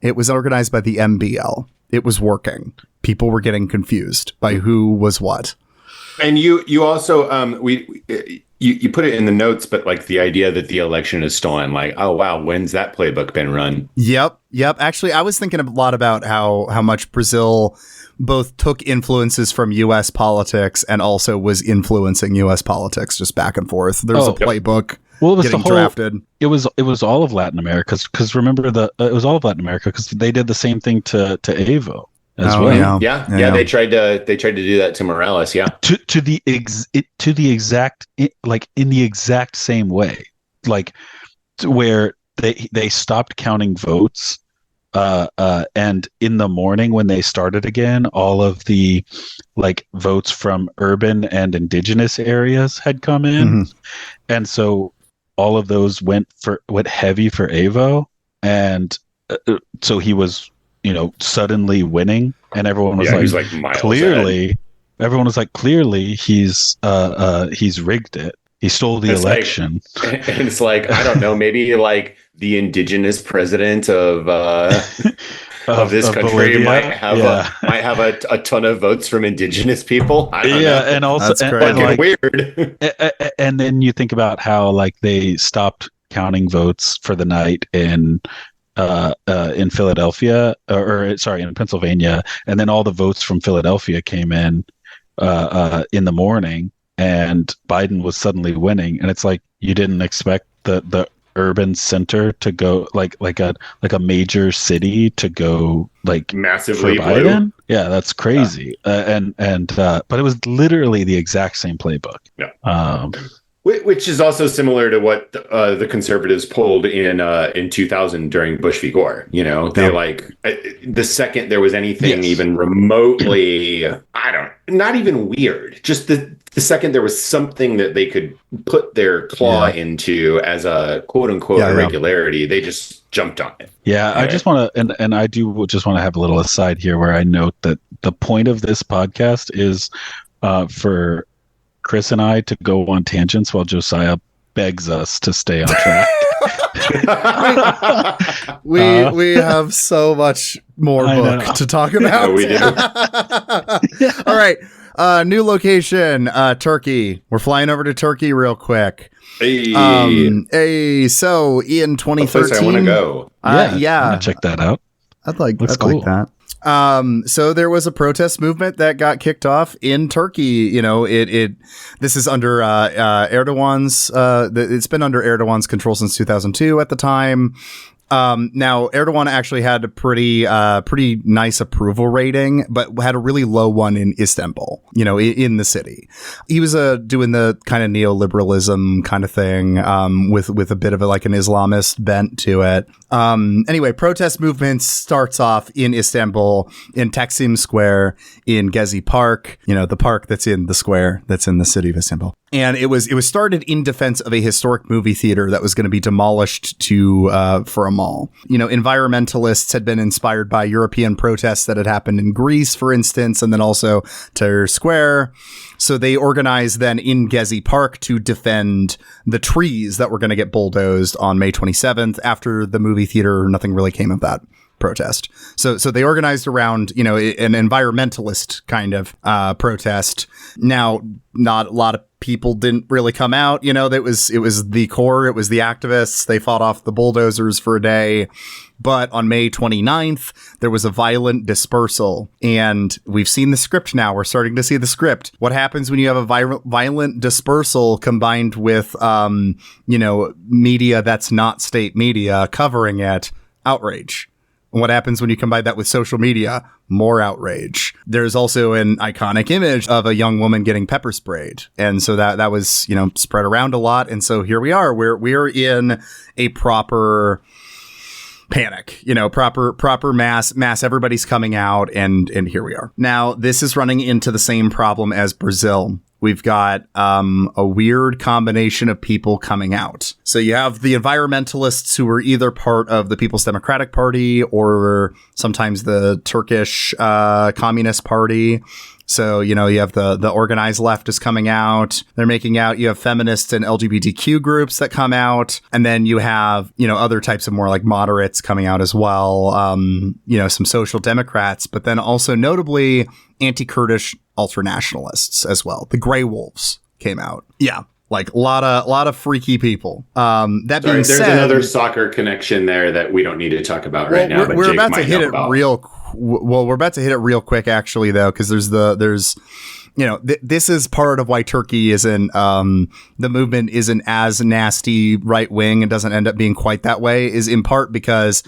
It was organized by the MBL. It was working. People were getting confused by who was what. And you also you put it in the notes, but like the idea that the election is stolen, like, oh wow, when's that playbook been run? Yep. Actually, I was thinking a lot about how much Brazil both took influences from U.S. politics and also was influencing U.S. politics just back and forth. There's a playbook. Well, it was getting drafted. It was all of Latin America because remember it was all of Latin America because they did the same thing to Evo as well. Yeah. They tried to do that to Morales. Yeah, to the exact same way, like where they stopped counting votes. And in the morning when they started again, all of the votes from urban and indigenous areas had come in. Mm-hmm. And so all of those went heavy for Evo. And so he was, suddenly winning, and everyone was clearly he's rigged it. He stole the election. And it's like, I don't know, maybe the indigenous president of this country Bolivia, might have a ton of votes from indigenous people. I don't know. And also that's weird. And then you think about how they stopped counting votes for the night in Philadelphia, in Pennsylvania, and then all the votes from Philadelphia came in the morning. And Biden was suddenly winning, and it's like you didn't expect the urban center to go like a major city to go massively for Biden. Blue. Yeah, that's crazy. But it was literally the exact same playbook. Yeah. Which is also similar to what the conservatives pulled in 2000 during Bush v. Gore. They the second there was anything even remotely, not even weird, just the second there was something that they could put their claw into as a quote unquote irregularity, they just jumped on it. Yeah, I just want to, and I do just want to have a little aside here where I note that the point of this podcast is for Chris and I to go on tangents while Josiah begs us to stay on track. We have so much more book to talk about. We do. All right. New location, Turkey. We're flying over to Turkey real quick. Hey. So in 2013, I want to go. Yeah. Check that out. I'd like that. So there was a protest movement that got kicked off in Turkey. This is under Erdogan's. It's been under Erdogan's control since 2002 at the time. Now Erdogan actually had a pretty nice approval rating, but had a really low one in Istanbul, in the city. He was doing the kind of neoliberalism kind of thing, with a bit of an Islamist bent to it. Anyway, protest movement starts off in Istanbul, in Taksim Square, in Gezi Park, the park that's in the square that's in the city of Istanbul. And it was started in defense of a historic movie theater that was going to be demolished for a mall. You know, environmentalists had been inspired by European protests that had happened in Greece, for instance, and then also Tahrir Square. So they organized then in Gezi Park to defend the trees that were going to get bulldozed on May 27th. After the movie theater, nothing really came of that protest. So they organized around, you know, an environmentalist kind of protest. Now, not a lot of people didn't really come out. You know, it was the core, it was the activists. They fought off the bulldozers for a day. But on May 29th, there was a violent dispersal. And we've seen the script now. We're starting to see the script. What happens when you have a violent dispersal combined with, you know, media that's not state media covering it? Outrage. And what happens when you combine that with social media? More outrage. There's also an iconic image of a young woman getting pepper sprayed. And so that was, you know, spread around a lot. And so here we are. We're in a proper panic, you know, proper mass, everybody's coming out, and here we are. Now, this is running into the same problem as Brazil. We've got a weird combination of people coming out. So you have the environmentalists who are either part of the People's Democratic Party or sometimes the Turkish Communist Party. So, you know, you have the organized left is coming out. They're making out. You have feminists and LGBTQ groups that come out. And then you have, you know, other types of more like moderates coming out as well. You know, some social democrats, but then also notably anti-Kurdish ultranationalists as well. The Grey Wolves came out. Yeah. Like a lot of freaky people. That being said, there's another soccer connection there that we don't need to talk about right now. We're about to hit it we're about to hit it real quick, actually, though, because there's you know, this is part of why Turkey isn't the movement isn't as nasty right wing and doesn't end up being quite that way, is in part because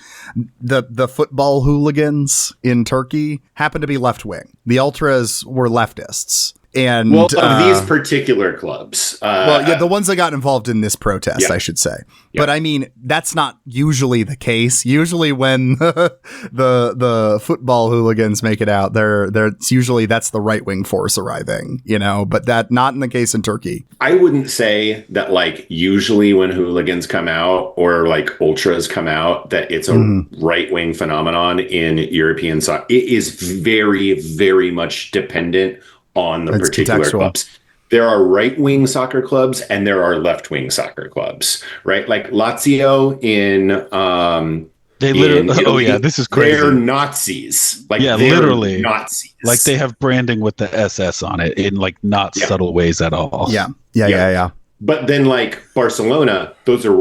the football hooligans in Turkey happen to be left wing. The ultras were leftists. And of these particular clubs, the ones that got involved in this protest, I should say. Yeah. But I mean, that's not usually the case. Usually, when the football hooligans make it out, it's usually that's the right wing force arriving, you know. But that not in the case in Turkey. I wouldn't say that like usually when hooligans come out or like ultras come out that it's a right wing phenomenon in European soccer. It is very, very much dependent on the particular clubs. There are right-wing soccer clubs and there are left-wing soccer clubs, right? Like Lazio in they literally this is crazy. They're Nazis. Like literally Nazis. Like they have branding with the SS on it in like not subtle ways at all. Yeah. But then like Barcelona, those are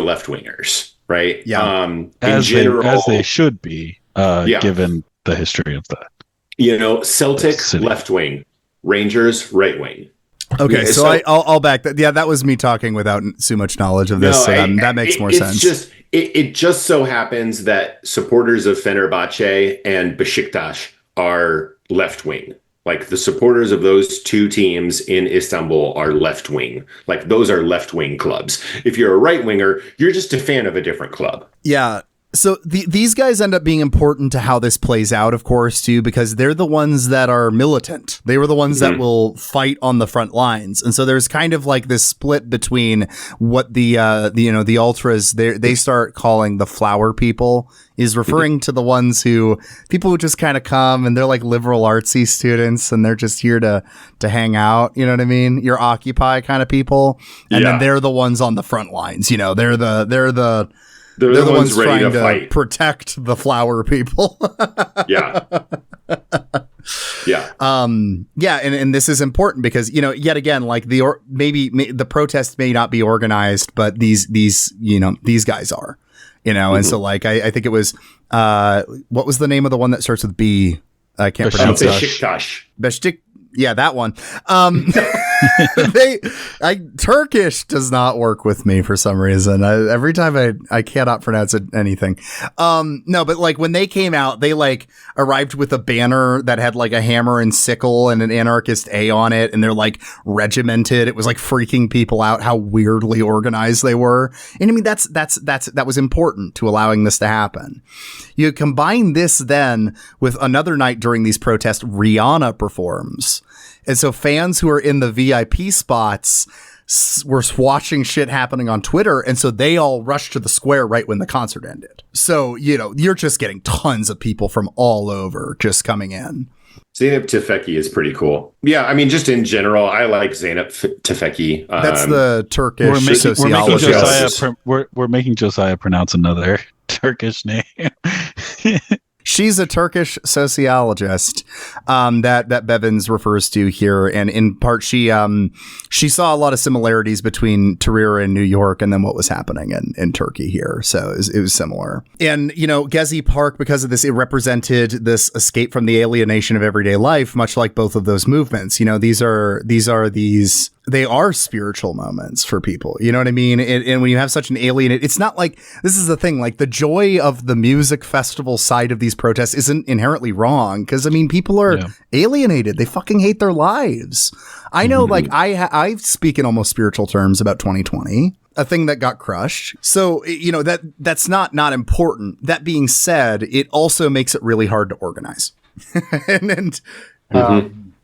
left-wingers, right? Yeah. As they should be, given the history of that. You know, Celtic left-wing, Rangers right-wing. Okay, so I'll back that. Yeah, that was me talking without too much knowledge of this. That makes more sense. It just so happens that supporters of Fenerbahce and Besiktas are left-wing. Like the supporters of those two teams in Istanbul are left-wing. Like those are left-wing clubs. If you're a right-winger, you're just a fan of a different club. Yeah. So these guys end up being important to how this plays out, of course, too, because they're the ones that are militant. They were the ones that will fight on the front lines. And so there's kind of like this split between what the ultras, they start calling the flower people, is referring to the ones people who just kind of come and they're like liberal artsy students and they're just here to hang out. You know what I mean? Your Occupy kind of people. And then they're the ones on the front lines. You know, they're the ones ready trying to fight. Protect the flower people. Yeah. And this is important because, you know, yet again, like maybe the protest may not be organized, but these guys are, you know, and so like I think it was what was the name of the one that starts with B? I can't pronounce it. Beşiktaş. Yeah, that one. Turkish does not work with me for some reason. Every time I cannot pronounce anything. No, but like when they came out, they like arrived with a banner that had like a hammer and sickle and an anarchist A on it. And they're like regimented. It was like freaking people out how weirdly organized they were. And I mean, that was important to allowing this to happen. You combine this then with another night during these protests, Rihanna performs. concerts. And so fans who are in the VIP spots were watching shit happening on Twitter. And so they all rushed to the square right when the concert ended. So, you're just getting tons of people from all over just coming in. Zeynep Tufekci is pretty cool. Yeah, I mean, just in general, I like Zeynep Tufekci. That's the Turkish sociologist. We're making Josiah pronounce another Turkish name. She's a Turkish sociologist that Bevins refers to here, and in part she saw a lot of similarities between Tahrir in New York and then what was happening in Turkey here. So it was similar. And Gezi Park, because of this, it represented this escape from the alienation of everyday life, much like both of those movements. They are spiritual moments for people. You know what I mean? And when you have such an alien, it's not like, this is the thing, like the joy of the music festival side of these protests isn't inherently wrong. Cause I mean, people are alienated. They fucking hate their lives. I know, like I speak in almost spiritual terms about 2020, a thing that got crushed. So, that's not important. That being said, it also makes it really hard to organize.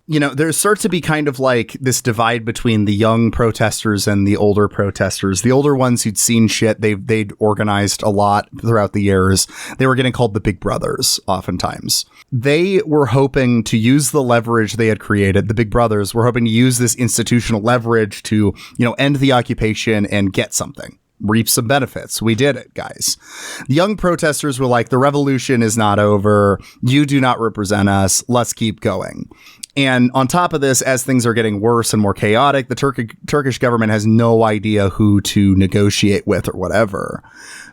There starts to be kind of like this divide between the young protesters and the older protesters. The older ones who'd seen shit, they'd organized a lot throughout the years. They were getting called the big brothers oftentimes. They were hoping to use the leverage they had created. The big brothers were hoping to use this institutional leverage to, end the occupation and get something. Reap some benefits. We did it, guys. The young protesters were like, the revolution is not over. You do not represent us. Let's keep going. And on top of this, as things are getting worse and more chaotic, the Turkish government has no idea who to negotiate with or whatever.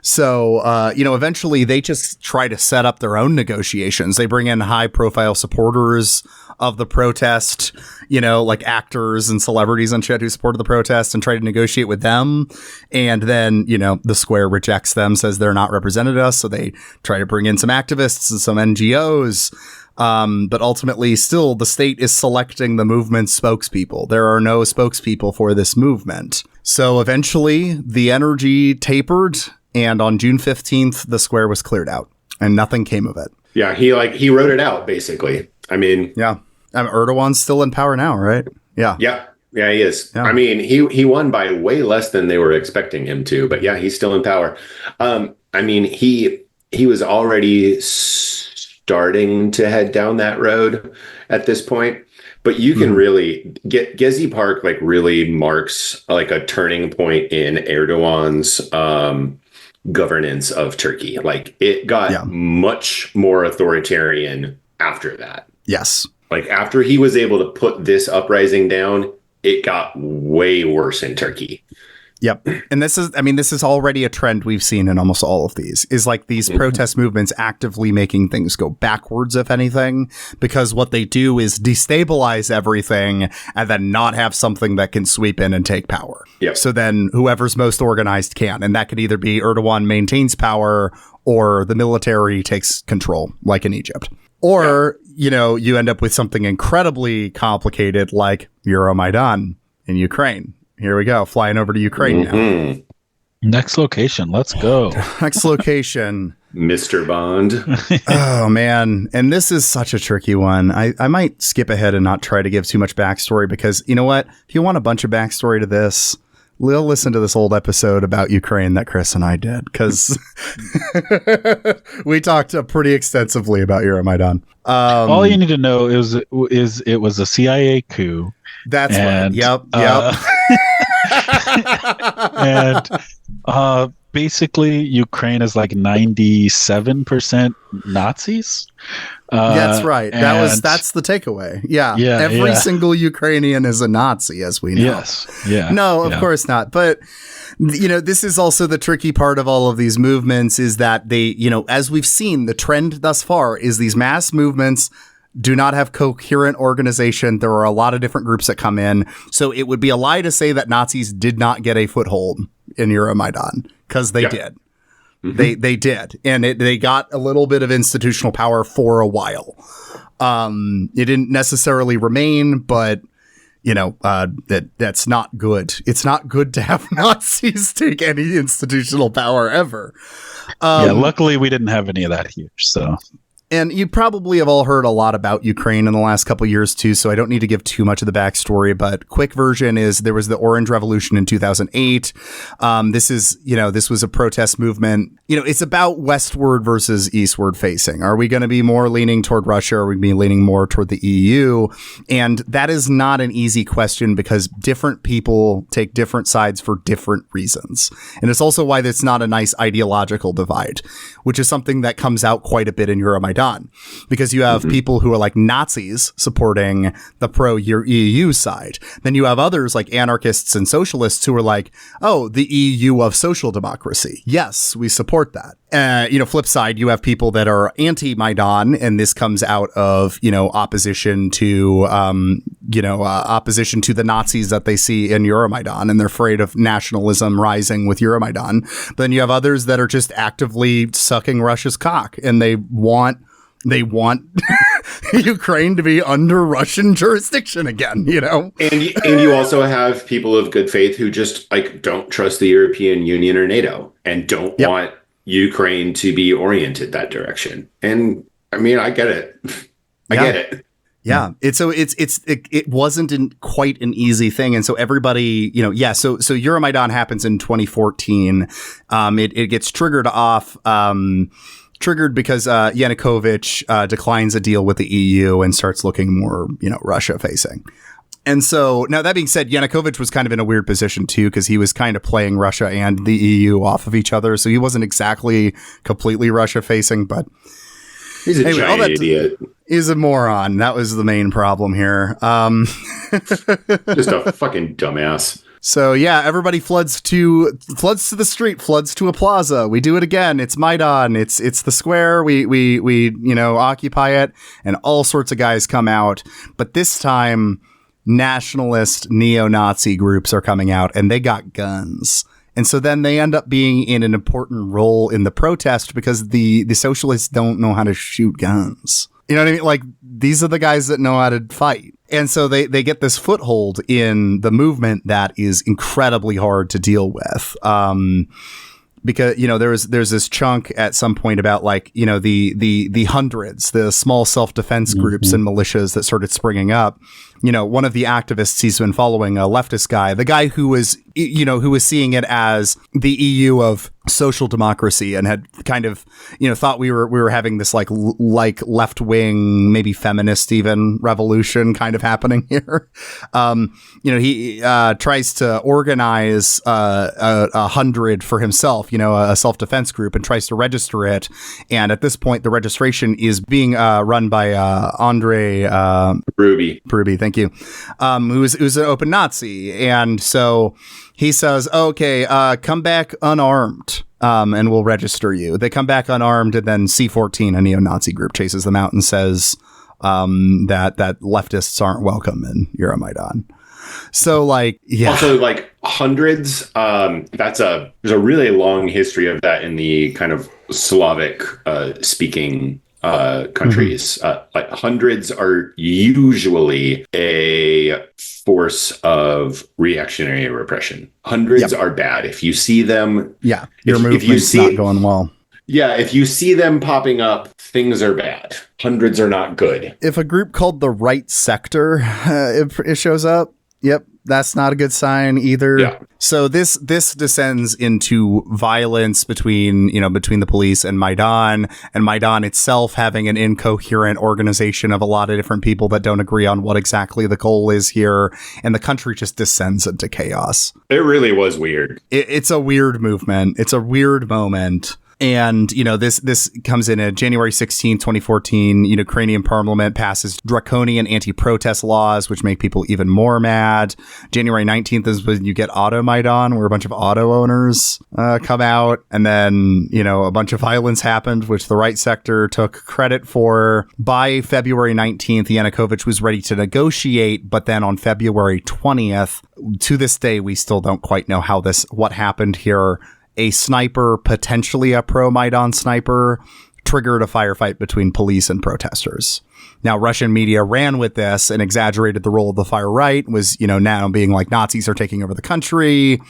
So, eventually they just try to set up their own negotiations. They bring in high profile supporters of the protest, like actors and celebrities and shit who supported the protest and try to negotiate with them. And then, the square rejects them, says they're not represented us. So they try to bring in some activists and some NGOs. But ultimately, still, the state is selecting the movement's spokespeople. There are no spokespeople for this movement. So eventually, the energy tapered, and on June 15th, the square was cleared out, and nothing came of it. Yeah, he wrote it out, basically. I mean... Yeah. Erdogan's still in power now, right? Yeah. Yeah, he is. Yeah. I mean, he won by way less than they were expecting him to, but yeah, he's still in power. I mean, he was already starting to head down that road at this point, but you can really get Gezi Park really marks like a turning point in Erdogan's governance of Turkey. Like it got much more authoritarian after that. Yes. Like after he was able to put this uprising down, it got way worse in Turkey. Yep. And this is already a trend we've seen in almost all of these, is like these protest movements actively making things go backwards, if anything, because what they do is destabilize everything and then not have something that can sweep in and take power. Yep. So then whoever's most organized can. And that could either be Erdogan maintains power or the military takes control, like in Egypt. Or, you end up with something incredibly complicated like Euromaidan in Ukraine. Here we go, flying over to Ukraine now. Next location, let's go. Next location. Mr. Bond. Oh, man. And this is such a tricky one. I might skip ahead and not try to give too much backstory because, you know what? If you want a bunch of backstory to this, listen to this old episode about Ukraine that Chris and I did, because we talked pretty extensively about Euromaidan. All you need to know is it was a CIA coup. That's right. Yep. And basically, Ukraine is like 97% Nazis. That's right. That's the takeaway. Yeah. Every single Ukrainian is a Nazi, as we know. Yes. Yeah. No, of course not. But this is also the tricky part of all of these movements, is that they, as we've seen, the trend thus far is these mass movements do not have coherent organization. There are a lot of different groups that come in. So it would be a lie to say that Nazis did not get a foothold in Euromaidan, because they did. Mm-hmm. They did. And they got a little bit of institutional power for a while. It didn't necessarily remain, but that's not good. It's not good to have Nazis take any institutional power ever. Luckily we didn't have any of that here. So. And you probably have all heard a lot about Ukraine in the last couple of years too, so I don't need to give too much of the backstory, but quick version is there was the Orange Revolution in 2008. This was a protest movement. It's about westward versus eastward facing. Are we going to be more leaning toward Russia? Or are we going to be leaning more toward the EU? And that is not an easy question because different people take different sides for different reasons. And it's also why that's not a nice ideological divide, which is something that comes out quite a bit in Euromaidan. Because you have people who are like Nazis supporting the pro-EU side. Then you have others like anarchists and socialists who are like, oh, the EU of social democracy. Yes, we support that. Flip side, you have people that are anti-Maidan, and this comes out of, opposition to, opposition to the Nazis that they see in Euromaidan, and they're afraid of nationalism rising with Euromaidan. But then you have others that are just actively sucking Russia's cock, and they want Ukraine to be under Russian jurisdiction again, And you also have people of good faith who just don't trust the European Union or NATO and don't want Ukraine to be oriented that direction. And I mean, I get it. I get it. Yeah. It wasn't quite an easy thing. And so everybody, so Euromaidan happens in 2014. It gets triggered because Yanukovych declines a deal with the EU and starts looking more, Russia facing. And so now that being said, Yanukovych was kind of in a weird position, too, because he was kind of playing Russia and the EU off of each other. So he wasn't exactly completely Russia facing, but he's a giant idiot. He's a moron. That was the main problem here. Just a fucking dumbass. So, yeah, everybody floods to the street, floods to a plaza. We do it again. It's Maidan. It's the square. We occupy it, and all sorts of guys come out. But this time, nationalist neo-Nazi groups are coming out, and they got guns. And so then they end up being in an important role in the protest because the socialists don't know how to shoot guns. You know what I mean? Like, these are the guys that know how to fight. And so they get this foothold in the movement that is incredibly hard to deal with. Because, there's this chunk at some point about the hundreds, the small self-defense groups and militias that started springing up. One of the activists he's been following, a leftist guy, the guy who was seeing it as the EU of social democracy and had kind of, thought we were having this like left wing, maybe feminist even revolution kind of happening here. He tries to organize 100 for himself, a self-defense group, and tries to register it. And at this point, the registration is being run by Andre Ruby. Thank you. Who's an open Nazi. And so he says, okay, come back unarmed, and we'll register you. They come back unarmed, and then C-14, a neo-Nazi group, chases them out and says that leftists aren't welcome in Euromaidan. So, Also, hundreds, there's a really long history of that in the kind of Slavic speaking countries. Hundreds are usually a force of reactionary repression. Hundreds are bad. If you see them, your movement's not going well. Yeah, if you see them popping up, things are bad. Hundreds are not good. If a group called the Right Sector it shows up, that's not a good sign either. Yeah. So this descends into violence between the police and Maidan itself having an incoherent organization of a lot of different people that don't agree on what exactly the goal is here. And the country just descends into chaos. It really was weird. It's a weird movement. It's a weird moment. And, this comes in January 16, 2014, Ukrainian parliament passes draconian anti-protest laws, which make people even more mad. January 19th is when you get Euromaidan, where a bunch of auto owners come out. And then, a bunch of violence happened, which the Right Sector took credit for. By February 19th, Yanukovych was ready to negotiate. But then on February 20th, to this day, we still don't quite know what happened here. A sniper, potentially a pro-Maidan sniper, triggered a firefight between police and protesters. Now, Russian media ran with this and exaggerated the role of the far right, was, now being like Nazis are taking over the country,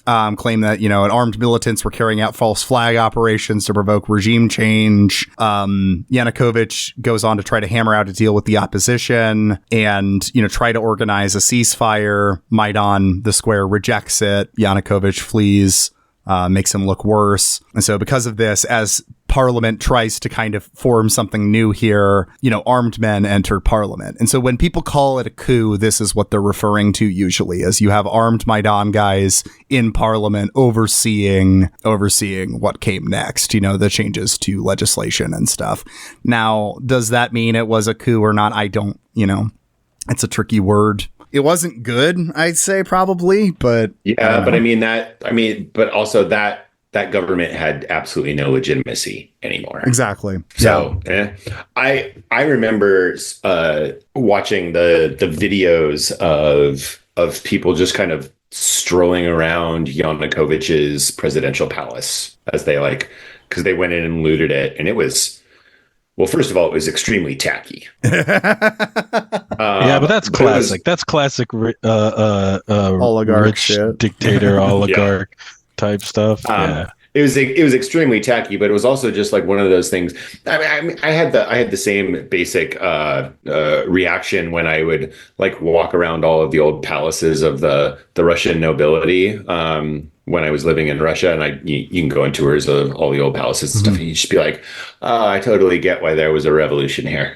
claim that, armed militants were carrying out false flag operations to provoke regime change. Yanukovych goes on to try to hammer out a deal with the opposition and, try to organize a ceasefire. Maidan, the square, rejects it. Yanukovych flees. Makes him look worse. And so because of this, as Parliament tries to kind of form something new here, armed men enter Parliament. And so when people call it a coup, this is what they're referring to usually, as you have armed Maidan guys in Parliament overseeing what came next, the changes to legislation and stuff. Now, does that mean it was a coup or not? I don't, it's a tricky word. It wasn't good, I'd say, probably, but yeah, but also that government had absolutely no legitimacy anymore. Exactly. So I remember watching the videos of people just kind of strolling around Yanukovych's presidential palace as they because they went in and looted it, and it was. Well, first of all, it was extremely tacky. Yeah, but that's classic. That's classic oligarch rich shit. Dictator oligarch type stuff. Yeah. It was extremely tacky, but it was also just like one of those things. I mean, I had the same basic reaction when I would walk around all of the old palaces of the Russian nobility. When I was living in Russia, and you can go on tours of all the old palaces and stuff, and you just be like, oh, I totally get why there was a revolution here.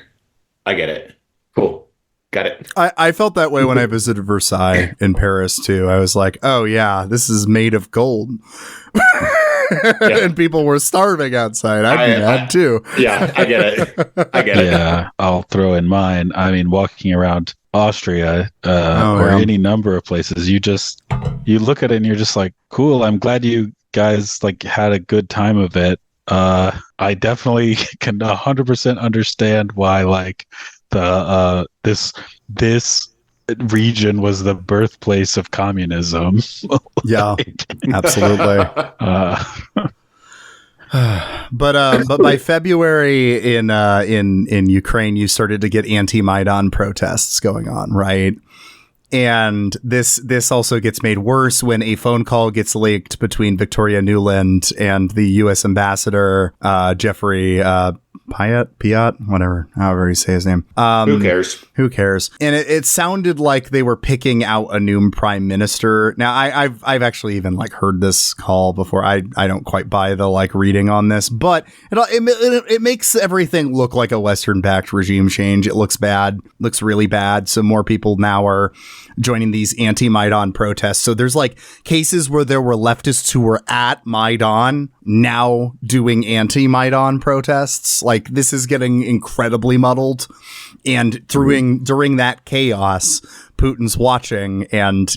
I get it. Cool. Got it. I felt that way when I visited Versailles in Paris, too. I was like, oh, yeah, this is made of gold. Yeah. And people were starving outside. I'd be mad, too. Yeah, I get it. Yeah, I'll throw in mine. I mean, walking around Austria or any number of places, you look at it and you're just like, cool, I'm glad you guys had a good time of it. I definitely can 100% understand why this region was the birthplace of communism. Yeah, absolutely. But by February in Ukraine, you started to get anti-Maidan protests going on, right? And this also gets made worse when a phone call gets leaked between Victoria Nuland and the U.S. ambassador, Jeffrey Piat, whatever, however you say his name. Who cares? And it sounded like they were picking out a new prime minister. Now, I've actually even heard this call before. I don't quite buy the reading on this, but it makes everything look like a Western-backed regime change. It looks bad, looks really bad. So more people now are joining these anti-Maidan protests. So there's cases where there were leftists who were at Maidan now doing anti-Maidan protests. This is getting incredibly muddled. And during that chaos, Putin's watching. And,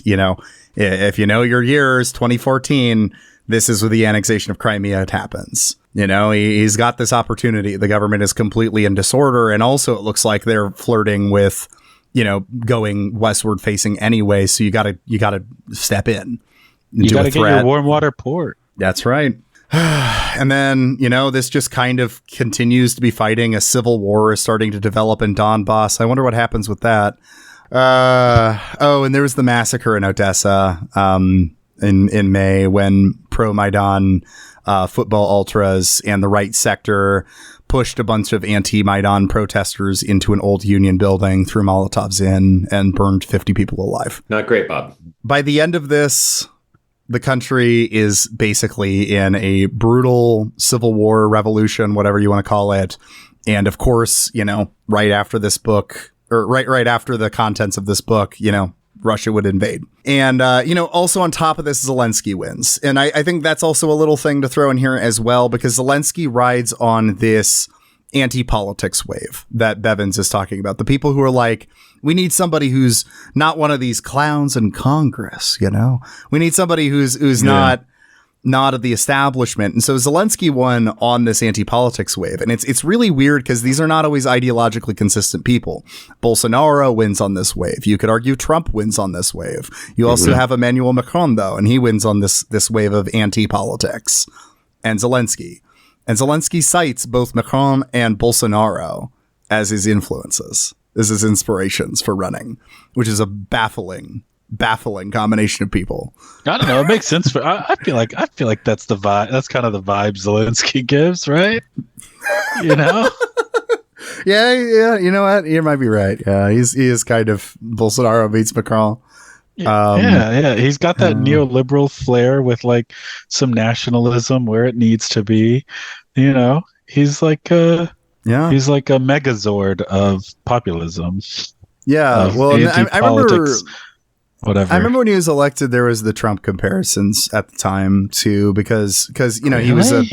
if you know your years, 2014, this is where the annexation of Crimea happens. He's got this opportunity. The government is completely in disorder. And also it looks like they're flirting with, going westward facing anyway. So you gotta step in. You gotta get your warm water port. That's right. And then, this just kind of continues to be fighting. A civil war is starting to develop in Donbass. I wonder what happens with that. And there was the massacre in Odessa in May when pro-Maidan football ultras and the right sector pushed a bunch of anti-Maidan protesters into an old union building, threw Molotovs in, and burned 50 people alive. Not great, Bob. By the end of this, the country is basically in a brutal civil war, revolution, whatever you want to call it. And of course, right after this book, or right after the contents of this book, Russia would invade. And, also on top of this, Zelensky wins. And I think that's also a little thing to throw in here as well, because Zelensky rides on this anti-politics wave that Bevins is talking about. The people who are we need somebody who's not one of these clowns in Congress, We need somebody who's not of the establishment. And so Zelensky won on this anti-politics wave. And it's really weird because these are not always ideologically consistent people. Bolsonaro wins on this wave. You could argue Trump wins on this wave. You also have Emmanuel Macron, though, and he wins on this wave of anti-politics. And Zelensky. And Zelensky cites both Macron and Bolsonaro as his influences, as his inspirations for running, which is a baffling combination of people. I don't know. It makes sense. I feel like that's the vibe. That's kind of the vibe Zelensky gives, right? You know? Yeah. You know what? You might be right. Yeah, he is kind of Bolsonaro meets Macron. Yeah. He's got that neoliberal flair with like some nationalism where it needs to be. You know, he's like he's like a megazord of populism. Yeah. I remember. Whatever. I remember when he was elected, there was the Trump comparisons at the time too, because you know he was a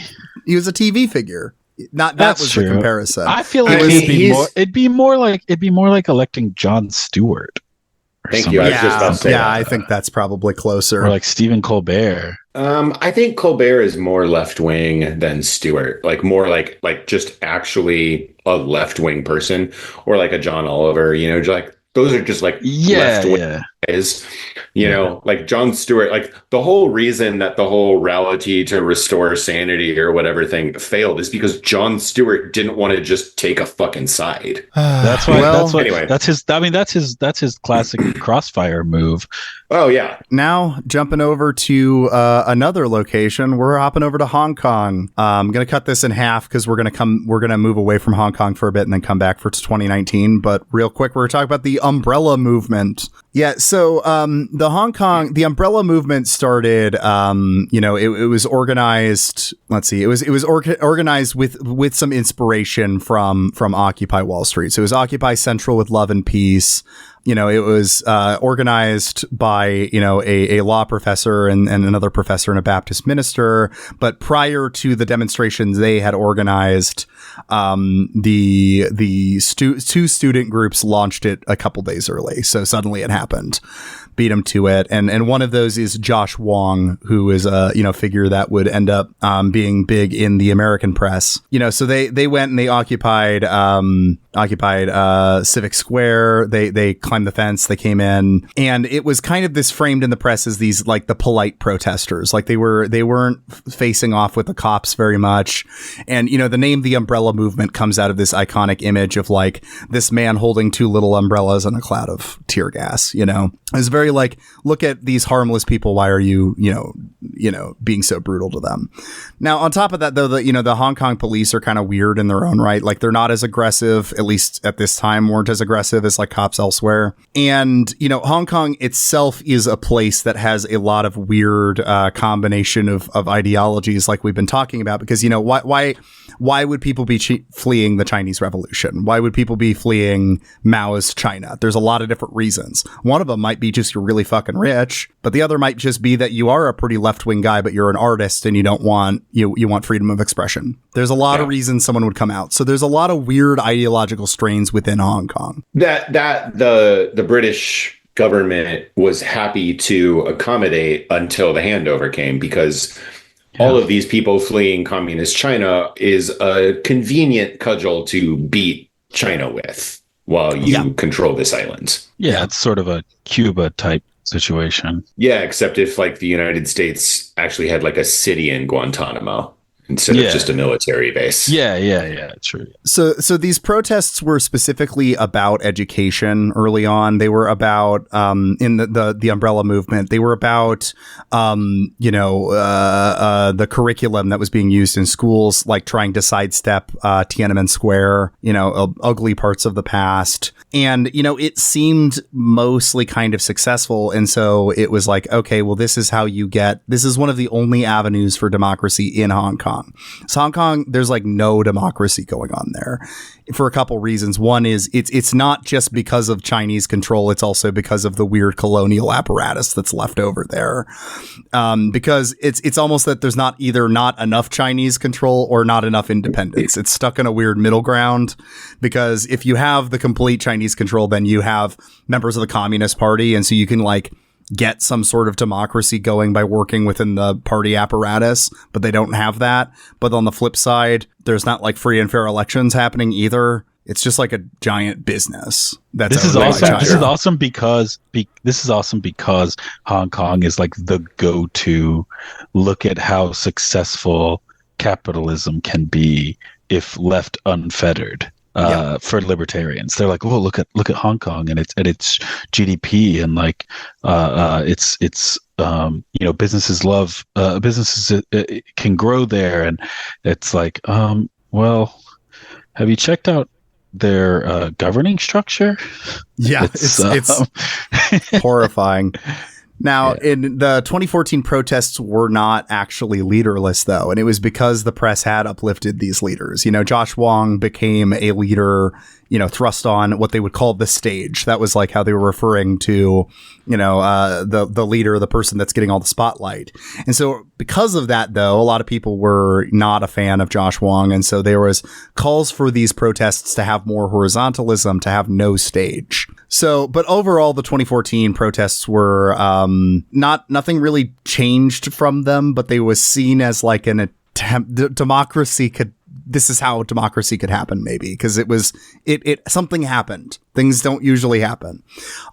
TV figure. That was true. The comparison. I feel like it'd be more like electing Jon Stewart. Thank you. I was just about to say that. I think that's probably closer. Or like Stephen Colbert. I think Colbert is more left wing than Stewart. Like more like just actually a left wing person, or like a John Oliver. You know, like those are just like left wing guys. You know, like Jon Stewart, like the whole reason that the whole rality to restore sanity or whatever thing failed is because Jon Stewart didn't want to just take a fucking side. That's why. Anyway, that's his. I mean, that's his classic crossfire move. Oh yeah. Now jumping over to another location, we're hopping over to Hong Kong. I'm gonna cut this in half because we're gonna move away from Hong Kong for a bit and then come back for 2019. But real quick, we're talking about the umbrella movement. Yeah, so the umbrella movement started. It was organized. Let's see, it was organized with some inspiration from Occupy Wall Street. So it was Occupy Central with Love and Peace. You know, it was organized by, a law professor and another professor and a Baptist minister. But prior to the demonstrations, they had organized the two student groups launched it a couple days early. So suddenly it happened. Beat them to it. And one of those is Josh Wong, who is a, figure that would end up being big in the American press. So they went and they occupied Civic Square. They climbed the fence. They came in, and it was kind of this framed in the press as these like the polite protesters. Like they weren't facing off with the cops very much. And the name the Umbrella Movement comes out of this iconic image of like this man holding two little umbrellas and a cloud of tear gas. It's very like, look at these harmless people. Why are you being so brutal to them? Now, on top of that, though, the Hong Kong police are kind of weird in their own right. Like they're not as aggressive, at least at this time, weren't as aggressive as like cops elsewhere. And, Hong Kong itself is a place that has a lot of weird combination of ideologies like we've been talking about, because, why would people be fleeing the Chinese Revolution? Why would people be fleeing Maoist China? There's a lot of different reasons. One of them might be just you're really fucking rich, but the other might just be that you are a pretty left-wing guy, but you're an artist and you don't want, you want freedom of expression. There's a lot of reasons someone would come out. So there's a lot of weird ideological strains within Hong Kong. That the British government was happy to accommodate until the handover came, because all of these people fleeing communist China is a convenient cudgel to beat China with while you control this island. Yeah, it's sort of a Cuba type situation. Yeah, except if like the United States actually had like a city in Guantanamo instead of just a military base. Yeah, true. So these protests were specifically about education early on. They were about in the Umbrella Movement. They were about the curriculum that was being used in schools, like trying to sidestep Tiananmen Square, ugly parts of the past. And, it seemed mostly kind of successful. And so it was like, okay, well, this is one of the only avenues for democracy in Hong Kong. So Hong Kong, there's like no democracy going on there for a couple reasons. One is it's not just because of Chinese control. It's also because of the weird colonial apparatus that's left over there. Because it's almost that there's not enough Chinese control or not enough independence. It's stuck in a weird middle ground, because if you have the complete Chinese control, then you have members of the Communist Party. And so you can like get some sort of democracy going by working within the party apparatus, but they don't have that. But on the flip side, there's not like free and fair elections happening either. It's just like a giant business. This is awesome because Hong Kong is like the go-to. Look at how successful capitalism can be if left unfettered. For libertarians, they're like, "Oh, look at Hong Kong and its GDP, and like it's businesses can grow there." And it's like, well, have you checked out their governing structure? Yeah, it's horrifying. Now, in the 2014 protests were not actually leaderless, though, and it was because the press had uplifted these leaders. Josh Wong became a leader, thrust on what they would call the stage. That was like how they were referring to, the leader, the person that's getting all the spotlight. And so because of that, though, a lot of people were not a fan of Josh Wong. And so there was calls for these protests to have more horizontalism, to have no stage. So, but overall, the 2014 protests were nothing really changed from them, but they was seen as like an attempt. This is how democracy could happen, maybe, because something happened. Things don't usually happen.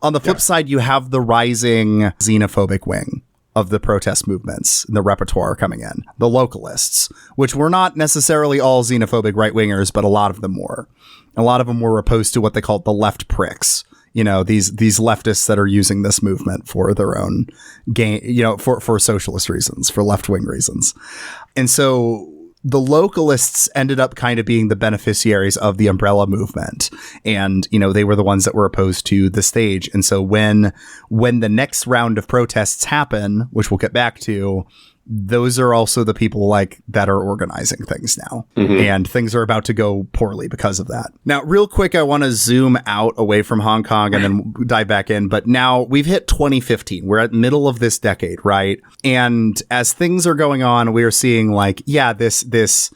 On the flip side, you have the rising xenophobic wing of the protest movements, the repertoire coming in, the localists, which were not necessarily all xenophobic right-wingers, but a lot of them were. A lot of them were opposed to what they called the left pricks. These leftists that are using this movement for their own gain, for socialist reasons, for left-wing reasons. And so the localists ended up kind of being the beneficiaries of the umbrella movement. And, they were the ones that were opposed to the stage. And so when the next round of protests happen, which we'll get back to, those are also the people like that are organizing things now. Mm-hmm. And things are about to go poorly because of that. Now, real quick, I want to zoom out away from Hong Kong and then dive back in. But now we've hit 2015. We're at the middle of this decade, right? And as things are going on, we are seeing this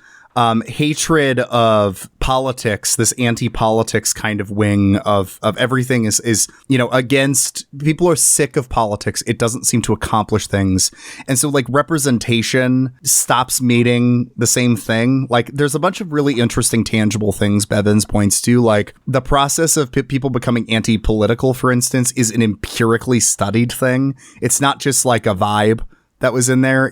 hatred of politics, this anti-politics kind of wing of everything is against. People are sick of politics. It doesn't seem to accomplish things. And so representation stops meaning the same thing. There's a bunch of really interesting tangible things Bevins points to, like the process of people becoming anti-political, for instance, is an empirically studied thing. It's not just like a vibe that was in there.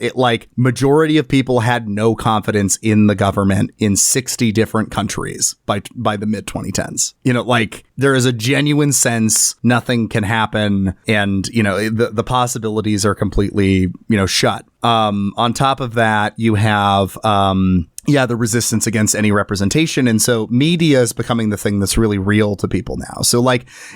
Majority of people had no confidence in the government in 60 different countries by the mid 2010s. There is a genuine sense nothing can happen, and the possibilities are completely shut. On top of that, you have the resistance against any representation. And so media is becoming the thing that's really real to people now. So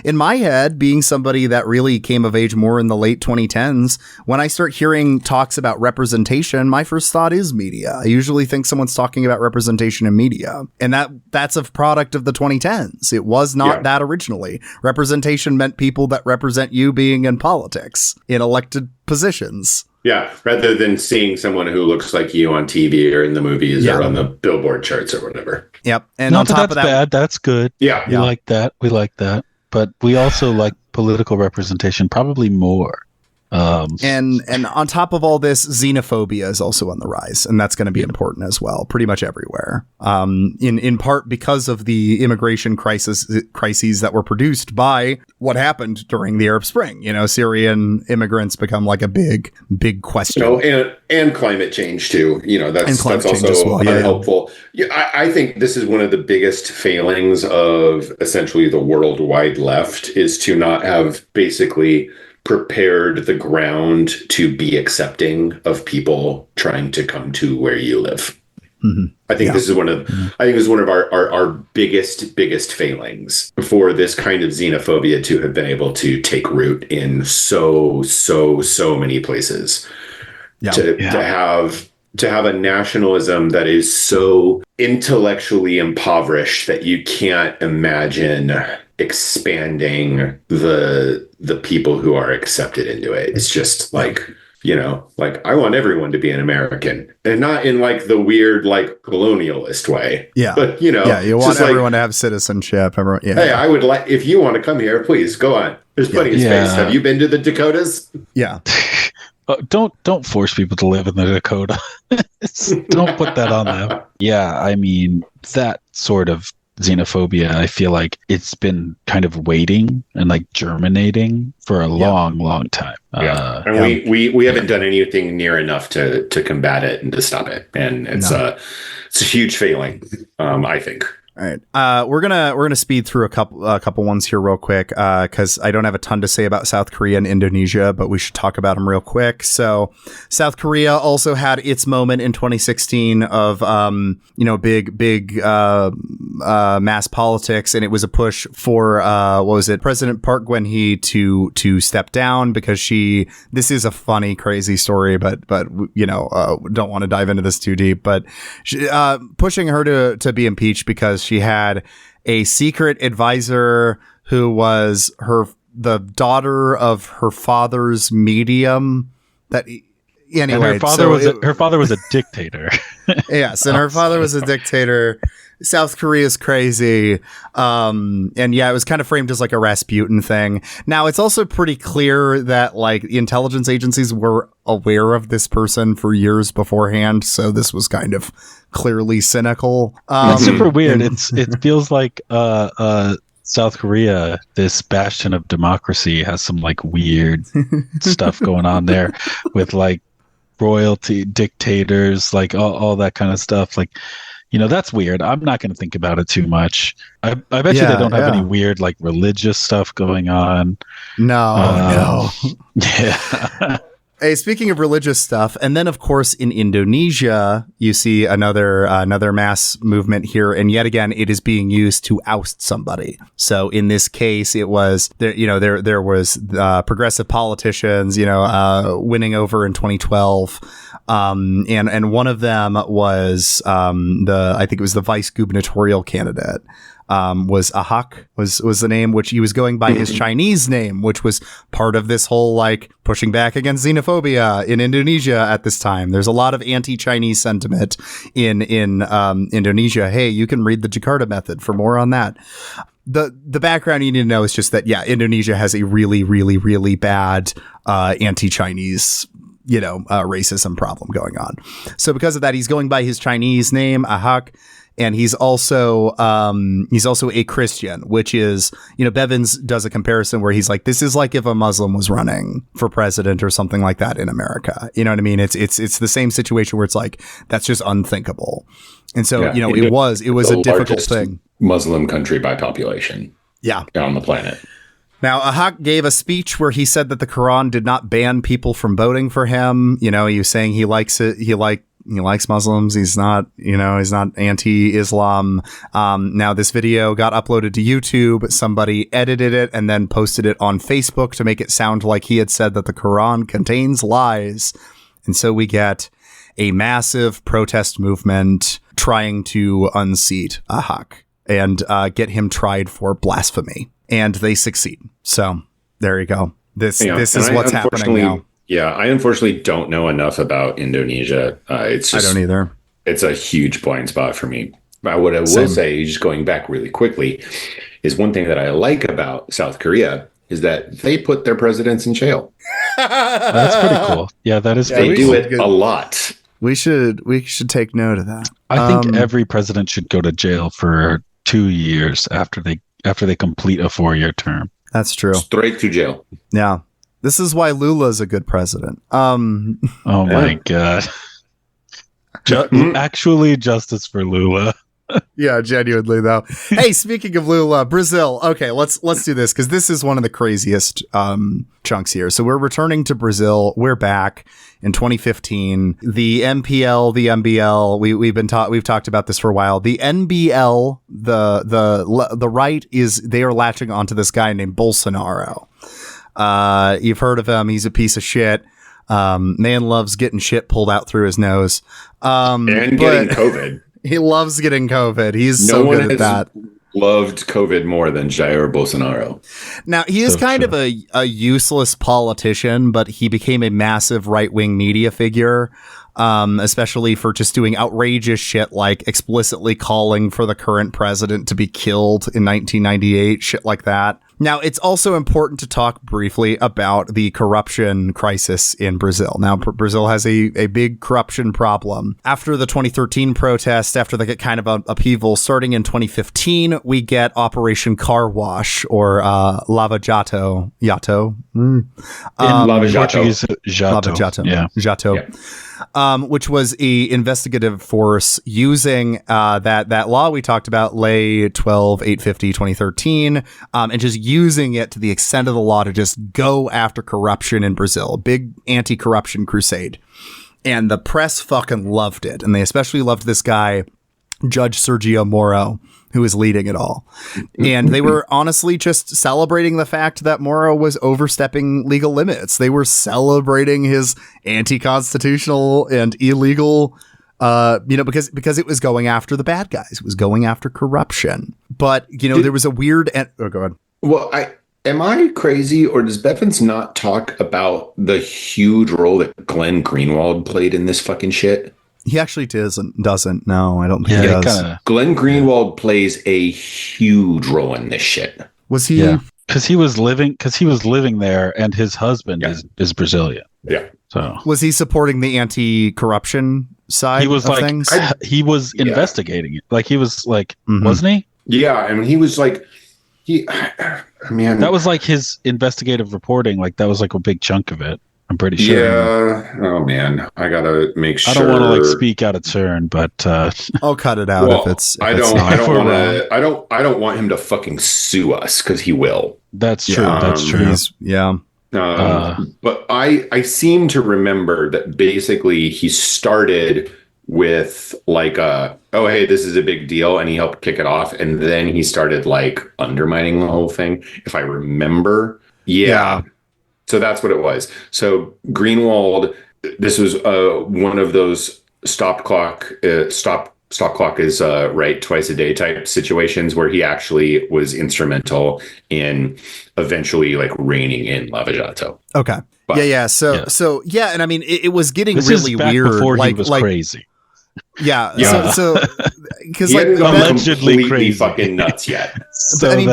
in my head, being somebody that really came of age more in the late 2010s, when I start hearing talks about representation, my first thought is media. I usually think someone's talking about representation in media. And that's a product of the 2010s. It was not that originally. Representation meant people that represent you being in politics, in elected positions. Yeah, rather than seeing someone who looks like you on TV or in the movies or on the Billboard charts or whatever. Yep. And on top of that, bad. That's good. Yeah. We like that. But we also like political representation probably more. And on top of all this, xenophobia is also on the rise, and that's going to be important as well, pretty much everywhere. In part because of the immigration crises that were produced by what happened during the Arab Spring. Syrian immigrants become a big question. And climate change too. That's also unhelpful. Yeah, I think this is one of the biggest failings of essentially the worldwide left, is to not have basically prepared the ground to be accepting of people trying to come to where you live. Mm-hmm. I think this is one of our biggest failings for this kind of xenophobia to have been able to take root in so many places. To have a nationalism that is so intellectually impoverished that you can't imagine expanding the people who are accepted into it. It's just I want everyone to be an American, and not in the weird colonialist way. Yeah. But you want everyone to have citizenship. Everyone, hey, I would if you want to come here, please go on. There's plenty of space. Have you been to the Dakotas? Yeah. Don't force people to live in the Dakota. Don't put that on them. Yeah, I mean, that sort of xenophobia, I feel like it's been kind of waiting and like germinating for a long time. And we haven't done anything near enough to combat it and to stop it. And it's a huge failing, I think. All right. We're gonna speed through a couple ones here real quick because I don't have a ton to say about South Korea and Indonesia, but we should talk about them real quick. So South Korea also had its moment in 2016 of big mass politics, and it was a push for President Park Geun-hye to step down because this is a funny, crazy story, but don't want to dive into this too deep, but pushing her to be impeached because she had a secret advisor who was the daughter of her father's medium. Anyway, her father was a dictator. Yes, and her father was a dictator. South Korea's crazy. And it was kind of framed as like a Rasputin thing. Now, it's also pretty clear that like the intelligence agencies were aware of this person for years beforehand. So this was kind of clearly cynical. It's super weird. It feels like South Korea, this bastion of democracy, has some like weird stuff going on there with like royalty, dictators, like all that kind of stuff. Like, that's weird. I'm not going to think about it too much. I bet you they don't have any weird like religious stuff going on. No. Yeah. Hey, speaking of religious stuff, and then of course in Indonesia, you see another mass movement here, and yet again it is being used to oust somebody. So in this case, it was there was progressive politicians, winning over in 2012, and one of them was I think it was the vice gubernatorial candidate. Was Ahok was the name, which he was going by his Chinese name, which was part of this whole like pushing back against xenophobia in Indonesia at this time. There's a lot of anti-Chinese sentiment in Indonesia. Hey, you can read the Jakarta Method for more on that. The background you need to know is just that, Indonesia has a really, really, really bad anti-Chinese racism problem going on. So because of that, he's going by his Chinese name, Ahok. And he's also a Christian, which is, Bevins does a comparison where he's like, this is like if a Muslim was running for president or something like that in America. You know what I mean? It's the same situation where it's like, that's just unthinkable. And so, it was a difficult thing. Muslim country by population. Yeah. On the planet. Now, Ahok gave a speech where he said that the Quran did not ban people from voting for him. He was saying he likes it. He likes Muslims. He's not anti-Islam. Now this video got uploaded to YouTube. Somebody edited it and then posted it on Facebook to make it sound like he had said that the Quran contains lies. And so we get a massive protest movement trying to unseat Ahok and get him tried for blasphemy. And they succeed. So there you go. This is what's happening now. Yeah, I unfortunately don't know enough about Indonesia. I don't either. It's a huge blind spot for me. But what I will say, just going back really quickly, is one thing that I like about South Korea is that they put their presidents in jail. That's pretty cool. Yeah, that is. They do it a lot. We should take note of that. I think every president should go to jail for 2 years after they complete a 4-year term. That's true. Straight to jail. Yeah. This is why Lula's a good president. Oh my God. Actually, justice for Lula. Yeah, genuinely though. Hey, speaking of Lula, Brazil. Okay, let's do this because this is one of the craziest chunks here. So we're returning to Brazil. We're back in 2015. The MPL, the MBL. We've talked about this for a while. The NBL, the right they are latching onto this guy named Bolsonaro. You've heard of him. He's a piece of shit. Man loves getting shit pulled out through his nose. And getting COVID. He loves getting COVID. He's so good at that. Loved COVID more than Jair Bolsonaro. Now, he is kind of a useless politician, but he became a massive right-wing media figure. especially for just doing outrageous shit like explicitly calling for the current president to be killed in 1998, shit like that. Now, it's also important to talk briefly about the corruption crisis in Brazil. Now, Brazil has a big corruption problem. After the 2013 protest, after the kind of upheaval, starting in 2015, we get Operation Car Wash, or Lava Jato. Lava Jato. Lava Jato. Yeah. Jato. Yeah. Which was a investigative force using that law we talked about, Lei 12-850-2013, and just using it to the extent of the law to just go after corruption in Brazil. A big anti-corruption crusade. And the press fucking loved it. And they especially loved this guy, Judge Sergio Moro, who was leading it all. And they were honestly just celebrating the fact that Moro was overstepping legal limits. They were celebrating his anti-constitutional and illegal, because it was going after the bad guys. It was going after corruption. But, there was a weird... go ahead. Well, am I crazy, or does Bevins not talk about the huge role that Glenn Greenwald played in this fucking shit? He actually doesn't. No, I don't think he does. Glenn Greenwald plays a huge role in this shit. Was he? Yeah, because he was living there, and his husband is Brazilian. Yeah. So was he supporting the anti-corruption side? He was of things? He was investigating it. Like he was like, wasn't he? Yeah, I mean, he was like, that was like his investigative reporting. Like that was like a big chunk of it. I'm pretty sure. Yeah. Oh man, I gotta make sure. I don't want to like speak out of turn, but I'll cut it out if it's. I don't want him to fucking sue us, because he will. That's true. That's true. But I seem to remember that basically he started with like hey, this is a big deal, and he helped kick it off, and then he started like undermining the whole thing, if I remember. Yeah. So that's what it was. So Greenwald, this was one of those stop clock is right twice a day type situations where he actually was instrumental in eventually like reining in Lava Jato. Okay. But, So and I mean it was getting really weird. Before he was crazy. Yeah. So because like allegedly crazy, fucking nuts yet. So I mean,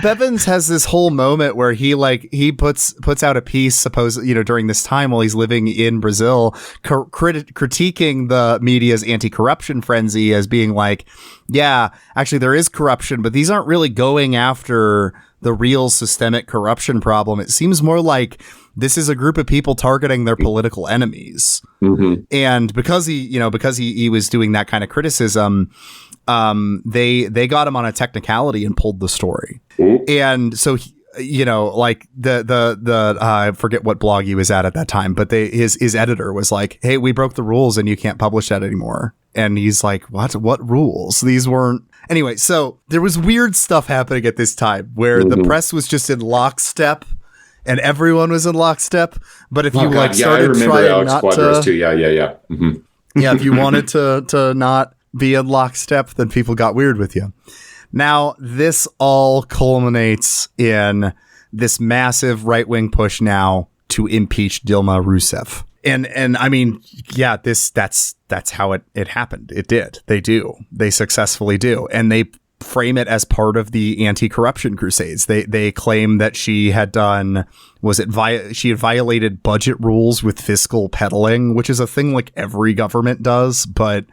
Bevins has this whole moment where he puts out a piece, during this time while he's living in Brazil, critiquing the media's anti-corruption frenzy as being like, yeah, actually there is corruption, but these aren't really going after the real systemic corruption problem. It seems more like this is a group of people targeting their political enemies. Mm-hmm. And because he was doing that kind of criticism, they got him on a technicality and pulled the story. Mm-hmm. And so like the I forget what blog he was at that time, but his editor was like, hey, we broke the rules and you can't publish that anymore. And he's like, what rules? These weren't. Anyway, so there was weird stuff happening at this time where the press was just in lockstep and everyone was in lockstep. But if you started trying Alex not Quadros to, mm-hmm. If you wanted to not be in lockstep, then people got weird with you. Now, this all culminates in this massive right-wing push now to impeach Dilma Rousseff. And I mean, yeah, that's how it happened. It did. They successfully do. And they frame it as part of the anti-corruption crusades. They claim that she had done, she had violated budget rules with fiscal peddling, which is a thing like every government does, but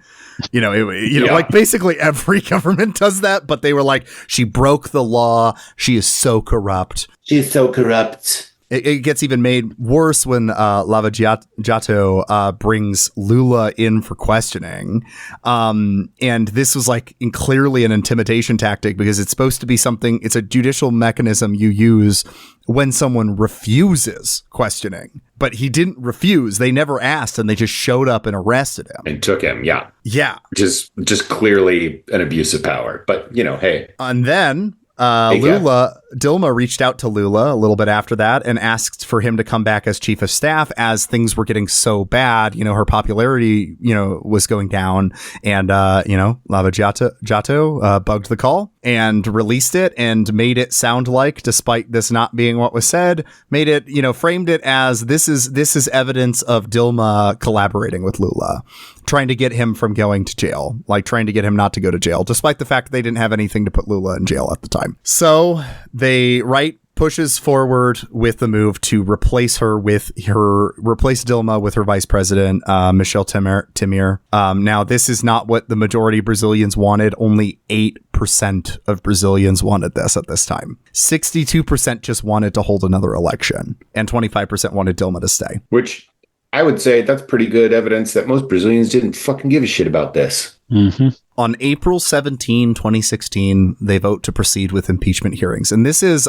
like basically every government does that, but they were like, she broke the law. She is so corrupt. She is so corrupt. It gets even made worse when Lava Jato brings Lula in for questioning. And this was clearly an intimidation tactic because it's supposed to be it's a judicial mechanism you use when someone refuses questioning. But he didn't refuse. They never asked, and they just showed up and arrested him. And took him, yeah. Yeah. Which is just clearly an abuse of power. But, hey. And then... Dilma reached out to Lula a little bit after that and asked for him to come back as chief of staff as things were getting so bad. Her popularity, was going down, and, Lava Jato bugged the call and released it and made it sound like, despite this not being what was said, made it, framed it as this is evidence of Dilma collaborating with Lula, trying to get him from going to jail, like trying to get him not to go to jail, despite the fact they didn't have anything to put Lula in jail at the time. So they pushes forward with the move to replace Dilma with her vice president, Michel Temer. Now, this is not what the majority of Brazilians wanted. Only 8% of Brazilians wanted this at this time. 62% just wanted to hold another election, and 25% wanted Dilma to stay. Which I would say that's pretty good evidence that most Brazilians didn't fucking give a shit about this. Mm-hmm. On April 17, 2016, they vote to proceed with impeachment hearings. And this is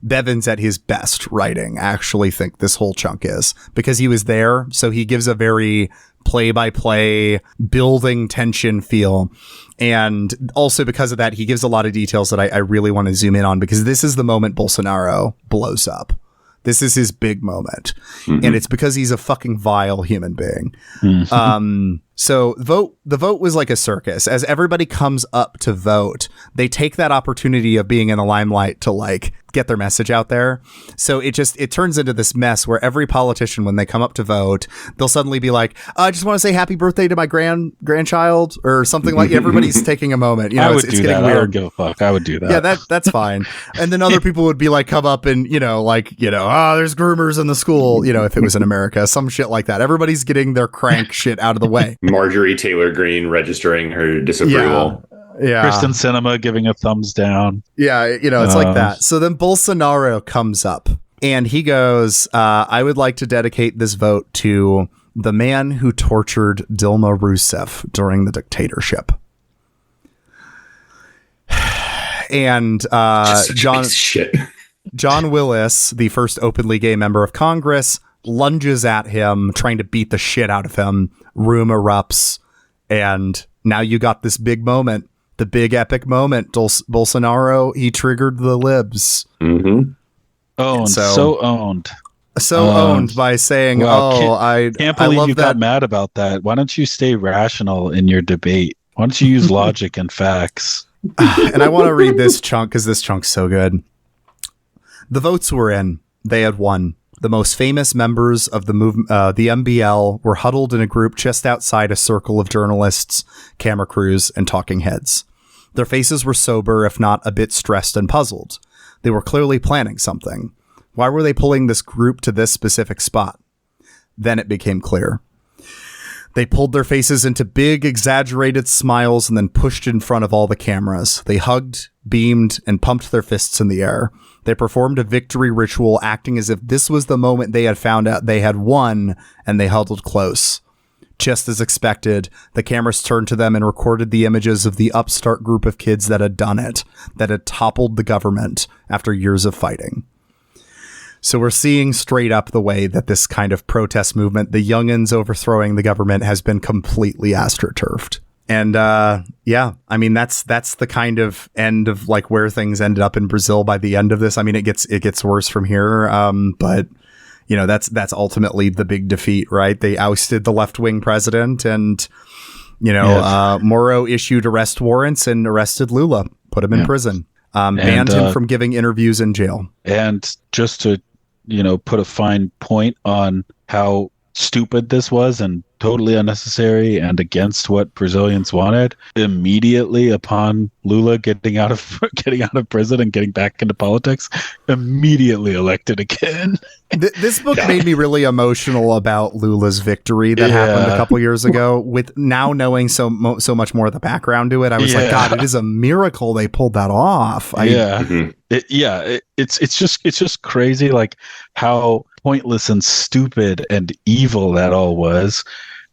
Bevins at his best writing, I actually think this whole chunk is, because he was there. So he gives a very play-by-play, building tension feel. And also because of that, he gives a lot of details that I really want to zoom in on, because this is the moment Bolsonaro blows up. This is his big moment. Mm-hmm. And it's because he's a fucking vile human being. Mm-hmm. So the vote was like a circus. As everybody comes up to vote, they take that opportunity of being in the limelight to like get their message out there. So it turns into this mess where every politician, when they come up to vote, they'll suddenly be like, I just want to say happy birthday to my grandchild or something. Like everybody's taking a moment. It's getting weird. I don't give a fuck. I would do that. Yeah, that's fine. And then other people would be like, come up and, there's groomers in the school, if it was in America, some shit like that. Everybody's getting their crank shit out of the way. Marjorie Taylor Greene registering her disapproval. Yeah. Kristen Sinema giving a thumbs down. Yeah, it's like that. So then Bolsonaro comes up and he goes, I would like to dedicate this vote to the man who tortured Dilma Rousseff during the dictatorship. And John Willis, the first openly gay member of Congress, lunges at him, trying to beat the shit out of him. Room erupts, and now you got this big moment, the big epic moment. Bolsonaro, he triggered the libs. Mm-hmm. Owned by saying, I can't believe you got mad about that. Why don't you stay rational in your debate? Why don't you use logic and facts? And I want to read this chunk because this chunk's so good. The votes were in. They had won. The most famous members of the MBL were huddled in a group just outside a circle of journalists, camera crews, and talking heads. Their faces were sober, if not a bit stressed and puzzled. They were clearly planning something. Why were they pulling this group to this specific spot? Then it became clear. They pulled their faces into big, exaggerated smiles and then pushed in front of all the cameras. They hugged, beamed, and pumped their fists in the air. They performed a victory ritual, acting as if this was the moment they had found out they had won, and they huddled close. Just as expected, the cameras turned to them and recorded the images of the upstart group of kids that had done it, that had toppled the government after years of fighting. So we're seeing straight up the way that this kind of protest movement, the youngins overthrowing the government, has been completely astroturfed. And that's the kind of end of like where things ended up in Brazil by the end of this. I mean, it gets worse from here. But that's ultimately the big defeat, right? They ousted the left-wing president, and Moro issued arrest warrants and arrested Lula, put him in prison, banned him from giving interviews in jail. And just to put a fine point on how stupid this was and totally unnecessary and against what Brazilians wanted, immediately upon Lula getting out of prison and getting back into politics, immediately elected again. This book made me really emotional about Lula's victory that happened a couple years ago. With now knowing so much more of the background to it, I was like, God, it is a miracle they pulled that off. It's just crazy, like how pointless and stupid and evil that all was.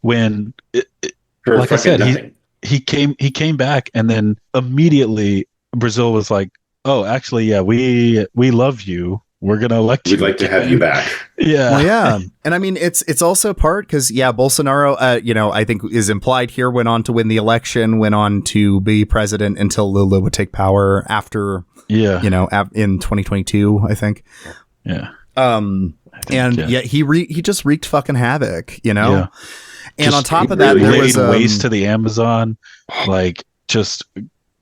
When like I said, he came back, and then immediately Brazil was like, oh, actually, we love you. We're going to elect you. We'd like to have you back. Yeah. Well, yeah. And I mean, it's also part because, Bolsonaro, I think is implied here, went on to win the election, went on to be president until Lula would take power after, in 2022, I think. Yeah. He just wreaked fucking havoc, Yeah. And on top of that, there was waste to the Amazon, like just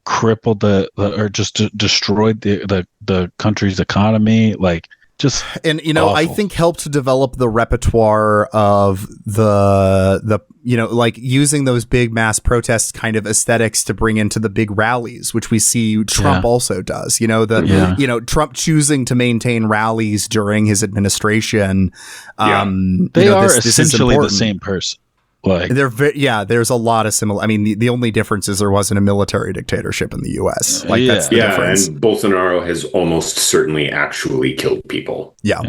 crippled or just destroyed the country's economy. Like, just and awful. I think helped to develop the repertoire of the like using those big mass protests kind of aesthetics to bring into the big rallies, which we see Trump also does. Trump choosing to maintain rallies during his administration. They are essentially the same person. Like, there's a lot of similar. I mean, the only difference is there wasn't a military dictatorship in the U.S. Like, that's the difference. And Bolsonaro has almost certainly actually killed people. Yeah.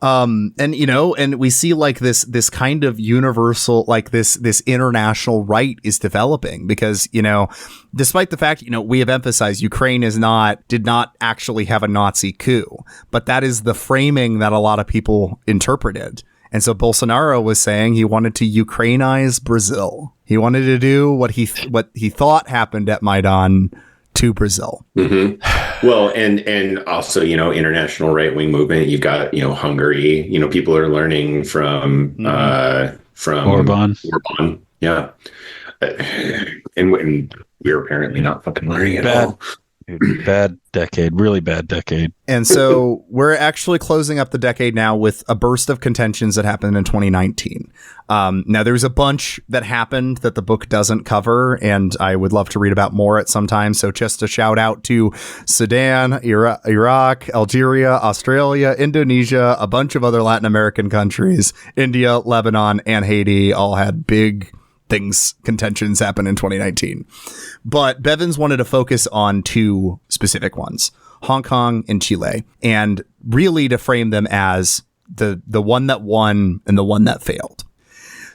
And we see like this kind of universal, like this international right is developing because, despite the fact, we have emphasized Ukraine did not actually have a Nazi coup, but that is the framing that a lot of people interpreted. And so Bolsonaro was saying he wanted to Ukrainize Brazil. He wanted to do what he thought happened at Maidan to Brazil. Mm-hmm. Well, and also, international right-wing movement. You've got, Hungary. People are learning from Orban. Yeah. And we're apparently not fucking learning at all. Bad decade, really bad decade. And so we're actually closing up the decade now with a burst of contentions that happened in 2019. Now, there's a bunch that happened that the book doesn't cover, and I would love to read about more at some time. So just a shout out to Sudan, Iraq, Algeria, Australia, Indonesia, a bunch of other Latin American countries, India, Lebanon, and Haiti all had big contentions happen in 2019. But Bevins wanted to focus on two specific ones, Hong Kong and Chile, and really to frame them as the one that won and the one that failed.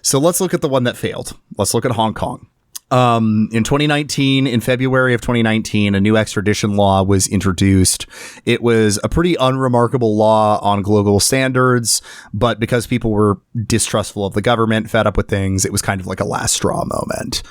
So let's look at the one that failed. Let's look at Hong Kong. In 2019, in February of 2019, a new extradition law was introduced. It was a pretty unremarkable law on global standards, but because people were distrustful of the government, fed up with things, it was kind of like a last straw moment.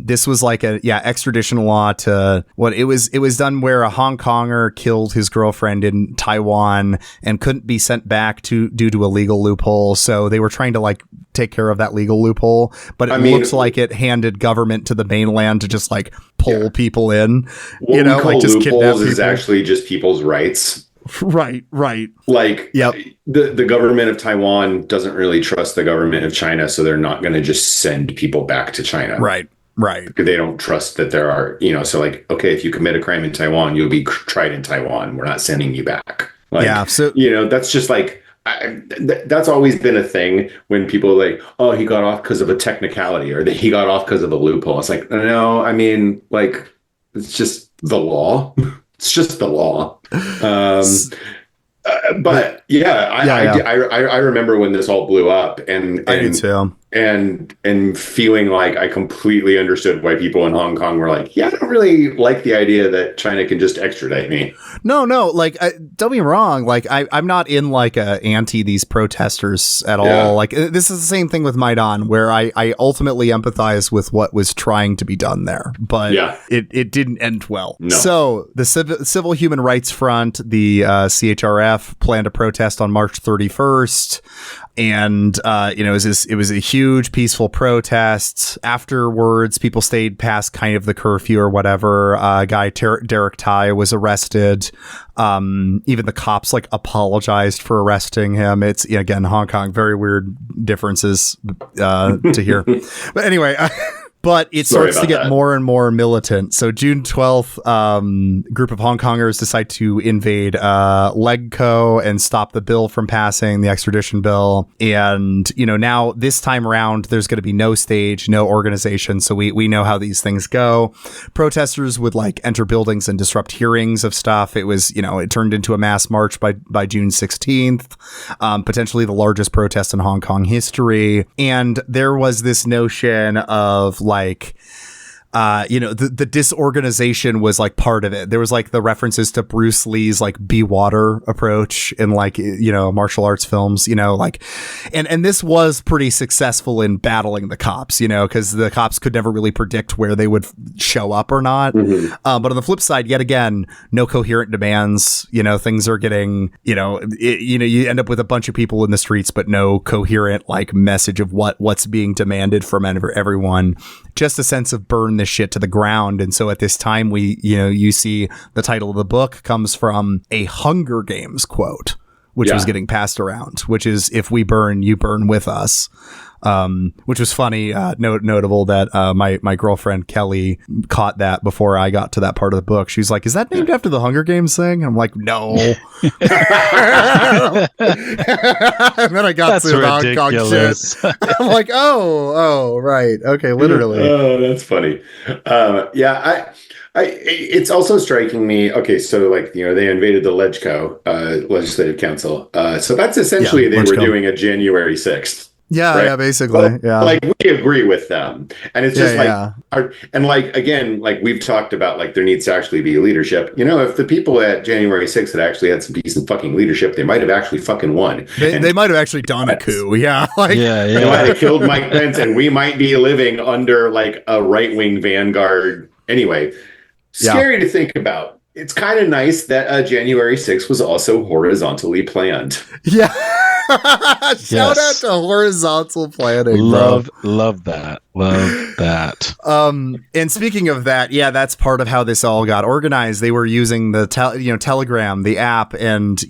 This was like extradition law to what it was done where a Hong Konger killed his girlfriend in Taiwan and couldn't be sent back due to a legal loophole. So they were trying to like take care of that legal loophole, but it looks like it handed government to the mainland to just like pull people in, like just kidnap people. Is actually just people's rights. Right. Like, the government of Taiwan doesn't really trust the government of China, so they're not going to just send people back to China. Right. Because they don't trust that there are, so like, okay, if you commit a crime in Taiwan, you'll be tried in Taiwan. We're not sending you back. Like, so that's just like, that's always been a thing when people are like, oh, he got off because of a technicality or he got off because of a loophole. It's like, no, I mean, like, it's just the law. It's just the law. But I remember when this all blew up, and I do too. And feeling like I completely understood why people in Hong Kong were like, I don't really like the idea that China can just extradite me. No, like, don't be wrong. Like, I'm not in like a anti these protesters at all. Like, this is the same thing with Maidan, where I ultimately empathize with what was trying to be done there, but it didn't end well. No. So the Civil Human Rights Front, the CHRF, planned a protest on March 31st. And, it was a huge peaceful protest. Afterwards, people stayed past kind of the curfew or whatever. Guy Derek Tai was arrested. Even the cops like apologized for arresting him. It's, again, Hong Kong, very weird differences to hear. But anyway, but it starts to get more and more militant. So June 12th, group of Hong Kongers decide to invade Legco and stop the bill from passing, the extradition bill. And, now this time around, there's going to be no stage, no organization. So we know how these things go. Protesters would like enter buildings and disrupt hearings of stuff. It was, it turned into a mass march by June 16th, potentially the largest protest in Hong Kong history. And there was this notion of like, the disorganization was like part of it. There was like the references to Bruce Lee's like be water approach in like, martial arts films, like, and this was pretty successful in battling the cops, because the cops could never really predict where they would show up or not. Mm-hmm. But on the flip side, yet again, no coherent demands, things are getting, you end up with a bunch of people in the streets, but no coherent like message of what's being demanded from everyone. Just a sense of burn the this shit to the ground. And so at this time, you see the title of the book comes from a Hunger Games quote, which was getting passed around, which is, if we burn, you burn with us. Which was funny, notable that my girlfriend Kelly caught that before I got to that part of the book. She's like, "Is that named after the Hunger Games thing?" I'm like, "No." And then I got to the Hong Kong shit. I'm like, "Oh, right, okay, literally." Oh, that's funny. It's also striking me. Okay, so like, they invaded the LegCo, Legislative Council. So that's essentially they were doing a January 6th. Yeah, right? Basically. Well, yeah. Like, we agree with them. And it's just again, like we've talked about, like, there needs to actually be leadership. If the people at January 6th had actually had some decent fucking leadership, they might have actually fucking won. They might have actually done a coup. Yeah. They might have killed Mike Pence, and we might be living under like a right-wing vanguard. Anyway, scary to think about. It's kind of nice that January 6th was also horizontally planned. Yeah. Shout out to horizontal planning. Love that. And speaking of that, that's part of how this all got organized. They were using the Telegram, the app, and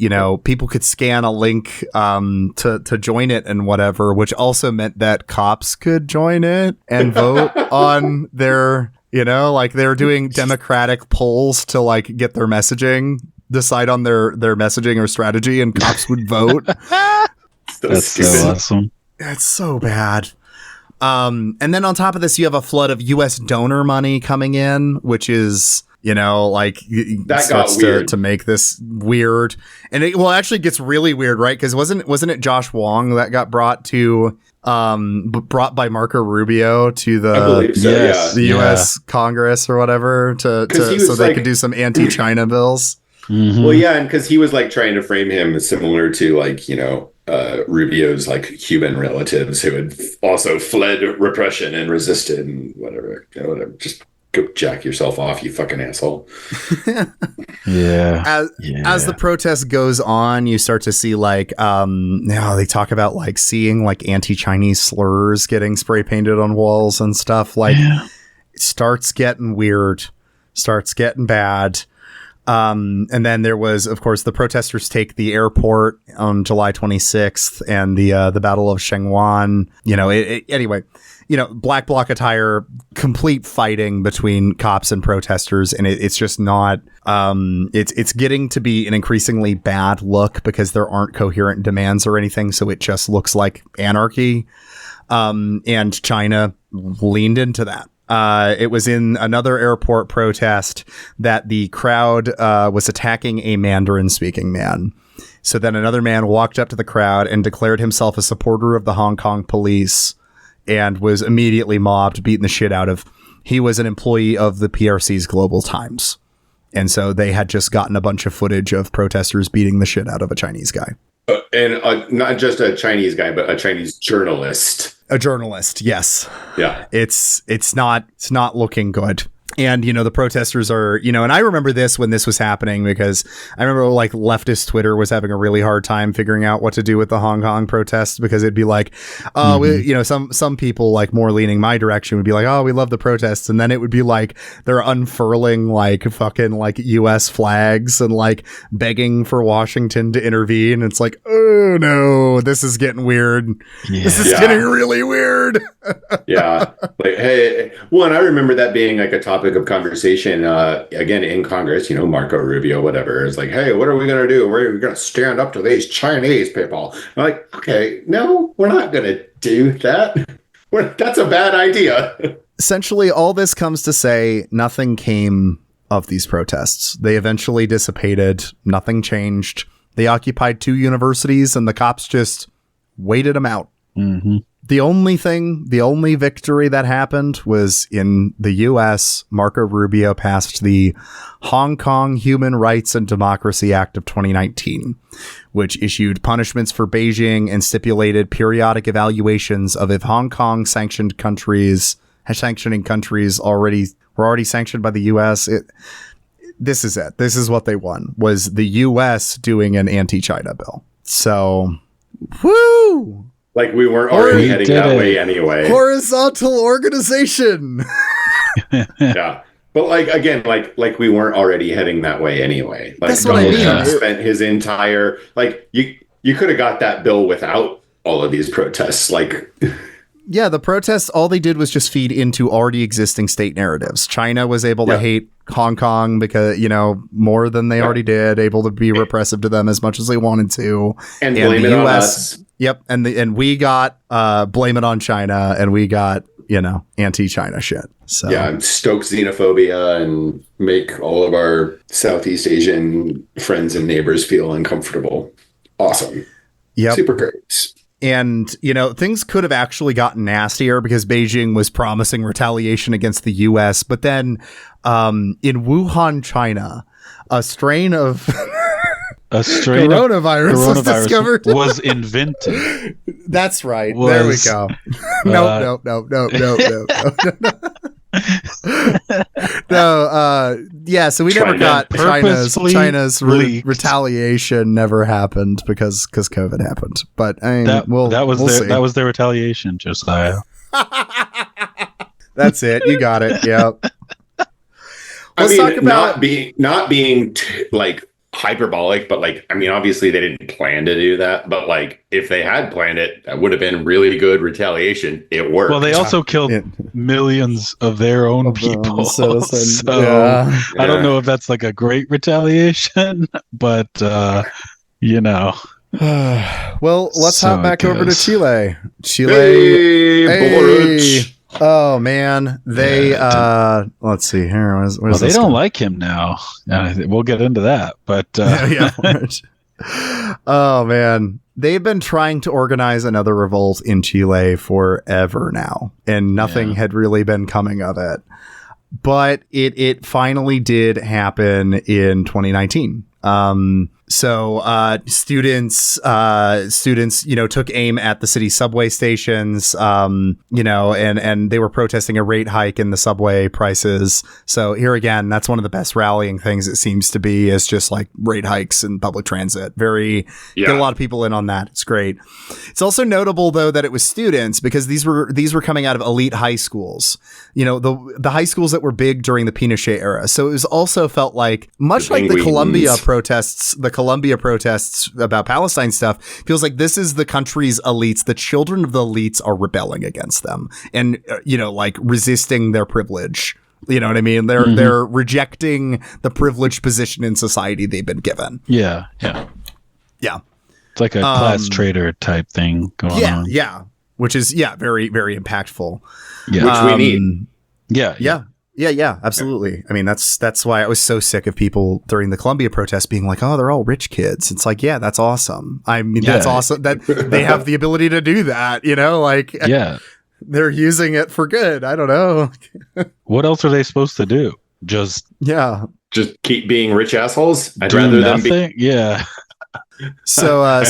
people could scan a link to join it and whatever, which also meant that cops could join it and vote on their, like they're doing democratic polls to like get their messaging, decide on their messaging or strategy, and cops would vote. That's so awesome. That's so bad. And then on top of this, you have a flood of U.S. donor money coming in, which is, like that starts got weird to make this weird. And it actually gets really weird, right? Because wasn't it Josh Wong that got brought by Marco Rubio to the U.S. Congress or whatever so they could do some anti-China bills. Mm-hmm. Well, yeah, and because he was like trying to frame him as similar to like Rubio's like Cuban relatives who had also fled repression and resisted and whatever. Just go jack yourself off, you fucking asshole. As the protest goes on, you start to see like they talk about like seeing like anti-Chinese slurs getting spray painted on walls and stuff. Like it starts getting weird, starts getting bad. And then there was, of course, the protesters take the airport on July 26th and the Battle of Shangwan. Anyway, black bloc attire, complete fighting between cops and protesters. And it's just not it's getting to be an increasingly bad look because there aren't coherent demands or anything. So it just looks like anarchy. And China leaned into that. It was in another airport protest that the crowd was attacking a Mandarin-speaking man. So then another man walked up to the crowd and declared himself a supporter of the Hong Kong police and was immediately mobbed, beaten the shit out of. He was an employee of the PRC's Global Times. And so they had just gotten a bunch of footage of protesters beating the shit out of a Chinese guy. And not just a Chinese guy, but a Chinese journalist. A journalist, yes. Yeah. It's not looking good. And, the protesters are, and I remember this when this was happening because I remember like leftist Twitter was having a really hard time figuring out what to do with the Hong Kong protests because it'd be like, some people like more leaning my direction would be like, oh, we love the protests. And then it would be like they're unfurling like fucking like US flags and like begging for Washington to intervene. It's like, oh no, this is getting weird. Yeah. This is getting really weird. Yeah. Like, hey, I remember that being like a topic of conversation again in Congress, Marco Rubio, whatever, is like, hey, what are we going to do? We're going to stand up to these Chinese people. I'm like, okay, no, we're not going to do that. That's a bad idea. Essentially, all this comes to say nothing came of these protests. They eventually dissipated. Nothing changed. They occupied 2 universities and the cops just waited them out. Mm-hmm. The only victory that happened was in the U.S. Marco Rubio passed the Hong Kong Human Rights and Democracy Act of 2019, which issued punishments for Beijing and stipulated periodic evaluations of if Hong Kong sanctioning countries were already sanctioned by the U.S. This is it. This is what they won, was the U.S. doing an anti-China bill. So, woo! Like we weren't already heading that way anyway. Horizontal organization. Yeah. But like, again, like we weren't already heading that way anyway. Like, that's what I mean. Trump spent his entire, like, you could have got that bill without all of these protests. Like, yeah, the protests, all they did was just feed into already existing state narratives. China was able to hate Hong Kong because, more than they already did, able to be repressive to them as much as they wanted to. And blame it on us. Yep. And we got blame it on China, and we got, anti-China shit. So yeah, stoke xenophobia and make all of our Southeast Asian friends and neighbors feel uncomfortable. Awesome. Yep. Super great. And, things could have actually gotten nastier because Beijing was promising retaliation against the U.S. But then in Wuhan, China, a strain of coronavirus was invented. That's right. There we go. No. No, so we never got China's retaliation never happened because COVID happened. But that was their retaliation, Josiah. That's it. You got it. Yep. Let's talk about not being like hyperbolic, but like, obviously they didn't plan to do that, but like if they had planned it, that would have been really good retaliation. It worked. Well, they also killed millions of their own people. So I don't know if that's like a great retaliation, but well, let's hop back over to Chile. Hey. Oh man, they let's see here. Where's they don't like him now. We'll get into that, but oh man, they've been trying to organize another revolt in Chile forever now, and nothing had really been coming of it. But it finally did happen in 2019. So students, took aim at the city subway stations, and they were protesting a rate hike in the subway prices. So here again, that's one of the best rallying things, it seems to be, is just like rate hikes in public transit. Get a lot of people in on that. It's great. It's also notable though that it was students, because these were coming out of elite high schools, the high schools that were big during the Pinochet era. So it was also felt like, much like the Colombia protests about Palestine stuff, feels like this is the country's elites. The children of the elites are rebelling against them and, like resisting their privilege. You know what I mean? They're rejecting the privileged position in society they've been given. Yeah. It's like a class traitor type thing going on. Yeah. Which is, very, very impactful. Yeah. Which we need. Yeah, absolutely. That's why I was so sick of people during the Columbia protests being like, oh, they're all rich kids. It's like, yeah, that's awesome. That's awesome that they have the ability to do that, they're using it for good. I don't know. What else are they supposed to do? Just keep being rich assholes? I'd rather nothing? Them be. Yeah. So,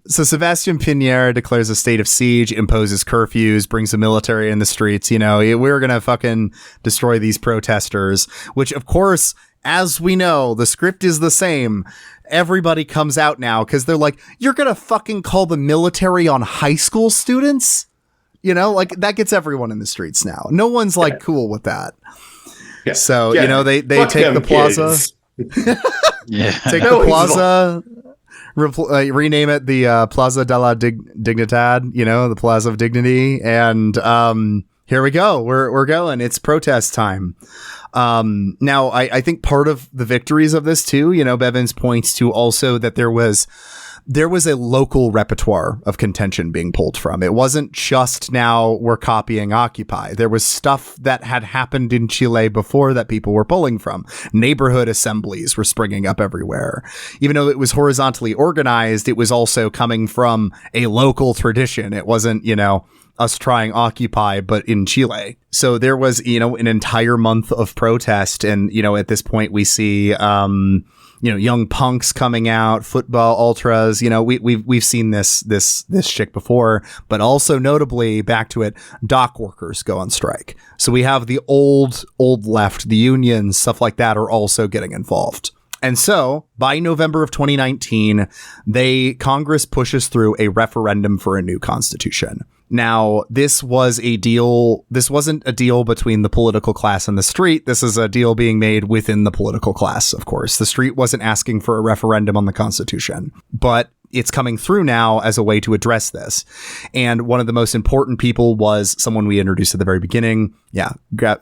Sebastian Piñera declares a state of siege, imposes curfews, brings the military in the streets. We're going to fucking destroy these protesters, which, of course, as we know, the script is the same. Everybody comes out now because they're like, you're going to fucking call the military on high school students? Like that gets everyone in the streets now. No one's like cool with that. Yeah. So, they take the plaza. Take the plaza. Rename it the Plaza de la Dignidad, the Plaza of Dignity, and here we go. We're going. It's protest time. Now, I think part of the victories of this too, Bevins points to also that there was a local repertoire of contention being pulled from. It wasn't just now we're copying Occupy. There was stuff that had happened in Chile before that people were pulling from. Neighborhood assemblies were springing up everywhere. Even though it was horizontally organized, it was also coming from a local tradition. It wasn't, us trying Occupy, but in Chile. So there was, an entire month of protest. And, at this point we see, young punks coming out, football ultras, we've seen this shit before, but also notably, back to it, dock workers go on strike. So we have the old left, the unions, stuff like that are also getting involved. And so by November of 2019, Congress pushes through a referendum for a new constitution. Now, this was a deal. This wasn't a deal between the political class and the street. This is a deal being made within the political class, of course. The street wasn't asking for a referendum on the Constitution, but it's coming through now as a way to address this. And one of the most important people was someone we introduced at the very beginning. Yeah,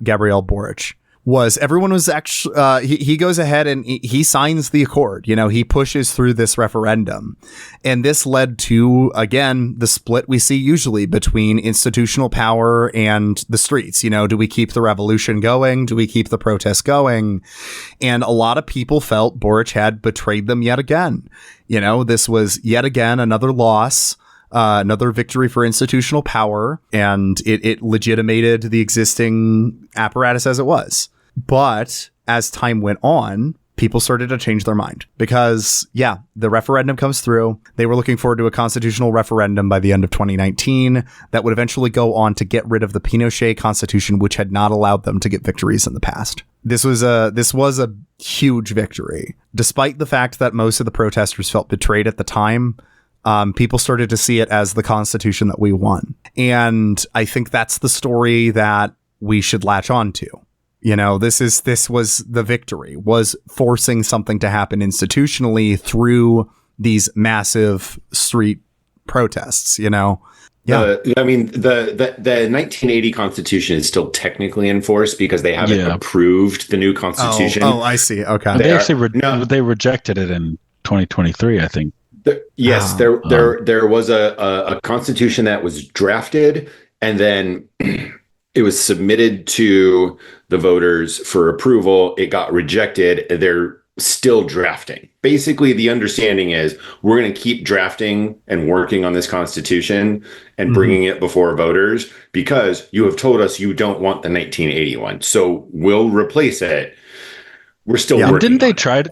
Gabriel Boric. Everyone was actually, he goes ahead and he signs the accord. You know, he pushes through this referendum. And this led to, again, the split we see usually between institutional power and the streets. You know, do we keep the revolution going? Do we keep the protests going? And a lot of people felt Boric had betrayed them yet again. You know, this was yet again another loss. Another victory for institutional power, and it legitimated the existing apparatus as it was. But as time went on, people started to change their mind because, yeah, the referendum comes through. They were looking forward to a constitutional referendum by the end of 2019 that would eventually go on to get rid of the Pinochet constitution, which had not allowed them to get victories in the past. This was a huge victory. Despite the fact that most of the protesters felt betrayed at the time, people started to see it as the Constitution that we won. And I think that's the story that we should latch on to. You know, this was the victory, was forcing something to happen institutionally through these massive street protests, you know? Yeah. The 1980 Constitution is still technically enforced because they haven't approved the new Constitution. Oh, I see. Okay. They rejected it in 2023, I think. There was a constitution that was drafted, and then it was submitted to the voters for approval. It got rejected. They're still drafting. Basically, the understanding is we're going to keep drafting and working on this constitution and bringing it before voters because you have told us you don't want the 1981. So we'll replace it. We're still working. Didn't they try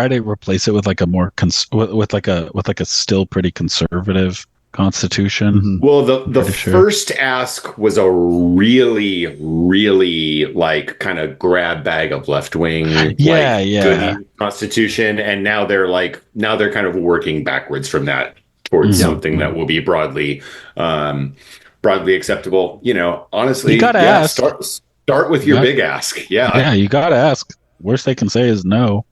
to replace it with like a more with like a still pretty conservative constitution? Mm-hmm. Well, the first ask was a really, really like kind of grab bag of left wing good constitution, and now they're kind of working backwards from that towards something that will be broadly acceptable. You know, honestly, you gotta ask. Start with your big ask. Yeah, you gotta ask. Worst they can say is no.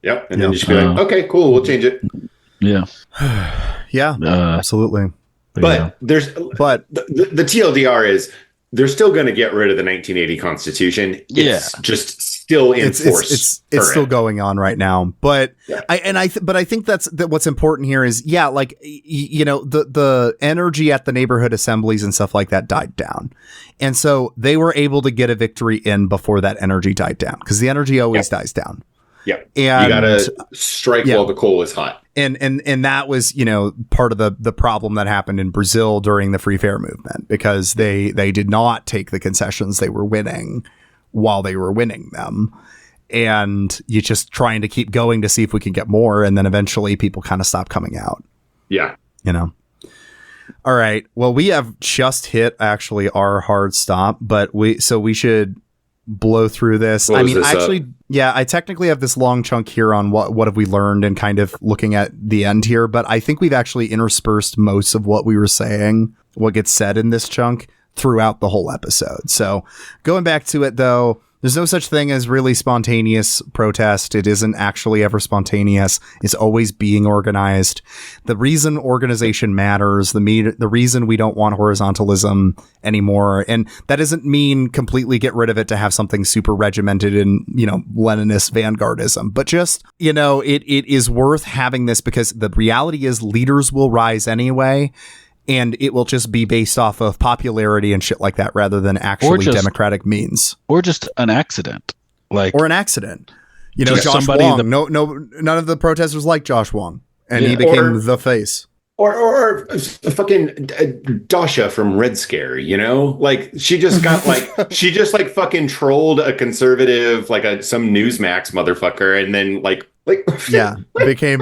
Yep. And then you should be like, okay, cool, we'll change it. Yeah. Absolutely. But the TLDR is they're still going to get rid of the 1980 Constitution. It's just still in force. It's still going on right now. But I think that's what's important here is, you know, the energy at the neighborhood assemblies and stuff like that died down. And so they were able to get a victory in before that energy died down because the energy always dies down. Yeah. And you got to strike while the coal is hot. And that was, you know, part of the problem that happened in Brazil during the free fare movement because they did not take the concessions they were winning while they were winning them. And you're just trying to keep going to see if we can get more. And then eventually people kind of stop coming out. Yeah. You know. All right. Well, we have just hit actually our hard stop, but we should blow through this. I technically have this long chunk here on what have we learned and kind of looking at the end here, but I think we've actually interspersed most of what we were saying, what gets said in this chunk throughout the whole episode. So going back to it though, there's no such thing as really spontaneous protest. It isn't actually ever spontaneous. It's always being organized. The reason organization matters, the reason we don't want horizontalism anymore, and that doesn't mean completely get rid of it to have something super regimented in, you know, Leninist vanguardism, but just, you know, it is worth having this because the reality is leaders will rise anyway. And it will just be based off of popularity and shit like that rather than actually democratic means. Or just an accident. Or an accidant. You know, Josh Wong. None of the protesters liked Josh Wong. And he became the face. Or fucking Dasha from Red Scare, you know? Like, she just got fucking trolled a conservative, some Newsmax motherfucker, and then became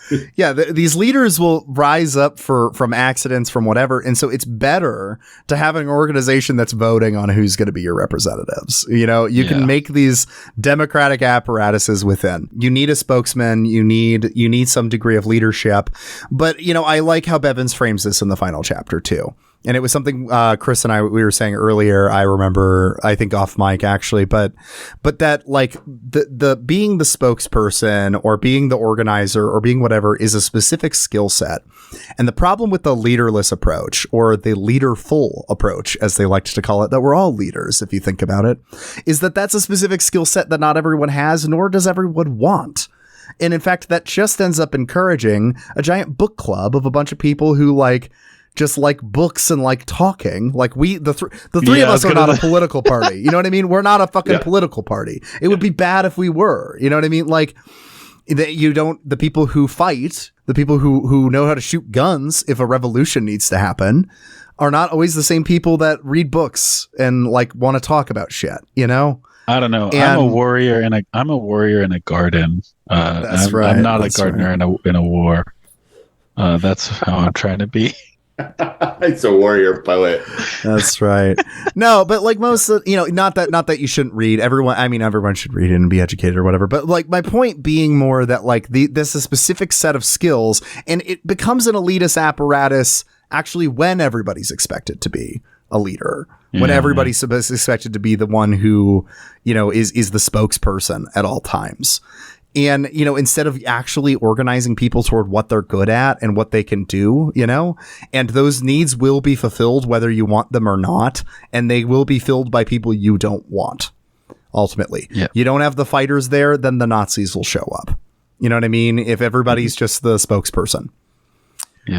these leaders will rise up from accidents, from whatever. And so it's better to have an organization that's voting on who's going to be your representatives. You can make these democratic apparatuses within. You need a spokesman. You need some degree of leadership. But, I like how Bevins frames this in the final chapter too. And it was something Chris and we were saying earlier. I remember, I think off mic actually, but that like the being the spokesperson or being the organizer or being whatever is a specific skill set. And the problem with the leaderless approach, or the leaderful approach, as they liked to call it, that we're all leaders if you think about it, is that that's a specific skill set that not everyone has, nor does everyone want. And in fact, that just ends up encouraging a giant book club of a bunch of people who just like books and like talking. Like the three of us are not a political party. You know what I mean? We're not a fucking political party. It would be bad if we were. You know what I mean? Like the people who fight, the people who know how to shoot guns if a revolution needs to happen, are not always the same people that read books and like want to talk about shit. I don't know. I'm a warrior in a garden. That's right. I'm not a gardener in a war. That's how I'm trying to be. It's a warrior poet. That's right. No, but like most, not that you shouldn't read. Everyone should read it and be educated or whatever. But like my point being more that like this is a specific set of skills, and it becomes an elitist apparatus actually when everybody's expected to be a leader. When everybody's expected to be the one who, is the spokesperson at all times. And, instead of actually organizing people toward what they're good at and what they can do, and those needs will be fulfilled whether you want them or not. And they will be filled by people you don't want. Ultimately, you don't have the fighters there, then the Nazis will show up. You know what I mean? If everybody's just the spokesperson,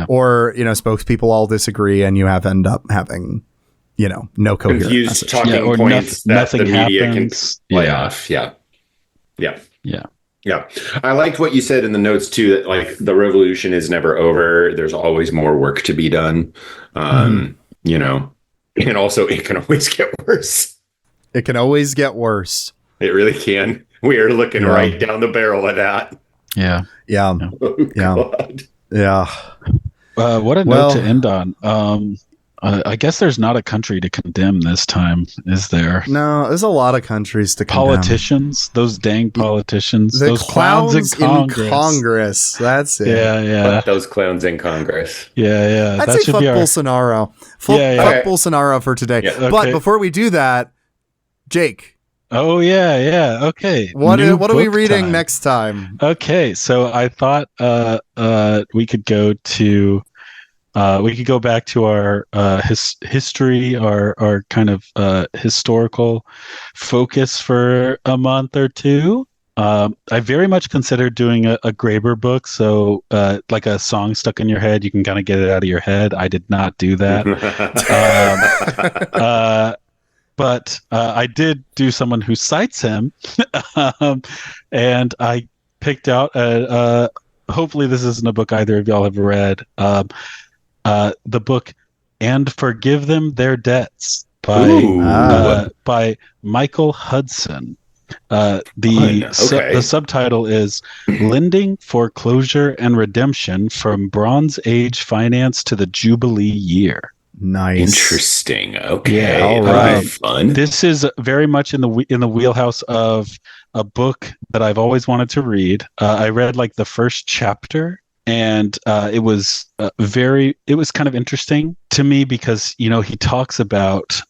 or, spokespeople all disagree and you end up having, no coherent confused message. talking points that the media happens. Can play off. Yeah. I liked what you said in the notes too, that like the revolution is never over. There's always more work to be done. And also it can always get worse. It can always get worse. It really can. We are looking right down the barrel of that. Yeah. Oh, God. Yeah. What a note to end on. I guess there's not a country to condemn this time, is there? No, there's a lot of countries to condemn. Politicians, those dang politicians, the those clowns in Congress. That's it. Yeah. Those clowns in Congress. Yeah. I'd say fuck Bolsonaro. Fuck Bolsonaro for today. Yeah, okay. But before we do that, Jake. Oh yeah. Okay. What are we reading next time? Okay, so I thought we could go to. We could go back to our history, our kind of historical focus for a month or two. I very much considered doing a Graeber book, so like a song stuck in your head, you can kind of get it out of your head. I did not do that. But I did do someone who cites him, and I picked out, hopefully this isn't a book either of y'all have read, the book And Forgive Them Their Debts by Michael Hudson. The subtitle is Lending, Foreclosure, and Redemption from Bronze Age Finance to the Jubilee Year. Nice. Interesting. Okay. Yeah, all right. Fun. This is very much in the wheelhouse of a book that I've always wanted to read. I read like the first chapter, and it was kind of interesting to me because, he talks about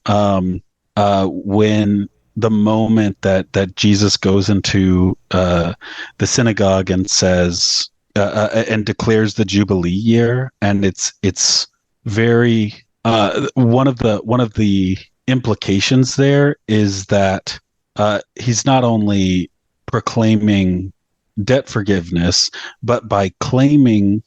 when the moment that Jesus goes into the synagogue and says and declares the Jubilee year, and it's very one of the implications there is that he's not only proclaiming debt forgiveness, but by proclaiming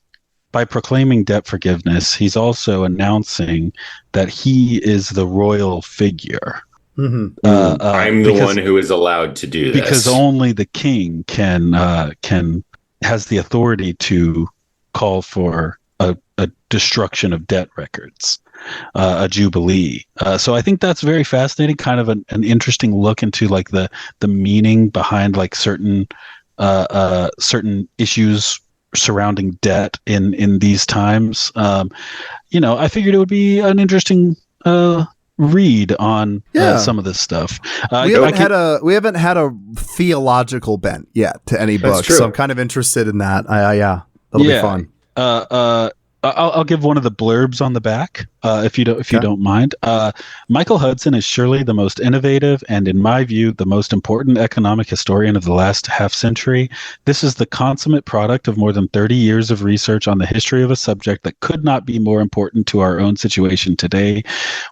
debt forgiveness, he's also announcing that he is the royal figure. I'm the one who is allowed to do this, because only the king has the authority to call for a destruction of debt records, a jubilee. So I think that's very fascinating, kind of an interesting look into like the meaning behind like certain issues surrounding debt in these times. I figured it would be an interesting read on some of this stuff. We haven't had a theological bent yet to any book, so I'm kind of interested in that. That'll be fun. I'll give one of the blurbs on the back, if you don't mind. Michael Hudson is surely the most innovative and, in my view, the most important economic historian of the last half century. This is the consummate product of more than 30 years of research on the history of a subject that could not be more important to our own situation today.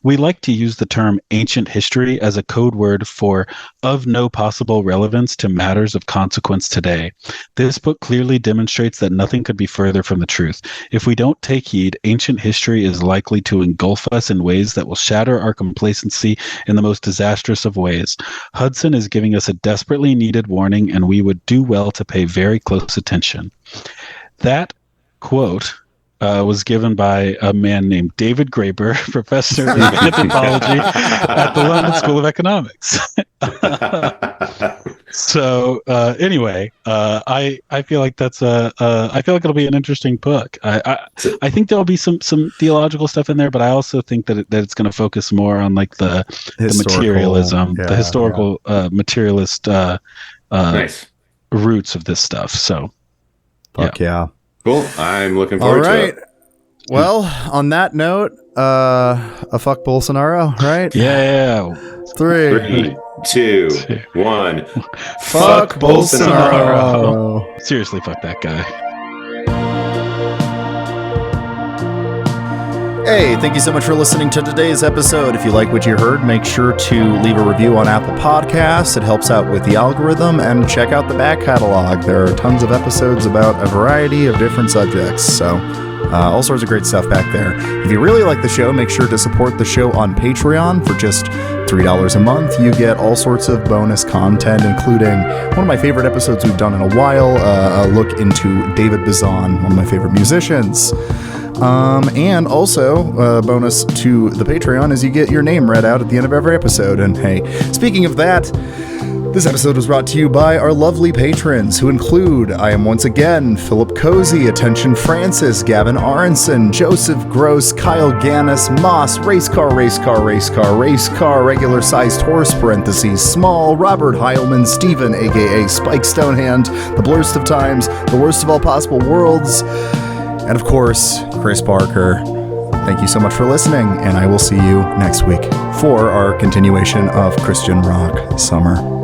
We like to use the term ancient history as a code word for of no possible relevance to matters of consequence today. This book clearly demonstrates that nothing could be further from the truth. If we don't take heed, ancient history is likely to engulf us in ways that will shatter our complacency in the most disastrous of ways. Hudson is giving us a desperately needed warning, and we would do well to pay very close attention. That quote was given by a man named David Graeber, professor of anthropology at the London School of Economics. So anyway, I feel like I feel like it'll be an interesting book. I think there'll be some theological stuff in there, but I also think that it's going to focus more on like the materialism, the historical materialist nice roots of this stuff. So, yeah. Cool. I'm looking forward to it. Well, on that note, a fuck Bolsonaro, right? Yeah. 3, 2, 1. Fuck Bolsonaro. Seriously, fuck that guy. Hey, thank you so much for listening to today's episode. If you like what you heard, make sure to leave a review on Apple Podcasts. It helps out with the algorithm, and check out the back catalog. There are tons of episodes about a variety of different subjects, so all sorts of great stuff back there. If you really like the show, make sure to support the show on Patreon. For just $3 a month, you get all sorts of bonus content, including one of my favorite episodes we've done in a while, a look into David Bazan, one of my favorite musicians. And also, bonus to the Patreon is you get your name read out at the end of every episode. And hey, speaking of that, this episode was brought to you by our lovely patrons, who include, I am once again, Philip Cozy, Attention Francis, Gavin Aronson, Joseph Gross, Kyle Gannis, Moss, Racecar, Regular Sized Horse, parentheses, Small, Robert Heilman, Stephen, aka Spike Stonehand, The Blurst of Times, The Worst of All Possible Worlds, and of course, Chris Barker. Thank you so much for listening, and I will see you next week for our continuation of Christian Rock Summer.